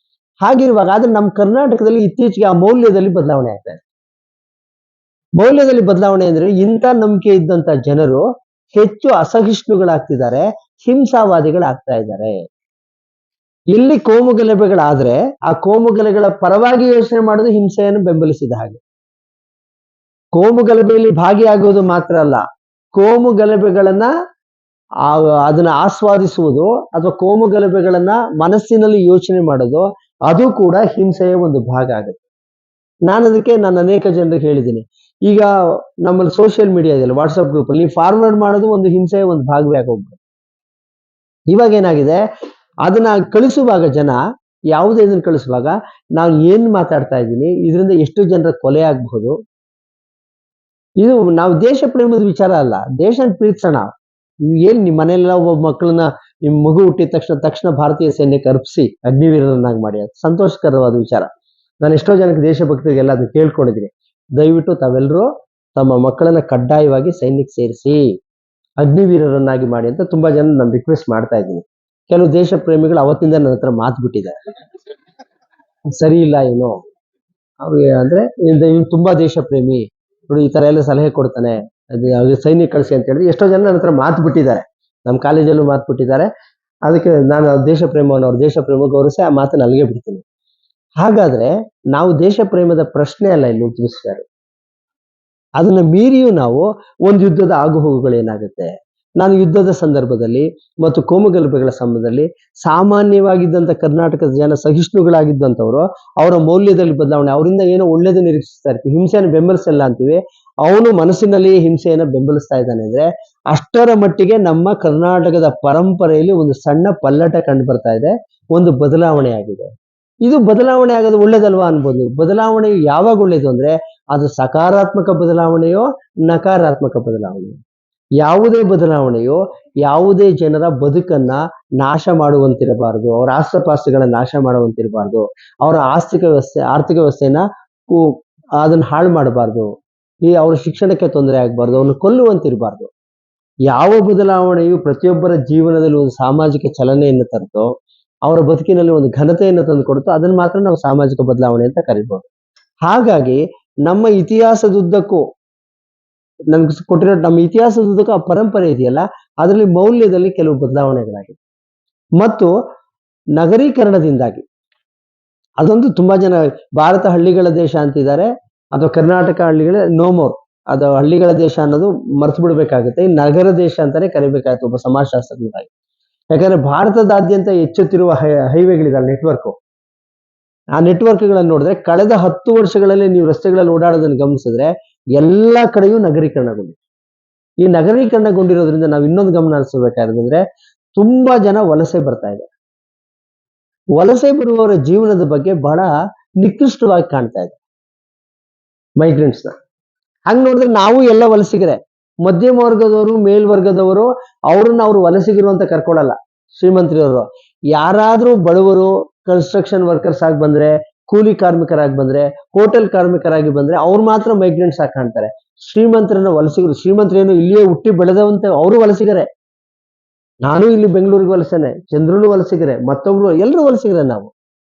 ಹಾಗಿರುವಾಗ ಆದ್ರೆ ನಮ್ಮ ಕರ್ನಾಟಕದಲ್ಲಿ ಇತ್ತೀಚೆಗೆ ಆ ಮೌಲ್ಯದಲ್ಲಿ ಬದಲಾವಣೆ ಆಗ್ತಾ ಇದೆ. ಮೌಲ್ಯದಲ್ಲಿ ಬದಲಾವಣೆ ಅಂದ್ರೆ, ಇಂಥ ನಂಬಿಕೆ ಇದ್ದಂತ ಜನರು ಹೆಚ್ಚು ಅಸಹಿಷ್ಣುಗಳಾಗ್ತಿದ್ದಾರೆ, ಹಿಂಸಾವಾದಿಗಳಾಗ್ತಾ ಇದ್ದಾರೆ. ಇಲ್ಲಿ ಕೋಮುಗಲಭೆಗಳಾದ್ರೆ ಆ ಕೋಮುಗಲಭೆಗಳ ಪರವಾಗಿ ಯೋಚನೆ ಮಾಡೋದು ಹಿಂಸೆಯನ್ನು ಬೆಂಬಲಿಸಿದ ಹಾಗೆ. ಕೋಮುಗಲಭೆಯಲ್ಲಿ ಭಾಗಿಯಾಗುವುದು ಮಾತ್ರ ಅಲ್ಲ, ಕೋಮುಗಲಭೆಗಳನ್ನ ಅದನ್ನ ಆಸ್ವಾದಿಸುವುದು ಅಥವಾ ಕೋಮುಗಲಭೆಗಳನ್ನ ಮನಸ್ಸಿನಲ್ಲಿ ಯೋಚನೆ ಮಾಡೋದು, ಅದು ಕೂಡ ಹಿಂಸೆಯ ಒಂದು ಭಾಗ ಆಗುತ್ತೆ. ನಾನು ಅನೇಕ ಜನರಿಗೆ ಹೇಳಿದ್ದೀನಿ. ಈಗ ನಮ್ಮಲ್ಲಿ ಸೋಷಿಯಲ್ ಮೀಡಿಯಾ ಇದೆಯಲ್ಲ, ವಾಟ್ಸಪ್ ಗ್ರೂಪ್ ಅಲ್ಲಿ ಫಾರ್ವರ್ಡ್ ಮಾಡೋದು ಒಂದು ಹಿಂಸೆಯ ಒಂದು ಭಾಗವೇ ಆಗೋಗ್ಬಿಡುತ್ತೆ. ಇವಾಗ ಏನಾಗಿದೆ, ಅದನ್ನ ಕಳಿಸುವಾಗ ಜನ ಯಾವುದೇ ಇದನ್ನ ಕಳಿಸುವಾಗ ನಾನು ಏನ್ ಮಾತಾಡ್ತಾ ಇದ್ದೀನಿ, ಇದರಿಂದ ಎಷ್ಟು ಜನರ ಕೊಲೆ ಆಗಬಹುದು. ಇದು ನಾವು ದೇಶ ಪ್ರೇಮದ ವಿಚಾರ ಅಲ್ಲ, ದೇಶ ಪ್ರೀತಿಸೋಣ. ಏನ್ ನಿಮ್ಮ ಮನೆಯಲ್ಲ ಒಬ್ಬ ಮಕ್ಕಳನ್ನ, ನಿಮ್ ಮಗು ಹುಟ್ಟಿದ ತಕ್ಷಣ ಭಾರತೀಯ ಸೈನ್ಯಕ್ಕೆ ಅರ್ಪಿಸಿ ಅಗ್ನಿವೀರರನ್ನಾಗಿ ಮಾಡಿ, ಅದು ಸಂತೋಷಕರವಾದ ವಿಚಾರ. ನಾನು ಎಷ್ಟೋ ಜನಕ್ಕೆ ದೇಶಭಕ್ತರಿಗೆಲ್ಲ ಅದು ಕೇಳ್ಕೊಂಡಿದ್ದೀನಿ. ದಯವಿಟ್ಟು ತಾವೆಲ್ಲರೂ ತಮ್ಮ ಮಕ್ಕಳನ್ನ ಕಡ್ಡಾಯವಾಗಿ ಸೈನ್ಯಕ್ಕೆ ಸೇರಿಸಿ ಅಗ್ನಿವೀರರನ್ನಾಗಿ ಮಾಡಿ ಅಂತ ತುಂಬಾ ಜನ ನಾನು ರಿಕ್ವೆಸ್ಟ್ ಮಾಡ್ತಾ ಇದ್ದೀನಿ. ಕೆಲವು ದೇಶ ಪ್ರೇಮಿಗಳು ಅವತ್ತಿಂದ ನನ್ನ ಹತ್ರ ಮಾತು ಬಿಟ್ಟಿದ್ದಾರೆ, ಸರಿ ಇಲ್ಲ ಇವನು, ಅವ್ರಿಗೆ ಅಂದ್ರೆ ಇವ್ನು ತುಂಬಾ ದೇಶ ಪ್ರೇಮಿ ನೋಡಿ, ಈ ತರ ಎಲ್ಲ ಸಲಹೆ ಕೊಡ್ತಾನೆ, ಅದು ಸೈನ್ಯ ಕಳಿಸಿ ಅಂತ ಹೇಳಿದ್ರೆ ಎಷ್ಟೋ ಜನ ನನ್ನ ಹತ್ರ ಮಾತು ಬಿಟ್ಟಿದ್ದಾರೆ. ನಮ್ಮ ಕಾಲೇಜಲ್ಲೂ ಮಾತು ಬಿಟ್ಟಿದ್ದಾರೆ. ಅದಕ್ಕೆ ನಾನು ದೇಶ ಪ್ರೇಮವನ್ನು, ಅವ್ರ ದೇಶ ಪ್ರೇಮ ಗೌರವಿಸಿ ಆ ಮಾತನ್ನು ಅಲ್ಲಿಗೆ ಬಿಡ್ತೀನಿ. ಹಾಗಾದ್ರೆ ನಾವು ದೇಶ ಪ್ರೇಮದ ಪ್ರಶ್ನೆ ಅಲ್ಲ ಇಲ್ಲಿ ಉದ್ಭವಿಸ್ತಾರೆ. ಅದನ್ನ ಮೀರಿಯೂ ನಾವು ಒಂದು ಯುದ್ಧದ ಆಗುಹೋಗುಗಳೇನಾಗುತ್ತೆ, ನಾನು ಯುದ್ಧದ ಸಂದರ್ಭದಲ್ಲಿ ಮತ್ತು ಕೋಮುಗಲಭೆಗಳ ಸಂದರ್ಭದಲ್ಲಿ ಸಾಮಾನ್ಯವಾಗಿದ್ದಂಥ ಕರ್ನಾಟಕದ ಜನ ಸಹಿಷ್ಣುಗಳಾಗಿದ್ದಂಥವ್ರು ಅವರ ಮೌಲ್ಯದಲ್ಲಿ ಬದಲಾವಣೆ, ಅವರಿಂದ ಏನೋ ಒಳ್ಳೇದು ನಿರೀಕ್ಷಿಸ್ತಾ ಇರ್ತೀವಿ, ಹಿಂಸೆಯನ್ನು ಬೆಂಬಲಿಸಲ್ಲ ಅಂತೀವಿ, ಅವನು ಮನಸ್ಸಿನಲ್ಲಿಯೇ ಹಿಂಸೆಯನ್ನು ಬೆಂಬಲಿಸ್ತಾ ಇದ್ದಾನೆ ಅಂದ್ರೆ ಅಷ್ಟರ ಮಟ್ಟಿಗೆ ನಮ್ಮ ಕರ್ನಾಟಕದ ಪರಂಪರೆಯಲ್ಲಿ ಒಂದು ಸಣ್ಣ ಪಲ್ಲಟ ಕಂಡು ಬರ್ತಾ ಇದೆ, ಒಂದು ಬದಲಾವಣೆ ಆಗಿದೆ. ಇದು ಬದಲಾವಣೆ ಆಗೋದು ಒಳ್ಳೇದಲ್ವಾ ಅನ್ಬೋದು. ಬದಲಾವಣೆ ಯಾವಾಗ ಒಳ್ಳೇದು ಅಂದ್ರೆ ಅದು ಸಕಾರಾತ್ಮಕ ಬದಲಾವಣೆಯೋ ನಕಾರಾತ್ಮಕ ಬದಲಾವಣೆಯೋ. ಯಾವುದೇ ಬದಲಾವಣೆಯೋ ಯಾವುದೇ ಜನರ ಬದುಕನ್ನ ನಾಶ ಮಾಡುವಂತಿರಬಾರದು, ಅವರ ಆಸ್ತಿಪಾಸ್ತಿಗಳನ್ನ ನಾಶ ಮಾಡುವಂತಿರಬಾರ್ದು, ಅವರ ಆರ್ಥಿಕ ವ್ಯವಸ್ಥೆನ ಅದನ್ನ ಹಾಳು ಮಾಡಬಾರ್ದು, ಅವ್ರ ಶಿಕ್ಷಣಕ್ಕೆ ತೊಂದರೆ ಆಗಬಾರ್ದು, ಅವ್ರನ್ನ ಕೊಲ್ಲುವಂತಿರಬಾರ್ದು. ಯಾವ ಬದಲಾವಣೆಯು ಪ್ರತಿಯೊಬ್ಬರ ಜೀವನದಲ್ಲಿ ಒಂದು ಸಾಮಾಜಿಕ ಚಲನೆಯನ್ನು ತರುತ್ತೋ, ಅವರ ಬದುಕಿನಲ್ಲಿ ಒಂದು ಘನತೆಯನ್ನು ತಂದು ಕೊಡುತ್ತೋ, ಅದನ್ನ ಮಾತ್ರ ನಾವು ಸಾಮಾಜಿಕ ಬದಲಾವಣೆ ಅಂತ ಕರಿಬಹುದು. ಹಾಗಾಗಿ ನಮ್ಮ ಇತಿಹಾಸದುದ್ದಕ್ಕೂ ನಮ್ಗೆ ಕೊಟ್ಟಿರೋ ನಮ್ಮ ಇತಿಹಾಸದುದ್ದಕ್ಕೂ ಆ ಪರಂಪರೆ ಇದೆಯಲ್ಲ, ಅದರಲ್ಲಿ ಮೌಲ್ಯದಲ್ಲಿ ಕೆಲವು ಬದಲಾವಣೆಗಳಾಗಿದೆ. ಮತ್ತು ನಗರೀಕರಣದಿಂದಾಗಿ ಅದೊಂದು ತುಂಬಾ ಜನ ಭಾರತ ಹಳ್ಳಿಗಳ ದೇಶ ಅಂತಿದ್ದಾರೆ, ಅಥವಾ ಕರ್ನಾಟಕ ಹಳ್ಳಿಗಳ ನೋಮೋರ್, ಅದು ಹಳ್ಳಿಗಳ ದೇಶ ಅನ್ನೋದು ಮರ್ತು ಬಿಡ್ಬೇಕಾಗುತ್ತೆ, ಈ ನಗರ ದೇಶ ಅಂತಾನೆ ಕರಿಬೇಕಾಗುತ್ತೆ ಒಬ್ಬ ಸಮಾಜಶಾಸ್ತ್ರಜ್ಞರಾಗಿ. ಯಾಕಂದ್ರೆ ಭಾರತದಾದ್ಯಂತ ಹೆಚ್ಚುತ್ತಿರುವ ಹೈವೇಗಳಿದಾವೆ, ನೆಟ್ವರ್ಕ್, ಆ ನೆಟ್ವರ್ಕ್ಗಳನ್ನು ನೋಡಿದ್ರೆ ಕಳೆದ 10 ವರ್ಷಗಳಲ್ಲಿ ನೀವು ರಸ್ತೆಗಳಲ್ಲಿ ಓಡಾಡೋದನ್ನು ಗಮನಿಸಿದ್ರೆ ಎಲ್ಲಾ ಕಡೆಯೂ ನಗರೀಕರಣಗೊಂಡಿದೆ. ಈ ನಗರೀಕರಣಗೊಂಡಿರೋದ್ರಿಂದ ನಾವು ಇನ್ನೊಂದು ಗಮನ ಹರಿಸಬೇಕಾದ್ರೆ ತುಂಬಾ ಜನ ವಲಸೆ ಬರ್ತಾ ಇದೆ. ವಲಸೆ ಬರುವವರ ಜೀವನದ ಬಗ್ಗೆ ಬಹಳ ನಿಕೃಷ್ಟವಾಗಿ ಕಾಣ್ತಾ ಇದೆ ಮೈಗ್ರೆಂಟ್ಸ್ ನ. ಹಂಗ್ ನೋಡಿದ್ರೆ ನಾವು ಎಲ್ಲ ವಲಸಿಗರೆ, ಮಧ್ಯಮ ವರ್ಗದವರು ಮೇಲ್ವರ್ಗದವರು ಅವ್ರನ್ನ ಅವ್ರು ವಲಸಿಗರು ಅಂತ ಕರ್ಕೊಳ್ಳಲ್ಲ ಶ್ರೀಮಂತರವರು. ಯಾರಾದ್ರೂ ಬಡವರು ಕನ್ಸ್ಟ್ರಕ್ಷನ್ ವರ್ಕರ್ಸ್ ಆಗಿ ಬಂದ್ರೆ, ಕೂಲಿ ಕಾರ್ಮಿಕರಾಗಿ ಬಂದ್ರೆ, ಹೋಟೆಲ್ ಕಾರ್ಮಿಕರಾಗಿ ಬಂದ್ರೆ ಅವ್ರು ಮಾತ್ರ ಮೈಗ್ರೆಂಟ್ಸ್ ಆಗಿ ಕಾಣ್ತಾರೆ. ಶ್ರೀಮಂತರನ್ನ ವಲಸಿಗರು, ಶ್ರೀಮಂತರೇನು ಇಲ್ಲಿಯೇ ಹುಟ್ಟಿ ಬೆಳೆದವಂತೆ ಅವರು ವಲಸಿಗರೆ. ನಾನು ಇಲ್ಲಿ ಬೆಂಗಳೂರಿಗೆ ವಲಸೆನೆ, ಚಂದ್ರನು ವಲಸಿಗರೆ, ಮತ್ತೊಬ್ರು ಎಲ್ಲರೂ ವಲಸಿಗರೆ ನಾವು.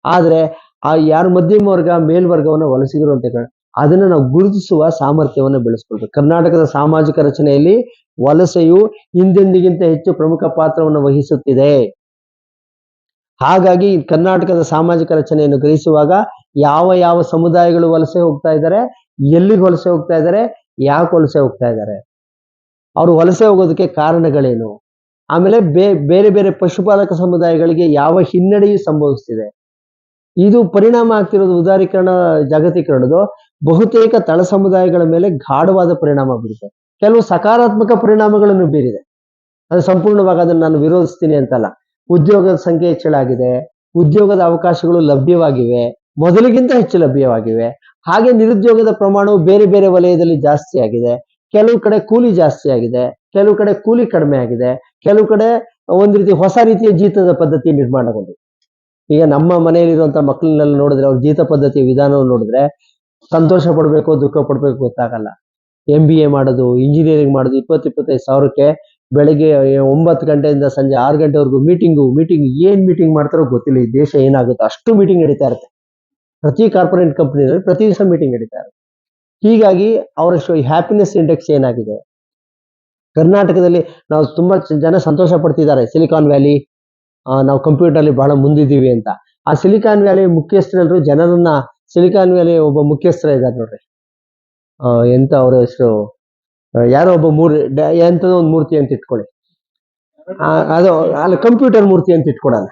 ಆದ್ರೆ ಆ ಯಾರು ಮಧ್ಯಮ ವರ್ಗ ಮೇಲ್ವರ್ಗವನ್ನ ವಲಸಿಗರು ಅಂತ ಅದನ್ನ ನಾವು ಗುರುತಿಸುವ ಸಾಮರ್ಥ್ಯವನ್ನು ಬೆಳೆಸ್ಕೊಳ್ಬೇಕು. ಕರ್ನಾಟಕದ ಸಾಮಾಜಿಕ ರಚನೆಯಲ್ಲಿ ವಲಸೆಯು ಹಿಂದೆಂದಿಗಿಂತ ಹೆಚ್ಚು ಪ್ರಮುಖ ಪಾತ್ರವನ್ನು ವಹಿಸುತ್ತಿದೆ. ಹಾಗಾಗಿ ಕರ್ನಾಟಕದ ಸಾಮಾಜಿಕ ರಚನೆಯನ್ನು ಗ್ರಹಿಸುವಾಗ ಯಾವ ಯಾವ ಸಮುದಾಯಗಳು ವಲಸೆ ಹೋಗ್ತಾ ಇದ್ದಾರೆ, ಎಲ್ಲಿಗೆ ವಲಸೆ ಹೋಗ್ತಾ ಇದ್ದಾರೆ, ಯಾಕೆ ವಲಸೆ ಹೋಗ್ತಾ ಇದ್ದಾರೆ, ಅವರು ವಲಸೆ ಹೋಗೋದಕ್ಕೆ ಕಾರಣಗಳೇನು, ಆಮೇಲೆ ಬೇರೆ ಬೇರೆ ಪಶುಪಾಲಕ ಸಮುದಾಯಗಳಿಗೆ ಯಾವ ಹಿನ್ನಡೆಯು ಸಂಭವಿಸ್ತಿದೆ, ಇದು ಪರಿಣಾಮ ಆಗ್ತಿರೋದು ಉದಾರೀಕರಣ ಜಾಗತೀಕರಣದ ಬಹುತೇಕ ತಳ ಸಮುದಾಯಗಳ ಮೇಲೆ ಗಾಢವಾದ ಪರಿಣಾಮ ಬೀರುತ್ತೆ. ಕೆಲವು ಸಕಾರಾತ್ಮಕ ಪರಿಣಾಮಗಳನ್ನು ಬೀರಿದೆ, ಅದು ಸಂಪೂರ್ಣವಾಗಿ ಅದನ್ನು ನಾನು ವಿರೋಧಿಸ್ತೀನಿ ಅಂತಲ್ಲ. ಉದ್ಯೋಗದ ಸಂಖ್ಯೆ ಹೆಚ್ಚಳ ಆಗಿದೆ, ಉದ್ಯೋಗದ ಅವಕಾಶಗಳು ಲಭ್ಯವಾಗಿವೆ, ಮೊದಲಿಗಿಂತ ಹೆಚ್ಚು ಲಭ್ಯವಾಗಿವೆ. ಹಾಗೆ ನಿರುದ್ಯೋಗದ ಪ್ರಮಾಣವು ಬೇರೆ ಬೇರೆ ವಲಯದಲ್ಲಿ ಜಾಸ್ತಿ ಆಗಿದೆ. ಕೆಲವು ಕಡೆ ಕೂಲಿ ಜಾಸ್ತಿ ಆಗಿದೆ, ಕೆಲವು ಕಡೆ ಕೂಲಿ ಕಡಿಮೆ ಆಗಿದೆ, ಕೆಲವು ಕಡೆ ಒಂದು ರೀತಿ ಹೊಸ ರೀತಿಯ ಜೀತದ ಪದ್ಧತಿ ನಿರ್ಮಾಣಗೊಂಡಿದೆ. ಈಗ ನಮ್ಮ ಮನೆಯಲ್ಲಿರುವಂತಹ ಮಕ್ಕಳನ್ನೆಲ್ಲ ನೋಡಿದ್ರೆ ಅವ್ರ ಜೀತ ಪದ್ಧತಿಯ ವಿಧಾನವನ್ನು ನೋಡಿದ್ರೆ ಸಂತೋಷ ಪಡ್ಬೇಕು ದುಃಖ ಪಡ್ಬೇಕು ಗೊತ್ತಾಗಲ್ಲ. MBA ಮಾಡೋದು, ಇಂಜಿನಿಯರಿಂಗ್ ಮಾಡೋದು, 20-25 ಸಾವಿರಕ್ಕೆ ಬೆಳಗ್ಗೆ 9 ಗಂಟೆಯಿಂದ ಸಂಜೆ 6 ಗಂಟೆವರೆಗೂ ಮೀಟಿಂಗ್ ಏನ್ ಮೀಟಿಂಗ್ ಮಾಡ್ತಾರೋ ಗೊತ್ತಿಲ್ಲ. ಈ ದೇಶ ಏನಾಗುತ್ತೋ ಅಷ್ಟು ಮೀಟಿಂಗ್ ನಡೀತಾ ಇರುತ್ತೆ. ಪ್ರತಿ ಕಾರ್ಪೊರೇಟ್ ಕಂಪನಿಯಲ್ಲಿ ಪ್ರತಿ ದಿವಸ ಮೀಟಿಂಗ್ ನಡೀತಾ ಇರುತ್ತೆ. ಹೀಗಾಗಿ ಅವರ ಹ್ಯಾಪಿನೆಸ್ ಇಂಡೆಕ್ಸ್ ಏನಾಗಿದೆ. ಕರ್ನಾಟಕದಲ್ಲಿ ನಾವು ತುಂಬಾ ಜನ ಸಂತೋಷ ಪಡ್ತಿದ್ದಾರೆ, ಸಿಲಿಕಾನ್ ವ್ಯಾಲಿ, ನಾವು ಕಂಪ್ಯೂಟರ್ ಅಲ್ಲಿ ಬಹಳ ಮುಂದಿದ್ದೀವಿ ಅಂತ. ಆ ಸಿಲಿಕಾನ್ ವ್ಯಾಲಿ ಮುಖ್ಯಸ್ಥರೆಲ್ಲರೂ ಜನರನ್ನ, ಸಿಲಿಕಾನ್ ವ್ಯಾಲಿ ಒಬ್ಬ ಮುಖ್ಯಸ್ಥರ ಇದ್ದಾರೆ ನೋಡ್ರಿ, ಎಂತ ಅವ್ರ ಹೆಸರು, ಯಾರೋ ಒಬ್ಬ ಎಂತದೋ ಒಂದು ಮೂರ್ತಿ ಅಂತ ಇಟ್ಕೊಳ್ಳಿ, ಅದು ಅಲ್ಲಿ ಕಂಪ್ಯೂಟರ್ ಮೂರ್ತಿ ಅಂತ ಇಟ್ಕೊಡಲ್ಲ,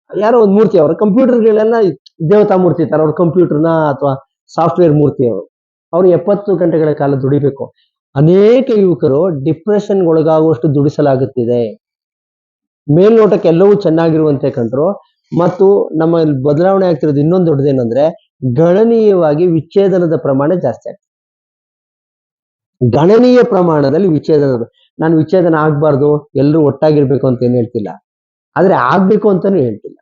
ಯಾರೋ ಒಂದು ಮೂರ್ತಿ, ಅವರ ಕಂಪ್ಯೂಟರ್ಗಳೆಲ್ಲ ದೇವತಾ ಮೂರ್ತಿ ಇರ್ತಾರೆ, ಅವ್ರ ಕಂಪ್ಯೂಟರ್ನ ಅಥವಾ ಸಾಫ್ಟ್ವೇರ್ ಮೂರ್ತಿ ಅವ್ರು 70 ಗಂಟೆಗಳ ಕಾಲ ದುಡಿಬೇಕು. ಅನೇಕ ಯುವಕರು ಡಿಪ್ರೆಷನ್ಗೆ ಒಳಗಾಗುವಷ್ಟು ದುಡಿಸಲಾಗುತ್ತಿದೆ. ಮೇಲ್ನೋಟಕ್ಕೆ ಎಲ್ಲವೂ ಚೆನ್ನಾಗಿರುವಂತೆ ಕಂಡ್ರು. ಮತ್ತು ನಮ್ಮ ಬದಲಾವಣೆ ಆಗ್ತಿರೋದು ಇನ್ನೊಂದು ದೊಡ್ಡದೇನಂದ್ರೆ ಗಣನೀಯವಾಗಿ ವಿಚ್ಛೇದನದ ಪ್ರಮಾಣ ಜಾಸ್ತಿ ಆಗ್ತದೆ. ಗಣನೀಯ ಪ್ರಮಾಣದಲ್ಲಿ ವಿಚ್ಛೇದನ. ನಾನು ವಿಚ್ಛೇದನ ಆಗ್ಬಾರ್ದು, ಎಲ್ಲರೂ ಒಟ್ಟಾಗಿರ್ಬೇಕು ಅಂತ ಏನ್ ಹೇಳ್ತಿಲ್ಲ, ಆದ್ರೆ ಆಗ್ಬೇಕು ಅಂತಾನು ಹೇಳ್ತಿಲ್ಲ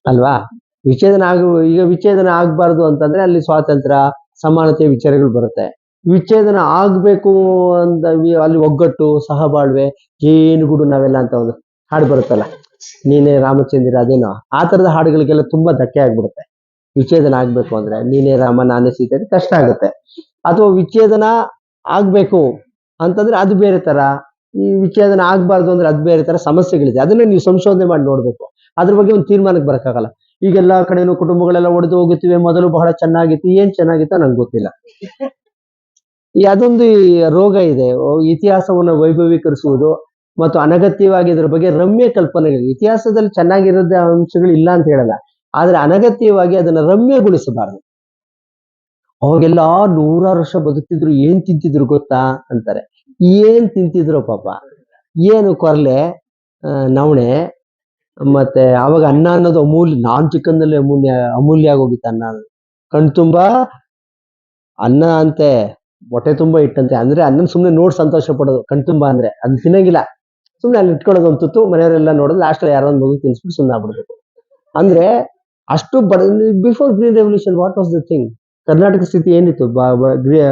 ಅಲ್ವಾ. ಈಗ ವಿಚ್ಛೇದನ ಆಗ್ಬಾರ್ದು ಅಂತಂದ್ರೆ ಅಲ್ಲಿ ಸ್ವಾತಂತ್ರ್ಯ ಸಮಾನತೆ ವಿಚಾರಗಳು ಬರುತ್ತೆ. ವಿಚ್ಛೇದನ ಆಗ್ಬೇಕು ಅಂತ ಅಲ್ಲಿ ಒಗ್ಗಟ್ಟು ಸಹಬಾಳ್ವೆ ಜೇನುಗೂಡು ನಾವೆಲ್ಲ ಅಂತ ಒಂದು ಹಾಡು ಬರುತ್ತಲ್ಲ, ನೀನೇ ರಾಮಚಂದ್ರ, ಅದೇನೋ ಆ ತರದ ಹಾಡುಗಳಿಗೆಲ್ಲ ತುಂಬಾ ಧಕ್ಕೆ ಆಗ್ಬಿಡುತ್ತೆ. ವಿಚ್ಛೇದನ ಆಗ್ಬೇಕು ಅಂದ್ರೆ ನೀನೇ ರಾಮ ನಾನೇ ಸೀತೆ ಅಂತ ಕಷ್ಟ ಆಗುತ್ತೆ. ಅಥವಾ ವಿಚ್ಛೇದನ ಆಗ್ಬೇಕು ಅಂತಂದ್ರೆ ಅದು ಬೇರೆ ತರ, ಈ ವಿಚ್ಛೇದನ ಆಗ್ಬಾರ್ದು ಅಂದ್ರೆ ಅದು ಬೇರೆ ತರ ಸಮಸ್ಯೆಗಳಿದೆ. ಅದನ್ನ ನೀವು ಸಂಶೋಧನೆ ಮಾಡಿ ನೋಡ್ಬೇಕು. ಅದ್ರ ಬಗ್ಗೆ ಒಂದು ತೀರ್ಮಾನಕ್ಕೆ ಬರಕ್ಕಾಗಲ್ಲ. ಈಗೆಲ್ಲಾ ಕಡೆನೂ ಕುಟುಂಬಗಳೆಲ್ಲ ಒಡೆದು ಹೋಗುತ್ತಿವೆ, ಮೊದಲು ಬಹಳ ಚೆನ್ನಾಗಿತ್ತು, ಏನ್ ಚೆನ್ನಾಗಿತ್ತ ನಂಗೆ ಗೊತ್ತಿಲ್ಲ. ಅದೊಂದು ಈ ರೋಗ ಇದೆ. ಇತಿಹಾಸವನ್ನು ವೈಭವೀಕರಿಸುವುದು ಮತ್ತು ಅನಗತ್ಯವಾಗಿ ಇದರ ಬಗ್ಗೆ ರಮ್ಯ ಕಲ್ಪನೆಗಳು. ಇತಿಹಾಸದಲ್ಲಿ ಚೆನ್ನಾಗಿರೋದ ಅಂಶಗಳು ಇಲ್ಲ ಅಂತ ಹೇಳಲ್ಲ, ಆದ್ರೆ ಅನಗತ್ಯವಾಗಿ ಅದನ್ನ ರಮ್ಯಗೊಳಿಸಬಾರದು. ಅವಾಗೆಲ್ಲ 100 ವರ್ಷ ಬದುಕ್ತಿದ್ರು, ಏನ್ ತಿಂತಿದ್ರು ಗೊತ್ತಾ ಅಂತಾರೆ. ಏನ್ ತಿಂತಿದ್ರು ಪಾಪ, ಏನು ಕೊರ್ಲೆ, ನವಣೆ, ಮತ್ತೆ ಅವಾಗ ಅನ್ನ ಅನ್ನೋದು ಅಮೂಲ್ಯ. ನಾನ್ ಚಿಕ್ಕಂದಲ್ಲಿ ಅಮೂಲ್ಯ ಆಗೋಗಿತ್ತು ಅನ್ನ. ಕಣ್ತುಂಬಾ ಅನ್ನ ಅಂತೆ, ಹೊಟ್ಟೆ ತುಂಬಾ ಇಟ್ಟಂತೆ. ಅಂದ್ರೆ ಅನ್ನನ್ ಸುಮ್ನೆ ನೋಡಿ ಸಂತೋಷ ಪಡೋದು, ಕಣ್ತುಂಬಾ ಅಂದ್ರೆ ಅದನ್ನ ತಿನ್ನಂಗಿಲ್ಲ, ಸುಮ್ನೆ ಅಲ್ಲಿ ಇಟ್ಕೊಳ್ಳೋದು ಒಂದು ತುತ್ತು, ಮನೆಯವರೆಲ್ಲ ನೋಡೋದು, ಲಾಸ್ಟ್ ಯಾರೋ ಒಂದು ಮಗು ತಿನ್ಸ್ಬಿಟ್ಟು ಸುಮ್ಮನೆ ಆಗ್ಬಿಡ್ಬೇಕು. ಅಂದ್ರೆ ಅಷ್ಟು before green revolution what was the thing? Karnataka ಸ್ಥಿತಿ ಏನಿತ್ತು?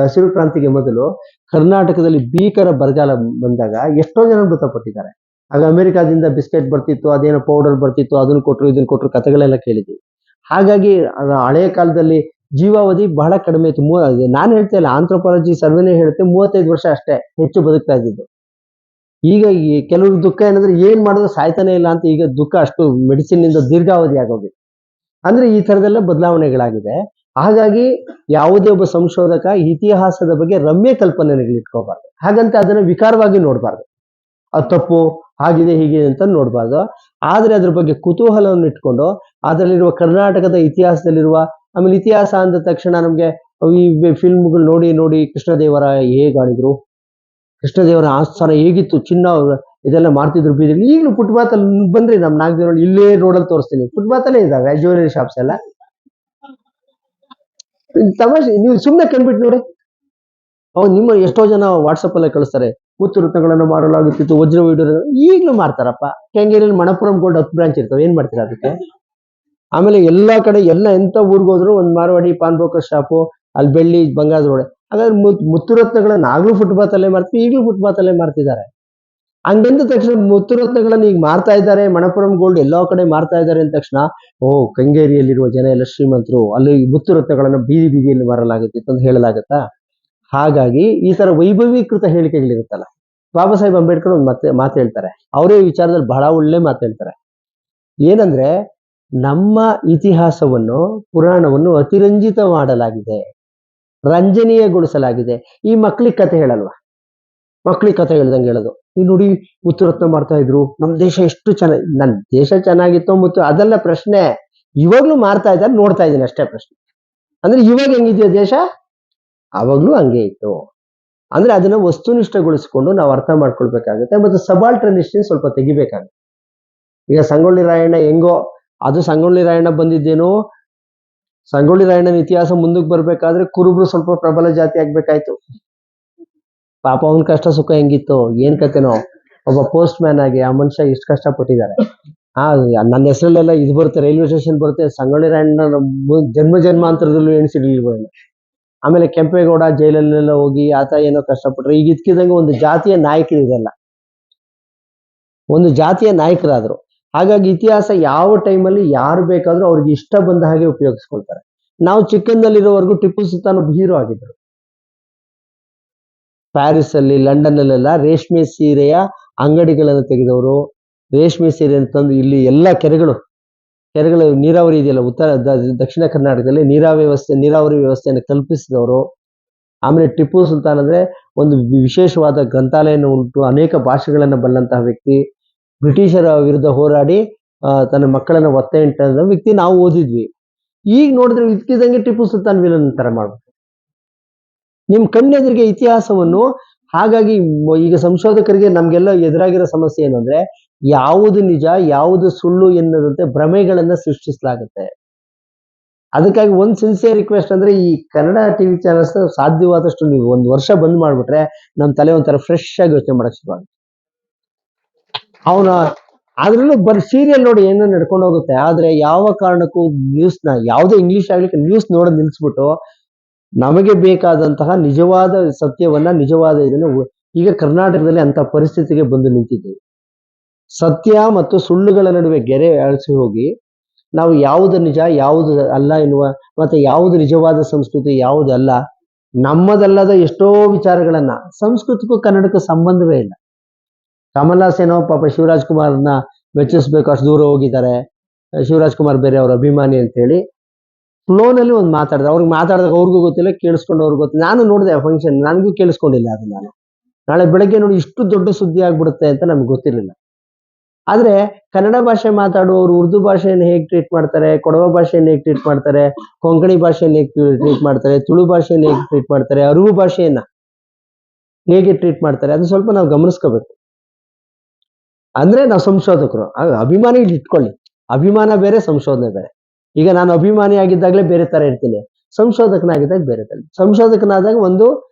ಹಸಿರು ಕ್ರಾಂತಿಗೆ ಮೊದಲು ಕರ್ನಾಟಕದಲ್ಲಿ ಭೀಕರ ಬರಗಾಲ ಬಂದಾಗ ಎಷ್ಟೋ ಜನ ಮೃತಪಟ್ಟಿದ್ದಾರೆ. ಆಗ ಅಮೆರಿಕಾದಿಂದ ಬಿಸ್ಕೆಟ್ ಬರ್ತಿತ್ತು, ಅದೇನೋ ಪೌಡರ್ ಬರ್ತಿತ್ತು, ಅದನ್ನ ಕೊಟ್ರು ಇದನ್ನ ಕೊಟ್ರು ಕಥೆಗಳೆಲ್ಲ ಕೇಳಿದ್ವಿ. ಹಾಗಾಗಿ ಹಳೆಯ ಕಾಲದಲ್ಲಿ ಜೀವಾವಧಿ ಬಹಳ ಕಡಿಮೆ ಇತ್ತು. ನಾನು ಹೇಳ್ತಾ ಇಲ್ಲ, ಆಂಥ್ರೋಪಾಲಜಿ ಸರ್ವೆನೇ ಹೇಳುತ್ತೆ 35 ವರ್ಷ ಅಷ್ಟೇ ಹೆಚ್ಚು ಬದುಕ್ತಾ ಇದ್ದಿದ್ದು. ಈಗ ಕೆಲವ್ರ ದುಃಖ ಏನಂದ್ರೆ ಏನ್ ಮಾಡಿದ್ರು ಸಾಯ್ತಾನೆ ಇಲ್ಲ ಅಂತ. ಈಗ ದುಃಖ ಅಷ್ಟು ಮೆಡಿಸಿನ್ ನಿಂದ ದೀರ್ಘಾವಧಿ ಆಗೋಗಿದೆ. ಅಂದ್ರೆ ಈ ತರದೆಲ್ಲ ಬದಲಾವಣೆಗಳಾಗಿದೆ. ಹಾಗಾಗಿ ಯಾವುದೇ ಒಬ್ಬ ಸಂಶೋಧಕ ಇತಿಹಾಸದ ಬಗ್ಗೆ ರಮ್ಯ ಕಲ್ಪನೆಗಳು ಇಟ್ಕೋಬಾರ್ದು. ಹಾಗಂತ ಅದನ್ನ ವಿಕಾರವಾಗಿ ನೋಡ್ಬಾರ್ದು, ಅದು ತಪ್ಪು, ಹಾಗಿದೆ ಹೀಗಿದೆ ಅಂತ ನೋಡ್ಬಾರ್ದು. ಆದ್ರೆ ಅದ್ರ ಬಗ್ಗೆ ಕುತೂಹಲವನ್ನು ಇಟ್ಕೊಂಡು ಅದರಲ್ಲಿರುವ ಕರ್ನಾಟಕದ ಇತಿಹಾಸದಲ್ಲಿರುವ, ಆಮೇಲೆ ಇತಿಹಾಸ ಅಂದ ತಕ್ಷಣ ನಮ್ಗೆ ಈ ಫಿಲ್ಮ್ಗಳು ನೋಡಿ ನೋಡಿ ಕೃಷ್ಣದೇವರಾಯ ಹೇಗ್ ಆಡಿದ್ರು, ಕೃಷ್ಣದೇವರ ಆಸ್ಥಾನ ಹೇಗಿತ್ತು, ಚಿನ್ನ ಇದೆಲ್ಲ ಮಾಡ್ತಿದ್ರು ಬೀದಿಲಿ. ಈಗಲೂ ಫುಟ್ಪಾತ್ ಅಲ್ಲಿ ಬಂದ್ರಿ ನಮ್ ನಾಗದೇವರಲ್ಲಿ, ಇಲ್ಲೇ ರೋಡಲ್ಲಿ ತೋರಿಸ್ತೀನಿ, ಫುಟ್ಪಾತ್ ಅಲ್ಲೇ ಇದಾವೆ ಜ್ಯುವೆಲರಿ ಶಾಪ್ಸ್ ಎಲ್ಲ. ತಮಾಷೆ, ನೀವು ಸುಮ್ಮನೆ ಕಂಡ್ಬಿಟ್ಟು ನೋಡಿ. ಅವ್ರು ನಿಮ್ಮ ಎಷ್ಟೋ ಜನ ವಾಟ್ಸಪ್ ಅಲ್ಲೇ ಕಳಿಸ್ತಾರೆ, ಮುತ್ತು ರತ್ನಗಳನ್ನು ಮಾಡಲಾಗುತ್ತಿತ್ತು, ವಜ್ರ ವೈಡೂರ್ಯ ಈಗಲೂ ಮಾಡ್ತಾರಪ್ಪ. ಕೆಂಗೇರಿಯಲ್ಲಿ ಮಣಪುರಂ ಗೋಲ್ಡ್ 10 ಬ್ರಾಂಚ್ ಇರ್ತವೆ, ಏನ್ ಮಾಡ್ತೀರಾ ಅದಕ್ಕೆ? ಆಮೇಲೆ ಎಲ್ಲಾ ಕಡೆ ಎಲ್ಲ ಎಂತ ಊರ್ಗ್ ಹೋದ್ರು ಒಂದು ಮಾರವಾಡಿ ಪಾನ್ ಬ್ರೋಕರ್ ಶಾಪು, ಅಲ್ಲಿ ಬೆಳ್ಳಿ ಬಂಗಾರದ ಒಡೆ. ಹಾಗಾದ್ರೆ ಮುತ್ತು ರತ್ನಗಳನ್ನ ಆಗ್ಲೂ ಫುಟ್ಪಾತ್ ಅಲ್ಲೇ ಮಾಡ್ತೀವಿ, ಈಗಲೂ ಫುಟ್ಪಾತ್ ಅಲ್ಲೇ ಮಾಡ್ತಿದ್ದಾರೆ. ಹಂಗಂದ ತಕ್ಷಣ ಮುತ್ತು ರತ್ನಗಳನ್ನ ಈಗ ಮಾರ್ತಾ ಇದ್ದಾರೆ, ಮಣಪುರಂ ಗೋಲ್ಡ್ ಎಲ್ಲಾ ಕಡೆ ಮಾರ್ತಾ ಇದ್ದಾರೆ ಅಂದ ತಕ್ಷಣ ಓ ಕೆಂಗೇರಿಯಲ್ಲಿರುವ ಜನ ಎಲ್ಲ ಶ್ರೀಮಂತರು, ಅಲ್ಲಿ ಮುತ್ತು ರತ್ನಗಳನ್ನ ಬೀದಿ ಬೀದಿಯಲ್ಲಿ ಮಾರಲಾಗುತ್ತಿತ್ತು ಅಂತ ಹೇಳಲಾಗತ್ತಾ? ಹಾಗಾಗಿ ಈ ತರ ವೈಭವೀಕೃತ ಹೇಳಿಕೆಗಳಿರುತ್ತಲ್ಲ. ಬಾಬಾ ಸಾಹೇಬ್ ಅಂಬೇಡ್ಕರ್ ಒಂದು ಮಾತು ಹೇಳ್ತಾರೆ, ಅವರೇ ವಿಚಾರದಲ್ಲಿ ಬಹಳ ಒಳ್ಳೆ ಮಾತು ಹೇಳ್ತಾರೆ. ಏನಂದ್ರೆ, ನಮ್ಮ ಇತಿಹಾಸವನ್ನು, ಪುರಾಣವನ್ನು ಅತಿರಂಜಿತ ಮಾಡಲಾಗಿದೆ, ರಂಜನೀಯಗೊಳಿಸಲಾಗಿದೆ. ಈ ಮಕ್ಳಿಗೆ ಕತೆ ಹೇಳಲ್ವಾ? ಮಕ್ಳಿಗೆ ಕತೆ ಹೇಳ್ದಂಗೆ ಹೇಳೋದು. ಈ ನೋಡಿ ಮುತ್ತು ರತ್ನ ಮಾಡ್ತಾ ಇದ್ರು, ನಮ್ ದೇಶ ಎಷ್ಟು ಚೆನ್ನಾಗಿ, ನನ್ ದೇಶ ಚೆನ್ನಾಗಿತ್ತು ಮುತ್ತು ಅದೆಲ್ಲ ಪ್ರಶ್ನೆ. ಇವಾಗ್ಲೂ ಮಾರ್ತಾ ಇದ್ದಾರೆ, ನೋಡ್ತಾ ಇದ್ದೀನಿ ಅಷ್ಟೇ ಪ್ರಶ್ನೆ. ಅಂದ್ರೆ ಇವಾಗ ಹೆಂಗಿದೆಯೋ ದೇಶ, ಅವಾಗ್ಲೂ ಹಂಗೆ ಇತ್ತು. ಅಂದ್ರೆ ಅದನ್ನ ವಸ್ತುನಿಷ್ಠಗೊಳಿಸಿಕೊಂಡು ನಾವು ಅರ್ಥ ಮಾಡ್ಕೊಳ್ಬೇಕಾಗುತ್ತೆ. ಮತ್ತು ಸಬಾಲ್ಟರ್ನಿಸ್ಟಿನ್ ಸ್ವಲ್ಪ ತೆಗಿಬೇಕಾಗುತ್ತೆ. ಈಗ ಸಂಗೊಳ್ಳಿ ರಾಯಣ್ಣ ಹೆಂಗೋ, ಅದು ಸಂಗೊಳ್ಳಿ ರಾಯಣ್ಣ ಬಂದಿದ್ದೇನೋ, ಸಂಗೊಳ್ಳಿ ರಾಯಣ್ಣನ ಇತಿಹಾಸ ಮುಂದಕ್ಕೆ ಬರ್ಬೇಕಾದ್ರೆ ಕುರುಬರು ಸ್ವಲ್ಪ ಪ್ರಬಲ ಜಾತಿ ಆಗ್ಬೇಕಾಯ್ತು. ಪಾಪ ಅವನ ಕಷ್ಟ ಸುಖ ಹೆಂಗಿತ್ತು, ಏನ್ ಕತೆನೋ. ಒಬ್ಬ ಪೋಸ್ಟ್ ಮ್ಯಾನ್ ಆಗಿ ಆ ಮನುಷ್ಯ ಎಷ್ಟು ಕಷ್ಟಪಟ್ಟಿದ್ದಾರೆ. ನನ್ನ ಹೆಸರಲ್ಲೆಲ್ಲ ಇದು ಬರುತ್ತೆ, ರೈಲ್ವೆ ಸ್ಟೇಷನ್ ಬರುತ್ತೆ, ಸಂಗೊಳ್ಳಿ ರಾಯಣ್ಣ ಜನ್ಮ ಜನ್ಮಾಂತರದಲ್ಲೂ ಎಣಿಸಿರ್ಲಿಲ್ವೇನೋ. ಆಮೇಲೆ ಕೆಂಪೇಗೌಡ ಜೈಲಲ್ಲೆಲ್ಲ ಹೋಗಿ ಆತ ಏನೋ ಕಷ್ಟಪಟ್ರೆ. ಈಗ ಇದ್ಕಿದಂಗೆ ಒಂದು ಜಾತಿಯ ನಾಯಕರು ಇದೆಲ್ಲ, ಒಂದು ಜಾತಿಯ ನಾಯಕರಾದ್ರು. ಹಾಗಾಗಿ ಇತಿಹಾಸ ಯಾವ ಟೈಮಲ್ಲಿ ಯಾರು ಬೇಕಾದ್ರೂ ಅವ್ರಿಗೆ ಇಷ್ಟ ಬಂದ ಹಾಗೆ ಉಪಯೋಗಿಸ್ಕೊಳ್ತಾರೆ. ನಾವು ಚಿಕ್ಕಂದಲ್ಲಿರೋವರೆಗೂ ಟಿಪ್ಪು ಸುಲ್ತಾನ್ ಒಬ್ಬ ಹೀರೋ ಆಗಿದ್ರು. ಪ್ಯಾರಿಸ್ ಅಲ್ಲಿ, ಲಂಡನ್ ಅಲ್ಲೆಲ್ಲ ರೇಷ್ಮೆ ಸೀರೆಯ ಅಂಗಡಿಗಳನ್ನು ತೆಗೆದವರು, ರೇಷ್ಮೆ ಸೀರೆಯನ್ನು ತಂದು ಇಲ್ಲಿ ಎಲ್ಲ ಕೆರೆಗಳು ನೀರಾವರಿ ಇದೆಯಲ್ಲ, ದಕ್ಷಿಣ ಕರ್ನಾಟಕದಲ್ಲಿ ನೀರಾವರಿ ವ್ಯವಸ್ಥೆಯನ್ನು ಕಲ್ಪಿಸಿದವರು. ಆಮೇಲೆ ಟಿಪ್ಪು ಸುಲ್ತಾನ್ ಅಂದ್ರೆ ಒಂದು ವಿಶೇಷವಾದ ಗ್ರಂಥಾಲಯನ ಉಂಟು, ಅನೇಕ ಭಾಷೆಗಳನ್ನ ಬಲ್ಲಂತಹ ವ್ಯಕ್ತಿ. ಬ್ರಿಟಿಷರ ವಿರುದ್ಧ ಹೋರಾಡಿ ತನ್ನ ಮಕ್ಕಳನ್ನ ಒತ್ತೆ ಇಟ್ಟ ವ್ಯಕ್ತಿ ನಾವು ಓದಿದ್ವಿ. ಈಗ ನೋಡಿದ್ರೆ ಇದ್ಕಿದಂಗೆ ಟಿಪ್ಪು ಸುಲ್ತಾನ್ ವಿಲನ್ ತರ ಮಾಡ್ಬೇಕು ನಿಮ್ ಕಣ್ಣೆದುರಿಗೆ ಇತಿಹಾಸವನ್ನು. ಹಾಗಾಗಿ ಈಗ ಸಂಶೋಧಕರಿಗೆ ನಮ್ಗೆಲ್ಲ ಎದುರಾಗಿರೋ ಸಮಸ್ಯೆ ಏನು ಅಂದ್ರೆ, ಯಾವುದು ನಿಜ ಯಾವುದು ಸುಳ್ಳು ಎನ್ನದಂತೆ ಭ್ರಮೆಗಳನ್ನ ಸೃಷ್ಟಿಸಲಾಗುತ್ತೆ. ಅದಕ್ಕಾಗಿ ಒಂದು ಸಿನ್ಸಿಯರ್ ರಿಕ್ವೆಸ್ಟ್ ಅಂದ್ರೆ, ಈ ಕನ್ನಡ ಟಿವಿ ಚಾನಲ್ಸ್ ಸಾಧ್ಯವಾದಷ್ಟು ನೀವು 1 ವರ್ಷ ಬಂದ್ ಮಾಡ್ಬಿಟ್ರೆ ನಮ್ ತಲೆ ಒಂಥರ ಫ್ರೆಶ್ ಆಗಿ ಯೋಚನೆ ಮಾಡಕ್ ಶುರುವಾಗುತ್ತೆ. ಅವನ ಅದ್ರಲ್ಲೂ ಬರೀ ಸೀರಿಯಲ್ ನೋಡಿ ಏನೋ ನಡ್ಕೊಂಡು ಹೋಗುತ್ತೆ. ಆದ್ರೆ ಯಾವ ಕಾರಣಕ್ಕೂ ನ್ಯೂಸ್ನ, ಯಾವುದೇ ಇಂಗ್ಲಿಷ್ ಆಗ್ಲಿಕ್ಕೆ ನ್ಯೂಸ್ ನೋಡೋದ್ ನಿಲ್ಸ್ಬಿಟ್ಟು ನಮಗೆ ಬೇಕಾದಂತಹ ನಿಜವಾದ ಸತ್ಯವನ್ನ, ನಿಜವಾದ ಇದನ್ನು, ಈಗ ಕರ್ನಾಟಕದಲ್ಲಿ ಅಂತ ಪರಿಸ್ಥಿತಿಗೆ ಬಂದು ನಿಂತಿದ್ದೀವಿ. ಸತ್ಯ ಮತ್ತು ಸುಳ್ಳುಗಳ ನಡುವೆ ಗೆರೆ ಅಳಿಸಿ ಹೋಗಿ ನಾವು ಯಾವುದು ನಿಜ ಯಾವುದು ಅಲ್ಲ ಎನ್ನುವ, ಮತ್ತೆ ಯಾವುದು ನಿಜವಾದ ಸಂಸ್ಕೃತಿ ಯಾವುದು ಅಲ್ಲ, ನಮ್ಮದಲ್ಲದ ಎಷ್ಟೋ ವಿಚಾರಗಳನ್ನ, ಸಂಸ್ಕೃತಿಗೂ ಕನ್ನಡಕ್ಕೂ ಸಂಬಂಧವೇ ಇಲ್ಲ. ಕಮಲ್ ಹಾಸನ್ ಪಾಪ ಶಿವರಾಜ್ ಕುಮಾರ್ನ ಮೆಚ್ಚಿಸ್ಬೇಕು, ಅಷ್ಟು ದೂರ ಹೋಗಿದ್ದಾರೆ. ಶಿವರಾಜ್ ಕುಮಾರ್ ಬೇರೆ ಅವ್ರ ಅಭಿಮಾನಿ ಅಂತ ಹೇಳಿ ಫ್ಲೋನಲ್ಲಿ ಒಂದು ಮಾತಾಡಿದೆ, ಅವ್ರಿಗೆ ಮಾತಾಡಿದಾಗ ಅವ್ರಿಗೂ ಗೊತ್ತಿಲ್ಲ, ಕೇಳಿಸ್ಕೊಂಡು ಅವ್ರಿಗೆ ಗೊತ್ತಿಲ್ಲ. ನಾನು ನೋಡಿದೆ ಆ ಫಂಕ್ಷನ್, ನನಗೂ ಕೇಳಿಸ್ಕೊಂಡಿಲ್ಲ ಅದು. ನಾನು ನಾಳೆ ಬೆಳಗ್ಗೆ ನೋಡಿ ಇಷ್ಟು ದೊಡ್ಡ ಸುದ್ದಿ ಆಗ್ಬಿಡುತ್ತೆ ಅಂತ ನಮ್ಗೆ ಗೊತ್ತಿರಲಿಲ್ಲ. ಆದ್ರೆ ಕನ್ನಡ ಭಾಷೆ ಮಾತಾಡುವವರು ಉರ್ದು ಭಾಷೆಯನ್ನು ಹೇಗೆ ಟ್ರೀಟ್ ಮಾಡ್ತಾರೆ, ಕೊಡವ ಭಾಷೆಯನ್ನು ಹೇಗೆ ಟ್ರೀಟ್ ಮಾಡ್ತಾರೆ, ಕೊಂಕಣಿ ಭಾಷೆಯನ್ನು ಹೇಗೆ ಟ್ರೀಟ್ ಮಾಡ್ತಾರೆ, ತುಳು ಭಾಷೆಯನ್ನು ಹೇಗೆ ಟ್ರೀಟ್ ಮಾಡ್ತಾರೆ, ಅರಿವು ಭಾಷೆಯನ್ನ ಹೇಗೆ ಟ್ರೀಟ್ ಮಾಡ್ತಾರೆ, ಅದು ಸ್ವಲ್ಪ ನಾವು ಗಮನಿಸ್ಕೋಬೇಕು. ಅಂದ್ರೆ ನಾವು ಸಂಶೋಧಕರು, ಅಭಿಮಾನಿ ಇಟ್ಕೊಳ್ಳಿ, ಅಭಿಮಾನ ಬೇರೆ, ಸಂಶೋಧನೆ ಬೇರೆ. ಈಗ ನಾನು ಅಭಿಮಾನಿ ಆಗಿದ್ದಾಗಲೇ ಬೇರೆ ತರ ಇರ್ತೀನಿ, ಸಂಶೋಧಕನಾಗಿದ್ದಾಗ ಬೇರೆ ತರ. ಸಂಶೋಧಕನಾದಾಗ ಒಂದು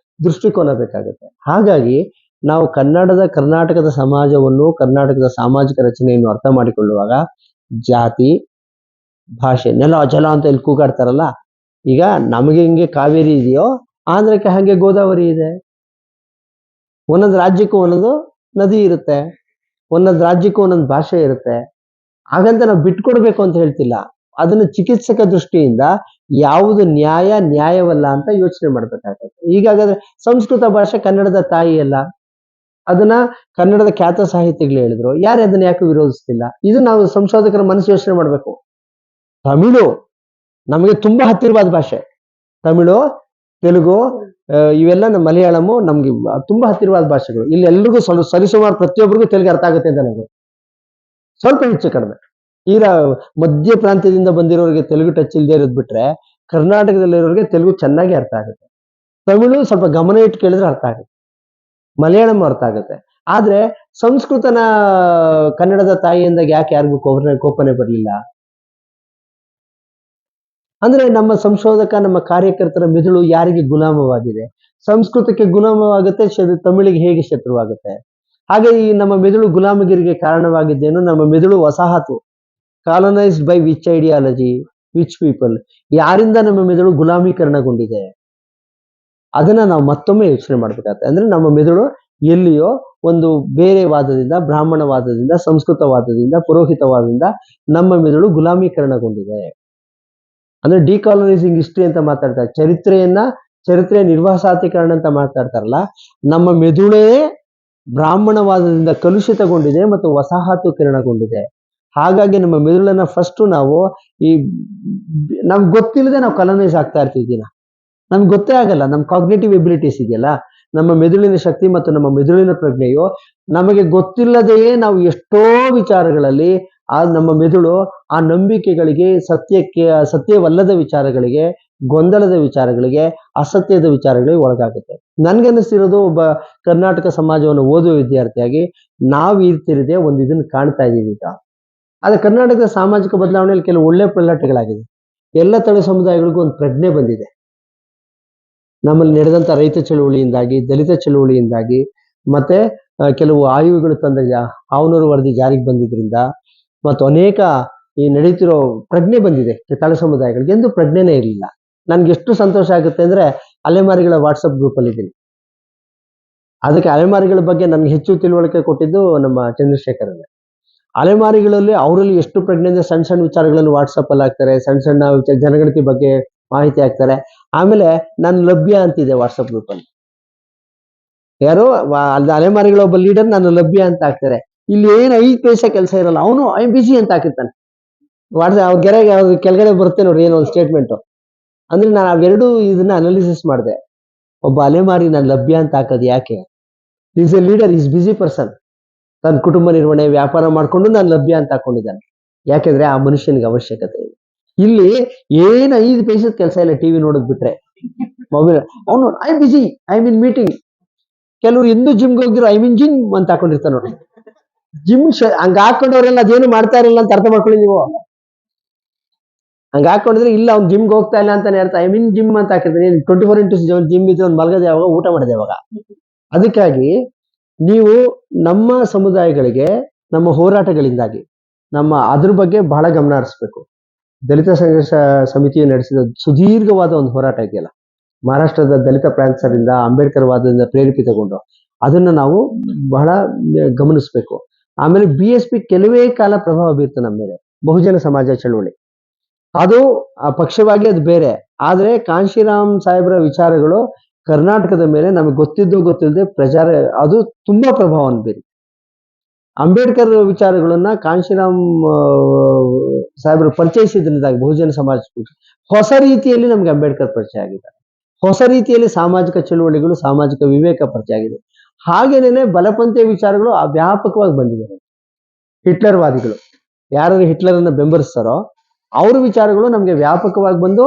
ದೃಷ್ಟಿಕೋನ ಬೇಕಾಗುತ್ತೆ. ಹಾಗಾಗಿ ನಾವು ಕರ್ನಾಟಕದ ಸಮಾಜವನ್ನು, ಕರ್ನಾಟಕದ ಸಾಮಾಜಿಕ ರಚನೆಯನ್ನು ಅರ್ಥ ಮಾಡಿಕೊಳ್ಳುವಾಗ ಜಾತಿ, ಭಾಷೆ, ನೆಲ ಜಲ ಅಂತ ಇಲ್ಲಿ ಕೂಗಾಡ್ತಾರಲ್ಲ, ಈಗ ನಮಗೆ ಹಿಂಗೆ ಕಾವೇರಿ ಇದೆಯೋ ಆಂಧ್ರಕ್ಕೆ ಹಾಗೆ ಗೋದಾವರಿ ಇದೆ. ಒಂದೊಂದು ರಾಜ್ಯಕ್ಕೂ ಒಂದೊಂದು ನದಿ ಇರುತ್ತೆ, ಒಂದೊಂದು ರಾಜ್ಯಕ್ಕೂ ಒಂದೊಂದು ಭಾಷೆ ಇರುತ್ತೆ. ಹಾಗಂತ ನಾವು ಬಿಟ್ಕೊಡ್ಬೇಕು ಅಂತ ಹೇಳ್ತಿಲ್ಲ. ಅದನ್ನು ಚಿಕಿತ್ಸಕ ದೃಷ್ಟಿಯಿಂದ ಯಾವುದು ನ್ಯಾಯವಲ್ಲ ಅಂತ ಯೋಚನೆ ಮಾಡ್ಬೇಕಾಗ್ತದೆ. ಹೀಗಾಗಾದ್ರೆ ಸಂಸ್ಕೃತ ಭಾಷೆ ಕನ್ನಡದ ತಾಯಿ ಅಲ್ಲ, ಅದನ್ನ ಕನ್ನಡದ ಖ್ಯಾತ ಸಾಹಿತಿಗಳು ಹೇಳಿದ್ರು, ಯಾರು ಅದನ್ನ ಯಾಕೆ ವಿರೋಧಿಸ್ತಿಲ್ಲ? ಇದು ನಾವು ಸಂಶೋಧಕರ ಮನಸ್ಸು ಯೋಚನೆ ಮಾಡ್ಬೇಕು. ತಮಿಳು ನಮಗೆ ತುಂಬಾ ಹತ್ತಿರವಾದ ಭಾಷೆ, ತಮಿಳು, ತೆಲುಗು, ಇವೆಲ್ಲ ನಮ್ಮ ಮಲಯಾಳಮು ನಮ್ಗೆ ತುಂಬಾ ಹತ್ತಿರವಾದ ಭಾಷೆಗಳು. ಇಲ್ಲಿ ಎಲ್ರಿಗೂ ಸರಿಸುಮಾರು ಪ್ರತಿಯೊಬ್ಬರಿಗೂ ತೆಲುಗು ಅರ್ಥ ಆಗುತ್ತೆ ಅಂತ ನನಗೆ, ಸ್ವಲ್ಪ ಹೆಚ್ಚು ಕಡಿಮೆ. ಈಗ ಮಧ್ಯ ಪ್ರಾಂತ್ಯದಿಂದ ಬಂದಿರೋರಿಗೆ ತೆಲುಗು ಟಚ್ ಇಲ್ಲದೆ ಇರೋದು ಬಿಟ್ರೆ, ಕರ್ನಾಟಕದಲ್ಲಿರೋರಿಗೆ ತೆಲುಗು ಚೆನ್ನಾಗಿ ಅರ್ಥ ಆಗುತ್ತೆ. ತಮಿಳು ಸ್ವಲ್ಪ ಗಮನ ಇಟ್ಟು ಕೇಳಿದ್ರೆ ಅರ್ಥ ಆಗುತ್ತೆ, ಮಲಯಾಳಂ ಅರ್ಥ ಆಗುತ್ತೆ. ಆದ್ರೆ ಸಂಸ್ಕೃತನ ಕನ್ನಡದ ತಾಯಿಯಿಂದಾಗ ಯಾಕೆ ಯಾರಿಗೂ ಕೋಪನೆ ಬರಲಿಲ್ಲ? ಅಂದ್ರೆ ನಮ್ಮ ಸಂಶೋಧಕ, ನಮ್ಮ ಕಾರ್ಯಕರ್ತರ ಮೆದುಳು ಯಾರಿಗೆ ಗುಲಾಮವಾಗಿದೆ? ಸಂಸ್ಕೃತಕ್ಕೆ ಗುಲಾಮವಾಗುತ್ತೆ, ತಮಿಳಿಗೆ ಹೇಗೆ ಶತ್ರುವಾಗುತ್ತೆ? ಹಾಗೆ ಈ ನಮ್ಮ ಮೆದುಳು ಗುಲಾಮಗಿರಿಗೆ ಕಾರಣವಾಗಿದ್ದೇನು? ನಮ್ಮ ಮೆದುಳು ವಸಾಹತು, colonised by which ideology, which people, ಯಾರಿಂದ ನಮ್ಮ ಮೆದುಳು ಗುಲಾಮೀಕರಣಗೊಂಡಿದೆ? ಅದನ್ನ ನಾವು ಮತ್ತೊಮ್ಮೆ ಯೋಚನೆ ಮಾಡ್ಬೇಕಾಗತ್ತೆ. ಅಂದ್ರೆ ನಮ್ಮ ಮೆದುಳು ಎಲ್ಲಿಯೋ ಒಂದು ಬೇರೆ ವಾದದಿಂದ, ಬ್ರಾಹ್ಮಣವಾದದಿಂದ, ಸಂಸ್ಕೃತವಾದದಿಂದ, ಪುರೋಹಿತವಾದದಿಂದ ನಮ್ಮ ಮೆದುಳು ಗುಲಾಮೀಕರಣಗೊಂಡಿದೆ. ಅಂದ್ರೆ ಡಿಕಾಲನೈಸಿಂಗ್ ಹಿಸ್ಟ್ರಿ ಅಂತ ಮಾತಾಡ್ತಾರೆ, ಚರಿತ್ರೆಯ ನಿರ್ವಾಸಾತೀಕರಣ ಅಂತ ಮಾತಾಡ್ತಾರಲ್ಲ, ನಮ್ಮ ಮೆದುಳೇ ಬ್ರಾಹ್ಮಣವಾದದಿಂದ ಕಲುಷಿತಗೊಂಡಿದೆ ಮತ್ತು ವಸಾಹತುಕರಣಗೊಂಡಿದೆ. ಹಾಗಾಗಿ ನಮ್ಮ ಮೆದುಳನ್ನ ಫಸ್ಟ್ ನಾವು ನಮ್ಗೆ ಗೊತ್ತಿಲ್ಲದೆ ನಾವು ಕಲನೈಸ್ ಆಗ್ತಾ ಇರ್ತೀವಿ. ನಮ್ಗೆ ಗೊತ್ತೇ ಆಗಲ್ಲ. ನಮ್ಮ ಕಾಗ್ನೇಟಿವ್ ಎಬಿಲಿಟೀಸ್ ಇದೆಯಲ್ಲ, ನಮ್ಮ ಮೆದುಳಿನ ಶಕ್ತಿ ಮತ್ತು ನಮ್ಮ ಮೆದುಳಿನ ಪ್ರಜ್ಞೆಯು ನಮಗೆ ಗೊತ್ತಿಲ್ಲದೆಯೇ ನಾವು ಎಷ್ಟೋ ವಿಚಾರಗಳಲ್ಲಿ ನಮ್ಮ ಮೆದುಳು ಆ ನಂಬಿಕೆಗಳಿಗೆ, ಸತ್ಯವಲ್ಲದ ವಿಚಾರಗಳಿಗೆ, ಗೊಂದಲದ ವಿಚಾರಗಳಿಗೆ, ಅಸತ್ಯದ ವಿಚಾರಗಳಿಗೆ ಒಳಗಾಗುತ್ತೆ. ನನ್ಗನ್ನಿಸ್ತಿರೋದು, ಒಬ್ಬ ಕರ್ನಾಟಕ ಸಮಾಜವನ್ನು ಓದುವ ವಿದ್ಯಾರ್ಥಿಯಾಗಿ ನಾವು ಇರ್ತಿರದೆ ಒಂದು ಇದನ್ನ ಕಾಣ್ತಾ ಇದೀವಿ ಈಗ. ಆದ್ರೆ ಕರ್ನಾಟಕದ ಸಾಮಾಜಿಕ ಬದಲಾವಣೆಯಲ್ಲಿ ಕೆಲವು ಒಳ್ಳೆ ಪಲ್ಲಟಗಳಾಗಿದೆ. ಎಲ್ಲ ತಳಿ ಸಮುದಾಯಗಳಿಗೂ ಒಂದು ಪ್ರಜ್ಞೆ ಬಂದಿದೆ. ನಮ್ಮಲ್ಲಿ ನಡೆದಂತ ರೈತ ಚಳುವಳಿಯಿಂದಾಗಿ, ದಲಿತ ಚಳುವಳಿಯಿಂದಾಗಿ, ಮತ್ತೆ ಕೆಲವು ಆಯುಗಳು ತಂದ ಹಾವನೂರು ವರದಿ ಜಾರಿಗೆ ಬಂದಿದ್ರಿಂದ, ಮತ್ತು ಅನೇಕ ಈ ನಡೀತಿರೋ ಪ್ರಜ್ಞೆ ಬಂದಿದೆ ತಳ ಸಮುದಾಯಗಳಿಗೆ. ಎಂದು ಪ್ರಜ್ಞೆನೇ ಇರಲಿಲ್ಲ. ನನ್ಗೆ ಎಷ್ಟು ಸಂತೋಷ ಆಗುತ್ತೆ ಅಂದ್ರೆ, ಅಲೆಮಾರಿಗಳ ವಾಟ್ಸಪ್ ಗ್ರೂಪ್ ಅಲ್ಲಿ ಇದ್ದೀನಿ. ಅದಕ್ಕೆ ಅಲೆಮಾರಿಗಳ ಬಗ್ಗೆ ನನ್ಗೆ ಹೆಚ್ಚು ತಿಳುವಳಿಕೆ ಕೊಟ್ಟಿದ್ದು ನಮ್ಮ ಚಂದ್ರಶೇಖರ್. ಅಲೆಮಾರಿಗಳಲ್ಲಿ ಅವರಲ್ಲಿ ಎಷ್ಟು ಪ್ರಜ್ಞೆ ಅಂದ್ರೆ, ಸಣ್ಣ ಸಣ್ಣ ವಿಚಾರಗಳನ್ನು ವಾಟ್ಸಪ್ ಅಲ್ಲಿ ಹಾಕ್ತಾರೆ, ಸಣ್ಣ ಸಣ್ಣ ಜನಗಣತಿ ಬಗ್ಗೆ ಮಾಹಿತಿ ಹಾಕ್ತಾರೆ. ಆಮೇಲೆ ನಾನು ಲಭ್ಯ ಅಂತಿದೆ ವಾಟ್ಸಪ್ ಗ್ರೂಪ್ ಅಲ್ಲಿ. ಯಾರೋ ಅಲೆಮಾರಿಗಳ ಒಬ್ಬ ಲೀಡರ್ ನಾನು ಲಭ್ಯ ಅಂತ ಹಾಕ್ತಾರೆ. ಇಲ್ಲಿ ಏನು 5 ಪೈಸೆ ಕೆಲಸ ಇರಲ್ಲ, ಅವನು ಐ ಬಿಸಿ ಅಂತ ಹಾಕಿರ್ತಾನೆ. ಅವ್ರ ಗೆರೆಗೆ ಕೆಳಗಡೆ ಬರುತ್ತೆ ನೋಡಿ ಏನೋ ಒಂದು ಸ್ಟೇಟ್ಮೆಂಟ್. ಅಂದ್ರೆ ನಾನು ಅವೆರಡು ಇದನ್ನ ಅನಾಲಿಸಿಸ್ ಮಾಡಿದೆ. ಒಬ್ಬ ಅಲೆಮಾರಿ ನಾನು ಲಭ್ಯ ಅಂತ ಹಾಕೋದು ಯಾಕೆ? Is a leader, is busy person. ತನ್ನ ಕುಟುಂಬ ನಿರ್ವಹಣೆ, ವ್ಯಾಪಾರ ಮಾಡ್ಕೊಂಡು ನಾನು ಲಭ್ಯ ಅಂತ ಹಾಕೊಂಡಿದ್ದಾನೆ. ಯಾಕೆಂದ್ರೆ ಆ ಮನುಷ್ಯನಿಗೆ ಅವಶ್ಯಕತೆ ಇದೆ. ಇಲ್ಲಿ ಏನು 5 ಪೈಸದ ಕೆಲಸ ಇಲ್ಲ, ಟಿವಿ ನೋಡೋದ್ ಬಿಟ್ರೆ. ಮೊಬೈಲ್ ಅವನು I busy, I mean meeting. ಕೆಲವ್ರು ಎಂದೂ ಜಿಮ್ಗೆ ಹೋಗಿರೋ ಐ ಮೀನ್ ಜಿಮ್ ಅಂತ ಹಾಕೊಂಡಿರ್ತಾರೆ ನೋಡಿ. ಜಿಮ್ ಹಂಗ ಹಾಕೊಂಡವ್ರೆಲ್ಲ ಅದೇನು ಮಾಡ್ತಾ ಇರಲಿಲ್ಲ ಅಂತ ಅರ್ಥ ಮಾಡ್ಕೊಳ್ಳಿ ನೀವು. ಹಂಗ ಹಾಕೊಂಡಿದ್ರೆ ಇಲ್ಲ ಅವ್ನು ಜಿಮ್ಗೆ ಹೋಗ್ತಾ ಇಲ್ಲ ಅಂತಾನೆ ಅರ್ಥ. ಐ ಮೀನ್ ಜಿಮ್ ಅಂತ ಹಾಕಿರ್ತೀನಿ. 24x7 ಜಿಮ್ ಇದ್ರೆ ಒಂದು ಮಲಗದೆ ಯಾವಾಗ, ಊಟ ಮಾಡಿದೆ ಯಾವಾಗ. ಅದಕ್ಕಾಗಿ ನೀವು ನಮ್ಮ ಸಮುದಾಯಗಳಿಗೆ, ನಮ್ಮ ಹೋರಾಟಗಳಿಂದಾಗಿ ಅದ್ರ ಬಗ್ಗೆ ಬಹಳ ಗಮನ ಹರಿಸ್ಬೇಕು. ದಲಿತ ಸಂಘರ್ಷ ಸಮಿತಿಯು ನಡೆಸಿದ ಸುದೀರ್ಘವಾದ ಒಂದು ಹೋರಾಟ ಇದೆಯಲ್ಲ, ಮಹಾರಾಷ್ಟ್ರದ ದಲಿತ ಪ್ರಾಂತ್ಯದಿಂದ ಅಂಬೇಡ್ಕರ್ ವಾದದಿಂದ ಪ್ರೇರೇಪಿತಗೊಂಡು, ಅದನ್ನ ನಾವು ಬಹಳ ಗಮನಿಸ್ಬೇಕು. ಆಮೇಲೆ BSP ಕೆಲವೇ ಕಾಲ ಪ್ರಭಾವ ಬೀರ್ತು ನಮ್ಮ ಮೇಲೆ, ಬಹುಜನ ಸಮಾಜ ಚಳವಳಿ. ಅದು ಪಕ್ಷವಾಗಿ ಅದು ಬೇರೆ. ಆದ್ರೆ ಕಾಂಶಿರಾಮ್ ಸಾಹೇಬ್ರ ವಿಚಾರಗಳು ಕರ್ನಾಟಕದ ಮೇಲೆ ನಮಗೆ ಗೊತ್ತಿಲ್ಲದೆ ಅದು ತುಂಬಾ ಪ್ರಭಾವವನ್ನು ಬೀರಿ. ಅಂಬೇಡ್ಕರ್ ವಿಚಾರಗಳನ್ನ ಕಾಂಶಿರಾಮ್ ಸಾಹೇಬರು ಪರಿಚಯಿಸಿದ್ರಿಂದಾಗಿ ಬಹುಜನ ಸಮಾಜ ಪಕ್ಷ ಹೊಸ ರೀತಿಯಲ್ಲಿ ನಮ್ಗೆ ಅಂಬೇಡ್ಕರ್ ಪರಿಚಯ ಆಗಿದ್ದಾರೆ. ಹೊಸ ರೀತಿಯಲ್ಲಿ ಸಾಮಾಜಿಕ ಚಳುವಳಿಗಳು, ಸಾಮಾಜಿಕ ವಿವೇಕ ಪರಿಚಯ ಆಗಿದೆ. ಹಾಗೇನೇನೆ ಬಲಪಂಥೀಯ ವಿಚಾರಗಳು ವ್ಯಾಪಕವಾಗಿ ಬಂದಿದ್ದಾರೆ. ಹಿಟ್ಲರ್ವಾದಿಗಳು ಯಾರು ಹಿಟ್ಲರನ್ನ ಬೆಂಬಲಿಸ್ತಾರೋ ಅವ್ರ ವಿಚಾರಗಳು ನಮ್ಗೆ ವ್ಯಾಪಕವಾಗಿ ಬಂದು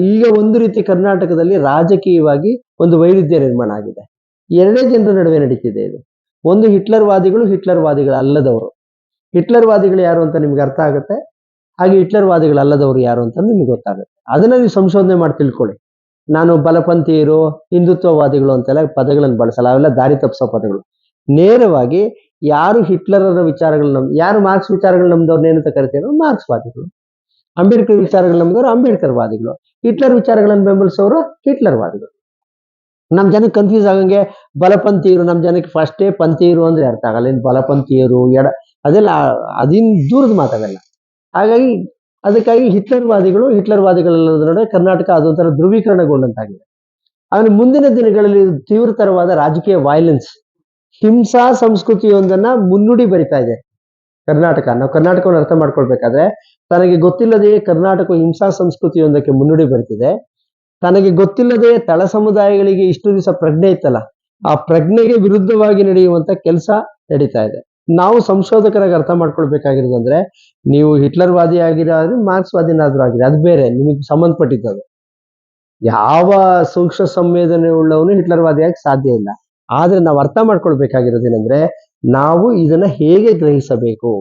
ಈಗ ಒಂದು ರೀತಿ ಕರ್ನಾಟಕದಲ್ಲಿ ರಾಜಕೀಯವಾಗಿ ಒಂದು ವೈರುಧ್ಯ ನಿರ್ಮಾಣ ಆಗಿದೆ. ಎರಡೇ ಜನರ ನಡುವೆ ನಡೀತಿದೆ ಇದು. ಒಂದು ಹಿಟ್ಲರ್ವಾದಿಗಳು, ಹಿಟ್ಲರ್ವಾದಿಗಳಲ್ಲದವರು. ಹಿಟ್ಲರ್ವಾದಿಗಳು ಯಾರು ಅಂತ ನಿಮ್ಗೆ ಅರ್ಥ ಆಗುತ್ತೆ, ಹಾಗೆ ಹಿಟ್ಲರ್ವಾದಿಗಳಲ್ಲದವರು ಯಾರು ಅಂತ ನಿಮ್ಗೆ ಗೊತ್ತಾಗುತ್ತೆ. ಅದನ್ನ ನೀವು ಸಂಶೋಧನೆ ಮಾಡಿ ತಿಳ್ಕೊಳ್ಳಿ. ನಾನು ಬಲಪಂಥೀಯರು, ಹಿಂದುತ್ವವಾದಿಗಳು ಅಂತೆಲ್ಲ ಪದಗಳನ್ನು ಬಳಸಲ್ಲ, ಅವೆಲ್ಲ ದಾರಿ ತಪ್ಪಿಸೋ ಪದಗಳು. ನೇರವಾಗಿ ಯಾರು ಹಿಟ್ಲರರ ವಿಚಾರಗಳು ಯಾರು ಮಾರ್ಕ್ಸ್ ವಿಚಾರಗಳು ನಮ್ದವ್ರನ್ನ ಏನಂತ ಕರಿತೀರೋ ಮಾರ್ಕ್ಸ್ವಾದಿಗಳು, ಅಂಬೇಡ್ಕರ್ ವಿಚಾರಗಳು ನಮ್ದವ್ರು ಅಂಬೇಡ್ಕರ್ ವಾದಿಗಳು, ಹಿಟ್ಲರ್ ವಿಚಾರಗಳನ್ನು ಬೆಂಬಲಿಸೋರು ಹಿಟ್ಲರ್ವಾದಿಗಳು. ನಮ್ ಜನಕ್ಕೆ ಕನ್ಫ್ಯೂಸ್ ಆಗಂಗೆ ಬಲಪಂಥೀಯರು, ನಮ್ ಜನಕ್ಕೆ ಫಸ್ಟೇ ಪಂಥೀಯರು ಅಂದ್ರೆ ಅರ್ಥ ಆಗಲ್ಲ. ಇನ್ ಬಲಪಂಥೀಯರು ಅದೆಲ್ಲ ಅದಿನ್ ದೂರದ ಮಾತಾಗಲ್ಲ. ಹಾಗಾಗಿ ಅದಕ್ಕಾಗಿ ಹಿಟ್ಲರ್ವಾದಿಗಳೆಲ್ಲದರ ನಡುವೆ ಕರ್ನಾಟಕ ಅದೊಂಥರ ಧ್ರುವೀಕರಣಗೊಂಡಂತಾಗಿದೆ. ಆಮೇಲೆ ಮುಂದಿನ ದಿನಗಳಲ್ಲಿ ತೀವ್ರತರವಾದ ರಾಜಕೀಯ ವೈಲೆನ್ಸ್, ಹಿಂಸಾ ಸಂಸ್ಕೃತಿಯೊಂದನ್ನ ಮುನ್ನುಡಿ ಬರಿತಾ ಇದೆ ಕರ್ನಾಟಕ. ನಾವು ಕರ್ನಾಟಕವನ್ನು ಅರ್ಥ ಮಾಡ್ಕೊಳ್ಬೇಕಾದ್ರೆ ತನಗೆ ಗೊತ್ತಿಲ್ಲದೆಯೇ ಕರ್ನಾಟಕ ಹಿಂಸಾ ಸಂಸ್ಕೃತಿಯೊಂದಕ್ಕೆ ಮುನ್ನುಡಿ ಬರಿತಿದೆ. ತನಗೆ ಗೊತ್ತಿಲ್ಲದೆ ತಳ ಸಮುದಾಯಗಳಿಗೆ ಇಷ್ಟು ದಿವಸ ಪ್ರಜ್ಞೆ ಇತ್ತಲ್ಲ, ಆ ಪ್ರಜ್ಞೆಗೆ ವಿರುದ್ಧವಾಗಿ ನಡೆಯುವಂತ ಕೆಲಸ ನಡೀತಾ ಇದೆ. ನಾವು ಸಂಶೋಧಕರಾಗಿ ಅರ್ಥ ಮಾಡ್ಕೊಳ್ಬೇಕಾಗಿರೋದು ಅಂದ್ರೆ, ನೀವು ಹಿಟ್ಲರ್ವಾದಿ ಆಗಿರಾದ್ರೂ ಮಾರ್ಕ್ಸ್ವಾದಿನಾದ್ರೂ ಆಗಿರಿ, ಅದು ಬೇರೆ, ನಿಮಗೆ ಸಂಬಂಧಪಟ್ಟಿದ್ದದು. ಯಾವ ಸೂಕ್ಷ್ಮ ಸಂವೇದನೆ ಉಳ್ಳವನು ಹಿಟ್ಲರ್ವಾದಿಯಾಗಿ ಸಾಧ್ಯ ಇಲ್ಲ. ಆದ್ರೆ ನಾವು ಅರ್ಥ ಮಾಡ್ಕೊಳ್ಬೇಕಾಗಿರೋದೇನೆಂದ್ರೆ, ನಾವು ಇದನ್ನ ಹೇಗೆ ಗ್ರಹಿಸಬೇಕು,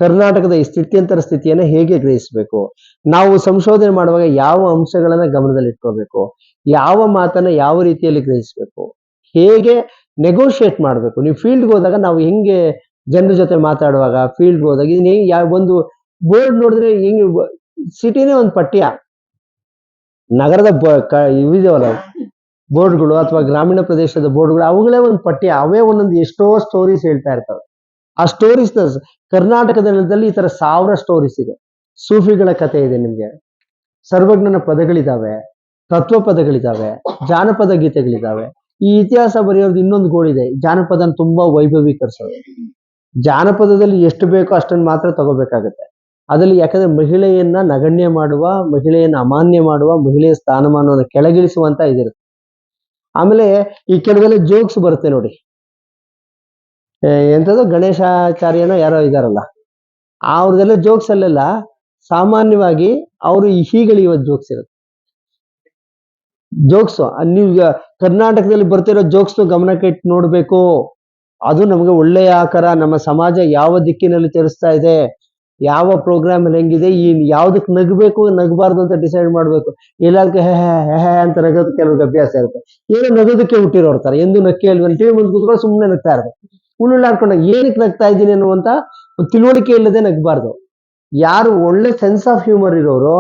ಕರ್ನಾಟಕದ ಈ ಸ್ಥಿತ್ಯಂತರ ಸ್ಥಿತಿಯನ್ನ ಹೇಗೆ ಗ್ರಹಿಸಬೇಕು, ನಾವು ಸಂಶೋಧನೆ ಮಾಡುವಾಗ ಯಾವ ಅಂಶಗಳನ್ನ ಗಮನದಲ್ಲಿ ಇಟ್ಕೋಬೇಕು, ಯಾವ ಮಾತನ್ನ ಯಾವ ರೀತಿಯಲ್ಲಿ ಗ್ರಹಿಸಬೇಕು, ಹೇಗೆ ನೆಗೋಷಿಯೇಟ್ ಮಾಡಬೇಕು. ನೀವು ಫೀಲ್ಡ್ಗೆ ಹೋದಾಗ ನಾವು ಹೆಂಗೆ ಜನರ ಜೊತೆ ಮಾತಾಡುವಾಗ, ಫೀಲ್ಡ್ಗೆ ಹೋದಾಗ ಇದನ್ನ ಯಾವ ಒಂದು ಬೋರ್ಡ್ ನೋಡಿದ್ರೆ ಹೆಂಗೆ, ಸಿಟಿನೇ ಒಂದು ಪಠ್ಯ, ನಗರದ ಇವಿದಾವಲ್ಲ ಬೋರ್ಡ್ಗಳು ಅಥವಾ ಗ್ರಾಮೀಣ ಪ್ರದೇಶದ ಬೋರ್ಡ್ಗಳು, ಅವುಗಳೇ ಒಂದು ಪಠ್ಯ, ಅವೇ ಒಂದೊಂದು ಎಷ್ಟೋ ಸ್ಟೋರೀಸ್ ಹೇಳ್ತಾ ಇರ್ತವೆ. ಆ ಸ್ಟೋರೀಸ್ ಕರ್ನಾಟಕದಲ್ಲಿ ಈ ತರ 1000 ಸ್ಟೋರೀಸ್ ಇದೆ. ಸೂಫಿಗಳ ಕಥೆ ಇದೆ ನಿಮ್ಗೆ, ಸರ್ವಜ್ಞನ ಪದಗಳಿದಾವೆ, ತತ್ವ ಪದಗಳಿದಾವೆ, ಜಾನಪದ ಗೀತೆಗಳಿದಾವೆ. ಈ ಇತಿಹಾಸ ಬರೆಯೋದು ಇನ್ನೊಂದು ಗೋಳಿದೆ, ಜಾನಪದನ ತುಂಬಾ ವೈಭವೀಕರಿಸೋದು. ಜಾನಪದದಲ್ಲಿ ಎಷ್ಟು ಬೇಕೋ ಅಷ್ಟನ್ನು ಮಾತ್ರ ತಗೋಬೇಕಾಗತ್ತೆ. ಅದರಲ್ಲಿ ಯಾಕಂದ್ರೆ ಮಹಿಳೆಯನ್ನ ನಗಣ್ಯ ಮಾಡುವ, ಮಹಿಳೆಯನ್ನ ಅಮಾನ್ಯ ಮಾಡುವ, ಮಹಿಳೆಯ ಸ್ಥಾನಮಾನವನ್ನು ಕೆಳಗಿಳಿಸುವಂತ ಇದಿರುತ್ತೆ. ಆಮೇಲೆ ಈ ಕೆಲವೆಲ್ಲ ಜೋಕ್ಸ್ ಬರುತ್ತೆ ನೋಡಿ, ಎಂಥದ್ದು ಗಣೇಶಾಚಾರ್ಯನೋ ಯಾರೋ ಇದಾರಲ್ಲ, ಅವ್ರದೆಲ್ಲ ಜೋಕ್ಸ್ ಅಲ್ಲೆಲ್ಲ ಸಾಮಾನ್ಯವಾಗಿ ಅವರು ಹೀಗಳಿಯುವ ಜೋಕ್ಸ್ ಇರುತ್ತೆ. ಜೋಕ್ಸ್ ನೀವು ಕರ್ನಾಟಕದಲ್ಲಿ ಬರ್ತಿರೋ ಜೋಕ್ಸ್ ಗಮನಕ್ಕೆ ಇಟ್ಟು ನೋಡ್ಬೇಕು. ಅದು ನಮಗೆ ಒಳ್ಳೆಯ ಆಕಾರ, ನಮ್ಮ ಸಮಾಜ ಯಾವ ದಿಕ್ಕಿನಲ್ಲಿ ಚಲಿಸ್ತಾ ಇದೆ, ಯಾವ ಪ್ರೋಗ್ರಾಮ್ ಹೆಂಗಿದೆ, ಈ ಯಾವ್ದಕ್ಕೆ ನಗಬೇಕು ನಗಬಾರ್ದು ಅಂತ ಡಿಸೈಡ್ ಮಾಡ್ಬೇಕು. ಎಲ್ಲದಕ್ಕೆ ಹೇ ಅಂತ ನಗೋದಕ್ಕೆ ಕೆಲವ್ರಿಗೆ ಅಭ್ಯಾಸ ಇರುತ್ತೆ. ಏನೋ ನಗೋದಕ್ಕೆ ಹುಟ್ಟಿರೋರ್ತಾರೆ, ಎಂದು ನಕ್ಕಿ ಅಲ್ವ ಟಿವಿ ಮುಂದೆ ಕೂತ್ಕೊಂಡು ಸುಮ್ಮನೆ ನಗ್ತಾ ಇರ್ಬೇಕು. ಉಳ್ಳಾಡ್ಕೊಂಡಾಗ ಏನಕ್ಕೆ ನಗ್ತಾ ಇದ್ದೀನಿ ಅನ್ನುವಂತ ತಿಳುವಳಿಕೆ ಇಲ್ಲದೆ ನಗಬಾರ್ದು. ಯಾರು ಒಳ್ಳೆ ಸೆನ್ಸ್ ಆಫ್ ಹ್ಯೂಮರ್ ಇರೋರು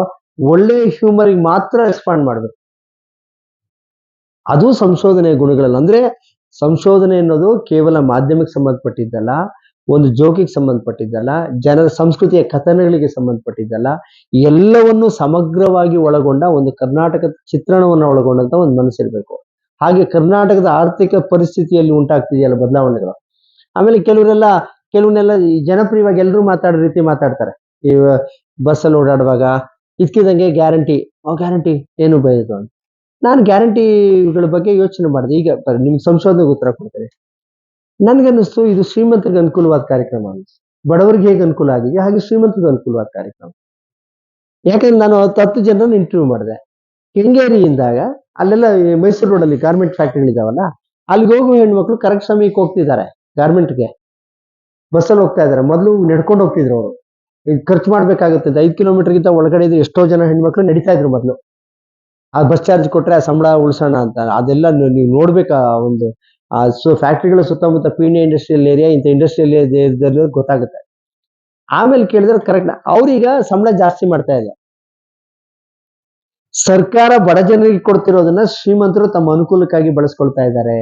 ಒಳ್ಳೆ ಹ್ಯೂಮರಿಗೆ ಮಾತ್ರ ರೆಸ್ಪಾಂಡ್ ಮಾಡ್ಬೇಕು. ಅದು ಸಂಶೋಧನೆಯ ಗುಣಗಳಲ್ಲ. ಅಂದ್ರೆ ಸಂಶೋಧನೆ ಅನ್ನೋದು ಕೇವಲ ಮಾಧ್ಯಮಕ್ಕೆ ಸಂಬಂಧಪಟ್ಟಿದ್ದಲ್ಲ, ಒಂದು ಜೋಕಿಗೆ ಸಂಬಂಧಪಟ್ಟಿದ್ದಲ್ಲ, ಜನರ ಸಂಸ್ಕೃತಿಯ ಕಥನಗಳಿಗೆ ಸಂಬಂಧಪಟ್ಟಿದ್ದಲ್ಲ, ಎಲ್ಲವನ್ನು ಸಮಗ್ರವಾಗಿ ಒಳಗೊಂಡ ಒಂದು ಕರ್ನಾಟಕದ ಚಿತ್ರಣವನ್ನು ಒಳಗೊಂಡಂತ ಒಂದು ಮನಸ್ಸಿರ್ಬೇಕು. ಹಾಗೆ ಕರ್ನಾಟಕದ ಆರ್ಥಿಕ ಪರಿಸ್ಥಿತಿಯಲ್ಲಿ ಉಂಟಾಗ್ತಿದೆಯಲ್ಲ ಬದಲಾವಣೆಗಳು. ಆಮೇಲೆ ಕೆಲವನ್ನೆಲ್ಲ ಜನಪ್ರಿಯವಾಗಿ ಎಲ್ಲರೂ ಮಾತಾಡೋ ರೀತಿ ಮಾತಾಡ್ತಾರೆ. ಈ ಬಸ್ಸಲ್ಲಿ ಓಡಾಡುವಾಗ ಇದ್ಕಿದಂಗೆ ಗ್ಯಾರಂಟಿ ಏನು ಬಯದು ಅಂತ. ನಾನು ಗ್ಯಾರಂಟಿಗಳ ಬಗ್ಗೆ ಯೋಚನೆ ಮಾಡಿದೆ. ಈಗ ನಿಮ್ಗೆ ಸಂಶೋಧನೆಗೆ ಉತ್ತರ ಕೊಡ್ತೇನೆ. ನನ್ಗನ್ನಿಸ್ತು ಇದು ಶ್ರೀಮಂತರಿಗೆ ಅನುಕೂಲವಾದ ಕಾರ್ಯಕ್ರಮ ಅನ್ಸ್ತು. ಬಡವರಿಗೆ ಹೇಗೆ ಅನುಕೂಲ ಆಗಿದೆ ಹಾಗೆ ಶ್ರೀಮಂತರಿಗೆ ಅನುಕೂಲವಾದ ಕಾರ್ಯಕ್ರಮ. ಯಾಕಂದ್ರೆ ನಾನು 10 ಜನರನ್ನು ಇಂಟರ್ವ್ಯೂ ಮಾಡಿದೆ. ಕೆಂಗೇರಿಯಿಂದಾಗ ಅಲ್ಲೆಲ್ಲ ಮೈಸೂರು ರೋಡಲ್ಲಿ ಗಾರ್ಮೆಂಟ್ ಫ್ಯಾಕ್ಟ್ರಿಗಳಿದಾವಲ್ಲ, ಅಲ್ಲಿಗೆ ಹೋಗುವ ಹೆಣ್ಮಕ್ಳು ಕರೆಕ್ಟ್ ಸಮಯಕ್ಕೆ ಹೋಗ್ತಿದ್ದಾರೆ. ಗಾರ್ಮೆಂಟ್ಗೆ ಬಸ್ಸಲ್ಲಿ ಹೋಗ್ತಾ ಇದಾರೆ. ಮೊದಲು ನಡ್ಕೊಂಡು ಹೋಗ್ತಿದ್ರು ಅವರು. ಖರ್ಚು ಮಾಡ್ಬೇಕಾಗುತ್ತೆ. 5 ಕಿಲೋಮೀಟರ್ಗಿಂತ ಒಳಗಡೆ ಇದು ಎಷ್ಟೋ ಜನ ಹೆಣ್ಮಕ್ಳು ನಡೀತಾ ಇದ್ರು ಮೊದಲು. ಆ ಬಸ್ ಚಾರ್ಜ್ ಕೊಟ್ರೆ ಆ ಸಂಬಳ ಉಳಿಸೋಣ ಅಂತ. ಅದೆಲ್ಲ ನೀವು ನೋಡ್ಬೇಕಾ. ಒಂದು ಫ್ಯಾಕ್ಟ್ರಿಗಳ ಸುತ್ತಮುತ್ತ ಪೀಣ್ಯ ಇಂಡಸ್ಟ್ರಿಯಲ್ ಏರಿಯಾ, ಇಂಥ ಇಂಡಸ್ಟ್ರಿಯಲ್ ಏರಿಯಾದಲ್ಲಿ ಗೊತ್ತಾಗುತ್ತೆ. ಆಮೇಲೆ ಕೇಳಿದ್ರೆ ಕರೆಕ್ಟ್ ಅವ್ರೀಗ ಸಂಬಳ ಜಾಸ್ತಿ ಮಾಡ್ತಾ ಇದೆ. ಸರ್ಕಾರ ಬಡ ಜನರಿಗೆ ಕೊಡ್ತಿರೋದನ್ನ ಶ್ರೀಮಂತರು ತಮ್ಮ ಅನುಕೂಲಕ್ಕಾಗಿ ಬಳಸ್ಕೊಳ್ತಾ ಇದ್ದಾರೆ.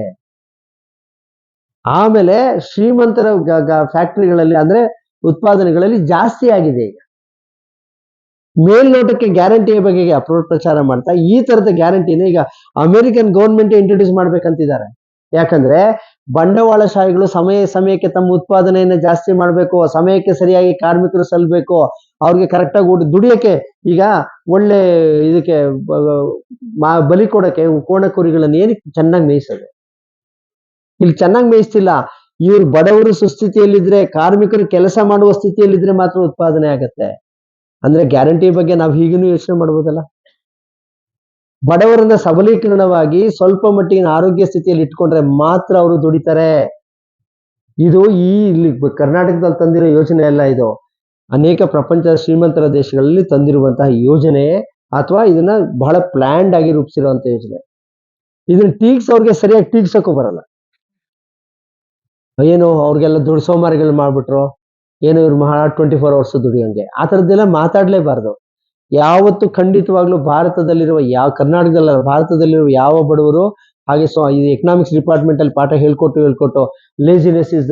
ಆಮೇಲೆ ಶ್ರೀಮಂತರ ಫ್ಯಾಕ್ಟ್ರಿಗಳಲ್ಲಿ ಅಂದ್ರೆ ಉತ್ಪಾದನೆಗಳಲ್ಲಿ ಜಾಸ್ತಿ ಆಗಿದೆ. ಈಗ ಮೇಲ್ನೋಟಕ್ಕೆ ಗ್ಯಾರಂಟಿಯ ಬಗ್ಗೆ ಅಪ್ರೋಚ್ ಪ್ರಚಾರ ಮಾಡ್ತಾ ಈ ತರದ ಗ್ಯಾರಂಟಿನ ಈಗ ಅಮೆರಿಕನ್ ಗೌರ್ಮೆಂಟ್ ಇಂಟ್ರೊಡ್ಯೂಸ್ ಮಾಡ್ಬೇಕಂತಿದ್ದಾರೆ. ಯಾಕಂದ್ರೆ ಬಂಡವಾಳಶಾಹಿಗಳು ಸಮಯಕ್ಕೆ ತಮ್ಮ ಉತ್ಪಾದನೆಯನ್ನು ಜಾಸ್ತಿ ಮಾಡಬೇಕು, ಸಮಯಕ್ಕೆ ಸರಿಯಾಗಿ ಕಾರ್ಮಿಕರು ಸಲ್ಲಬೇಕು, ಅವ್ರಿಗೆ ಕರೆಕ್ಟಾಗಿ ದುಡಿಯಕ್ಕೆ. ಈಗ ಒಳ್ಳೆ ಇದಕ್ಕೆ ಬಲಿ ಕೊಡಕ್ಕೆ ಕೋಣ ಕುರಿಗಳನ್ನ ಏನಕ್ಕೆ ಚೆನ್ನಾಗಿ ಮೇಯಿಸೋದು? ಇಲ್ಲಿ ಚೆನ್ನಾಗಿ ಮೇಯಿಸ್ತಿಲ್ಲ. ಇವ್ರು ಬಡವರು ಸುಸ್ಥಿತಿಯಲ್ಲಿದ್ರೆ, ಕಾರ್ಮಿಕರು ಕೆಲಸ ಮಾಡುವ ಸ್ಥಿತಿಯಲ್ಲಿದ್ರೆ ಮಾತ್ರ ಉತ್ಪಾದನೆ ಆಗತ್ತೆ. ಅಂದ್ರೆ ಗ್ಯಾರಂಟಿ ಬಗ್ಗೆ ನಾವು ಹೀಗೂ ಯೋಚನೆ ಮಾಡ್ಬೋದಲ್ಲ. ಬಡವರನ್ನ ಸಬಲೀಕರಣವಾಗಿ ಸ್ವಲ್ಪ ಮಟ್ಟಿನ ಆರೋಗ್ಯ ಸ್ಥಿತಿಯಲ್ಲಿ ಇಟ್ಕೊಂಡ್ರೆ ಮಾತ್ರ ಅವರು ದುಡಿತಾರೆ. ಇದು ಇಲ್ಲಿ ಕರ್ನಾಟಕದಲ್ಲಿ ತಂದಿರೋ ಯೋಜನೆ ಅಲ್ಲ. ಇದು ಅನೇಕ ಪ್ರಪಂಚದ ಶ್ರೀಮಂತರ ದೇಶಗಳಲ್ಲಿ ತಂದಿರುವಂತಹ ಯೋಜನೆ, ಅಥವಾ ಇದನ್ನ ಬಹಳ ಪ್ಲಾನ್ಡ್ ಆಗಿ ರೂಪಿಸಿರುವಂತ ಯೋಜನೆ. ಇದನ್ನ ಅವ್ರಿಗೆ ಸರಿಯಾಗಿ ಟೀಕ್ಸಕ್ಕೂ ಬರಲ್ಲ. ಏನು ಅವ್ರಿಗೆಲ್ಲ ಸೋಮಾರಿಗಳು ಮಾಡ್ಬಿಟ್ರು, ಏನು ಇವ್ರು 24 hours ದುಡಿಯೋಂಗೆ, ಆ ಥರದ್ದೆಲ್ಲ ಮಾತಾಡ್ಲೇಬಾರ್ದು. ಯಾವತ್ತು ಖಂಡಿತವಾಗ್ಲೂ ಕರ್ನಾಟಕದಲ್ಲಿರುವ ಯಾವ ಬಡವರು ಹಾಗೆ ಇದು ಎಕನಾಮಿಕ್ಸ್ ಡಿಪಾರ್ಟ್ಮೆಂಟ್ ಅಲ್ಲಿ ಪಾಠ ಹೇಳ್ಕೊಟ್ಟು laziness is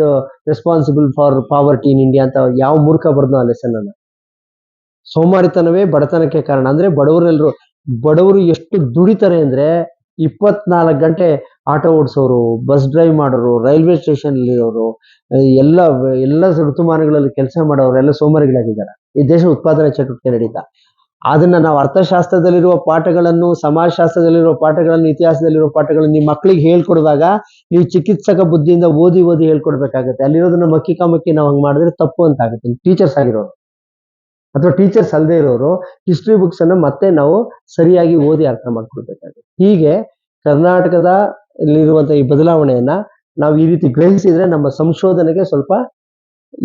responsible for poverty in India ಅಂತ ಯಾವ ಮೂರ್ಖ ಬರ್ದು ಆ ಲೆಸನ್ ಅನ್ನ. ಸೋಮಾರಿತನವೇ ಬಡತನಕ್ಕೆ ಕಾರಣ. ಅಂದ್ರೆ ಬಡವರು ಎಷ್ಟು ದುಡಿತಾರೆ ಅಂದ್ರೆ 24 ಗಂಟೆ ಆಟೋ ಓಡಿಸೋರು, ಬಸ್ ಡ್ರೈವ್ ಮಾಡೋರು, ರೈಲ್ವೆ ಸ್ಟೇಷನ್ ಇರೋರು, ಎಲ್ಲ ಋತುಮಾನಗಳಲ್ಲಿ ಕೆಲಸ ಮಾಡೋರು ಎಲ್ಲ ಸೋಮಾರಿಗಳಾಗಿದ್ದಾರೆ. ಈ ದೇಶ ಉತ್ಪಾದನಾ ಚಟುವಟಿಕೆ ನಡೀತಾ. ಅದನ್ನ ನಾವು ಅರ್ಥಶಾಸ್ತ್ರದಲ್ಲಿರುವ ಪಾಠಗಳನ್ನು, ಸಮಾಜಶಾಸ್ತ್ರದಲ್ಲಿರುವ ಪಾಠಗಳನ್ನು, ಇತಿಹಾಸದಲ್ಲಿರುವ ಪಾಠಗಳನ್ನು ನಿಮ್ಮ ಮಕ್ಕಳಿಗೆ ಹೇಳ್ಕೊಡುವಾಗ ನೀವು ಚಿಕಿತ್ಸಕ ಬುದ್ಧಿಯಿಂದ ಓದಿ ಹೇಳ್ಕೊಡ್ಬೇಕಾಗತ್ತೆ. ಅಲ್ಲಿರೋದನ್ನ ಮಕ್ಕಿ ನಾವು ಹಂಗೆ ಮಾಡಿದ್ರೆ ತಪ್ಪು ಅಂತ ಆಗುತ್ತೆ. ಟೀಚರ್ಸ್ ಆಗಿರೋರು ಅಥವಾ ಟೀಚರ್ಸ್ ಅಲ್ಲದೆ ಇರೋರು ಹಿಸ್ಟ್ರಿ ಬುಕ್ಸ್ ಅನ್ನ ಮತ್ತೆ ನಾವು ಸರಿಯಾಗಿ ಓದಿ ಅರ್ಥ ಮಾಡ್ಕೊಳ್ಬೇಕಾಗುತ್ತೆ. ಹೀಗೆ ಕರ್ನಾಟಕದಲ್ಲಿರುವಂತಹ ಈ ಬದಲಾವಣೆಯನ್ನ ನಾವು ಈ ರೀತಿ ಗ್ರಹಿಸಿದ್ರೆ ನಮ್ಮ ಸಂಶೋಧನೆಗೆ ಸ್ವಲ್ಪ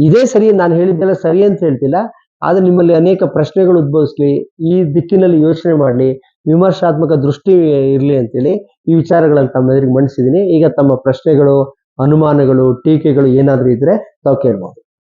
ಇದೇ ಸರಿ. ನಾನು ಹೇಳಿದ್ದೆಲ್ಲ ಸರಿ ಅಂತ ಹೇಳ್ತಿಲ್ಲ, ಆದ್ರೆ ನಿಮ್ಮಲ್ಲಿ ಅನೇಕ ಪ್ರಶ್ನೆಗಳು ಉದ್ಭವಿಸ್ಲಿ, ಈ ದಿಕ್ಕಿನಲ್ಲಿ ಯೋಚನೆ ಮಾಡಲಿ, ವಿಮರ್ಶಾತ್ಮಕ ದೃಷ್ಟಿ ಇರಲಿ ಅಂತೇಳಿ ಈ ವಿಚಾರಗಳನ್ನು ತಮ್ಮ ಎದುರಿಗೆ ಮಂಡಿಸಿದ್ದೀನಿ. ಈಗ ತಮ್ಮ ಪ್ರಶ್ನೆಗಳು, ಅನುಮಾನಗಳು, ಟೀಕೆಗಳು ಏನಾದರೂ ಇದ್ರೆ ತಾವು ಕೇಳ್ಬೋದು.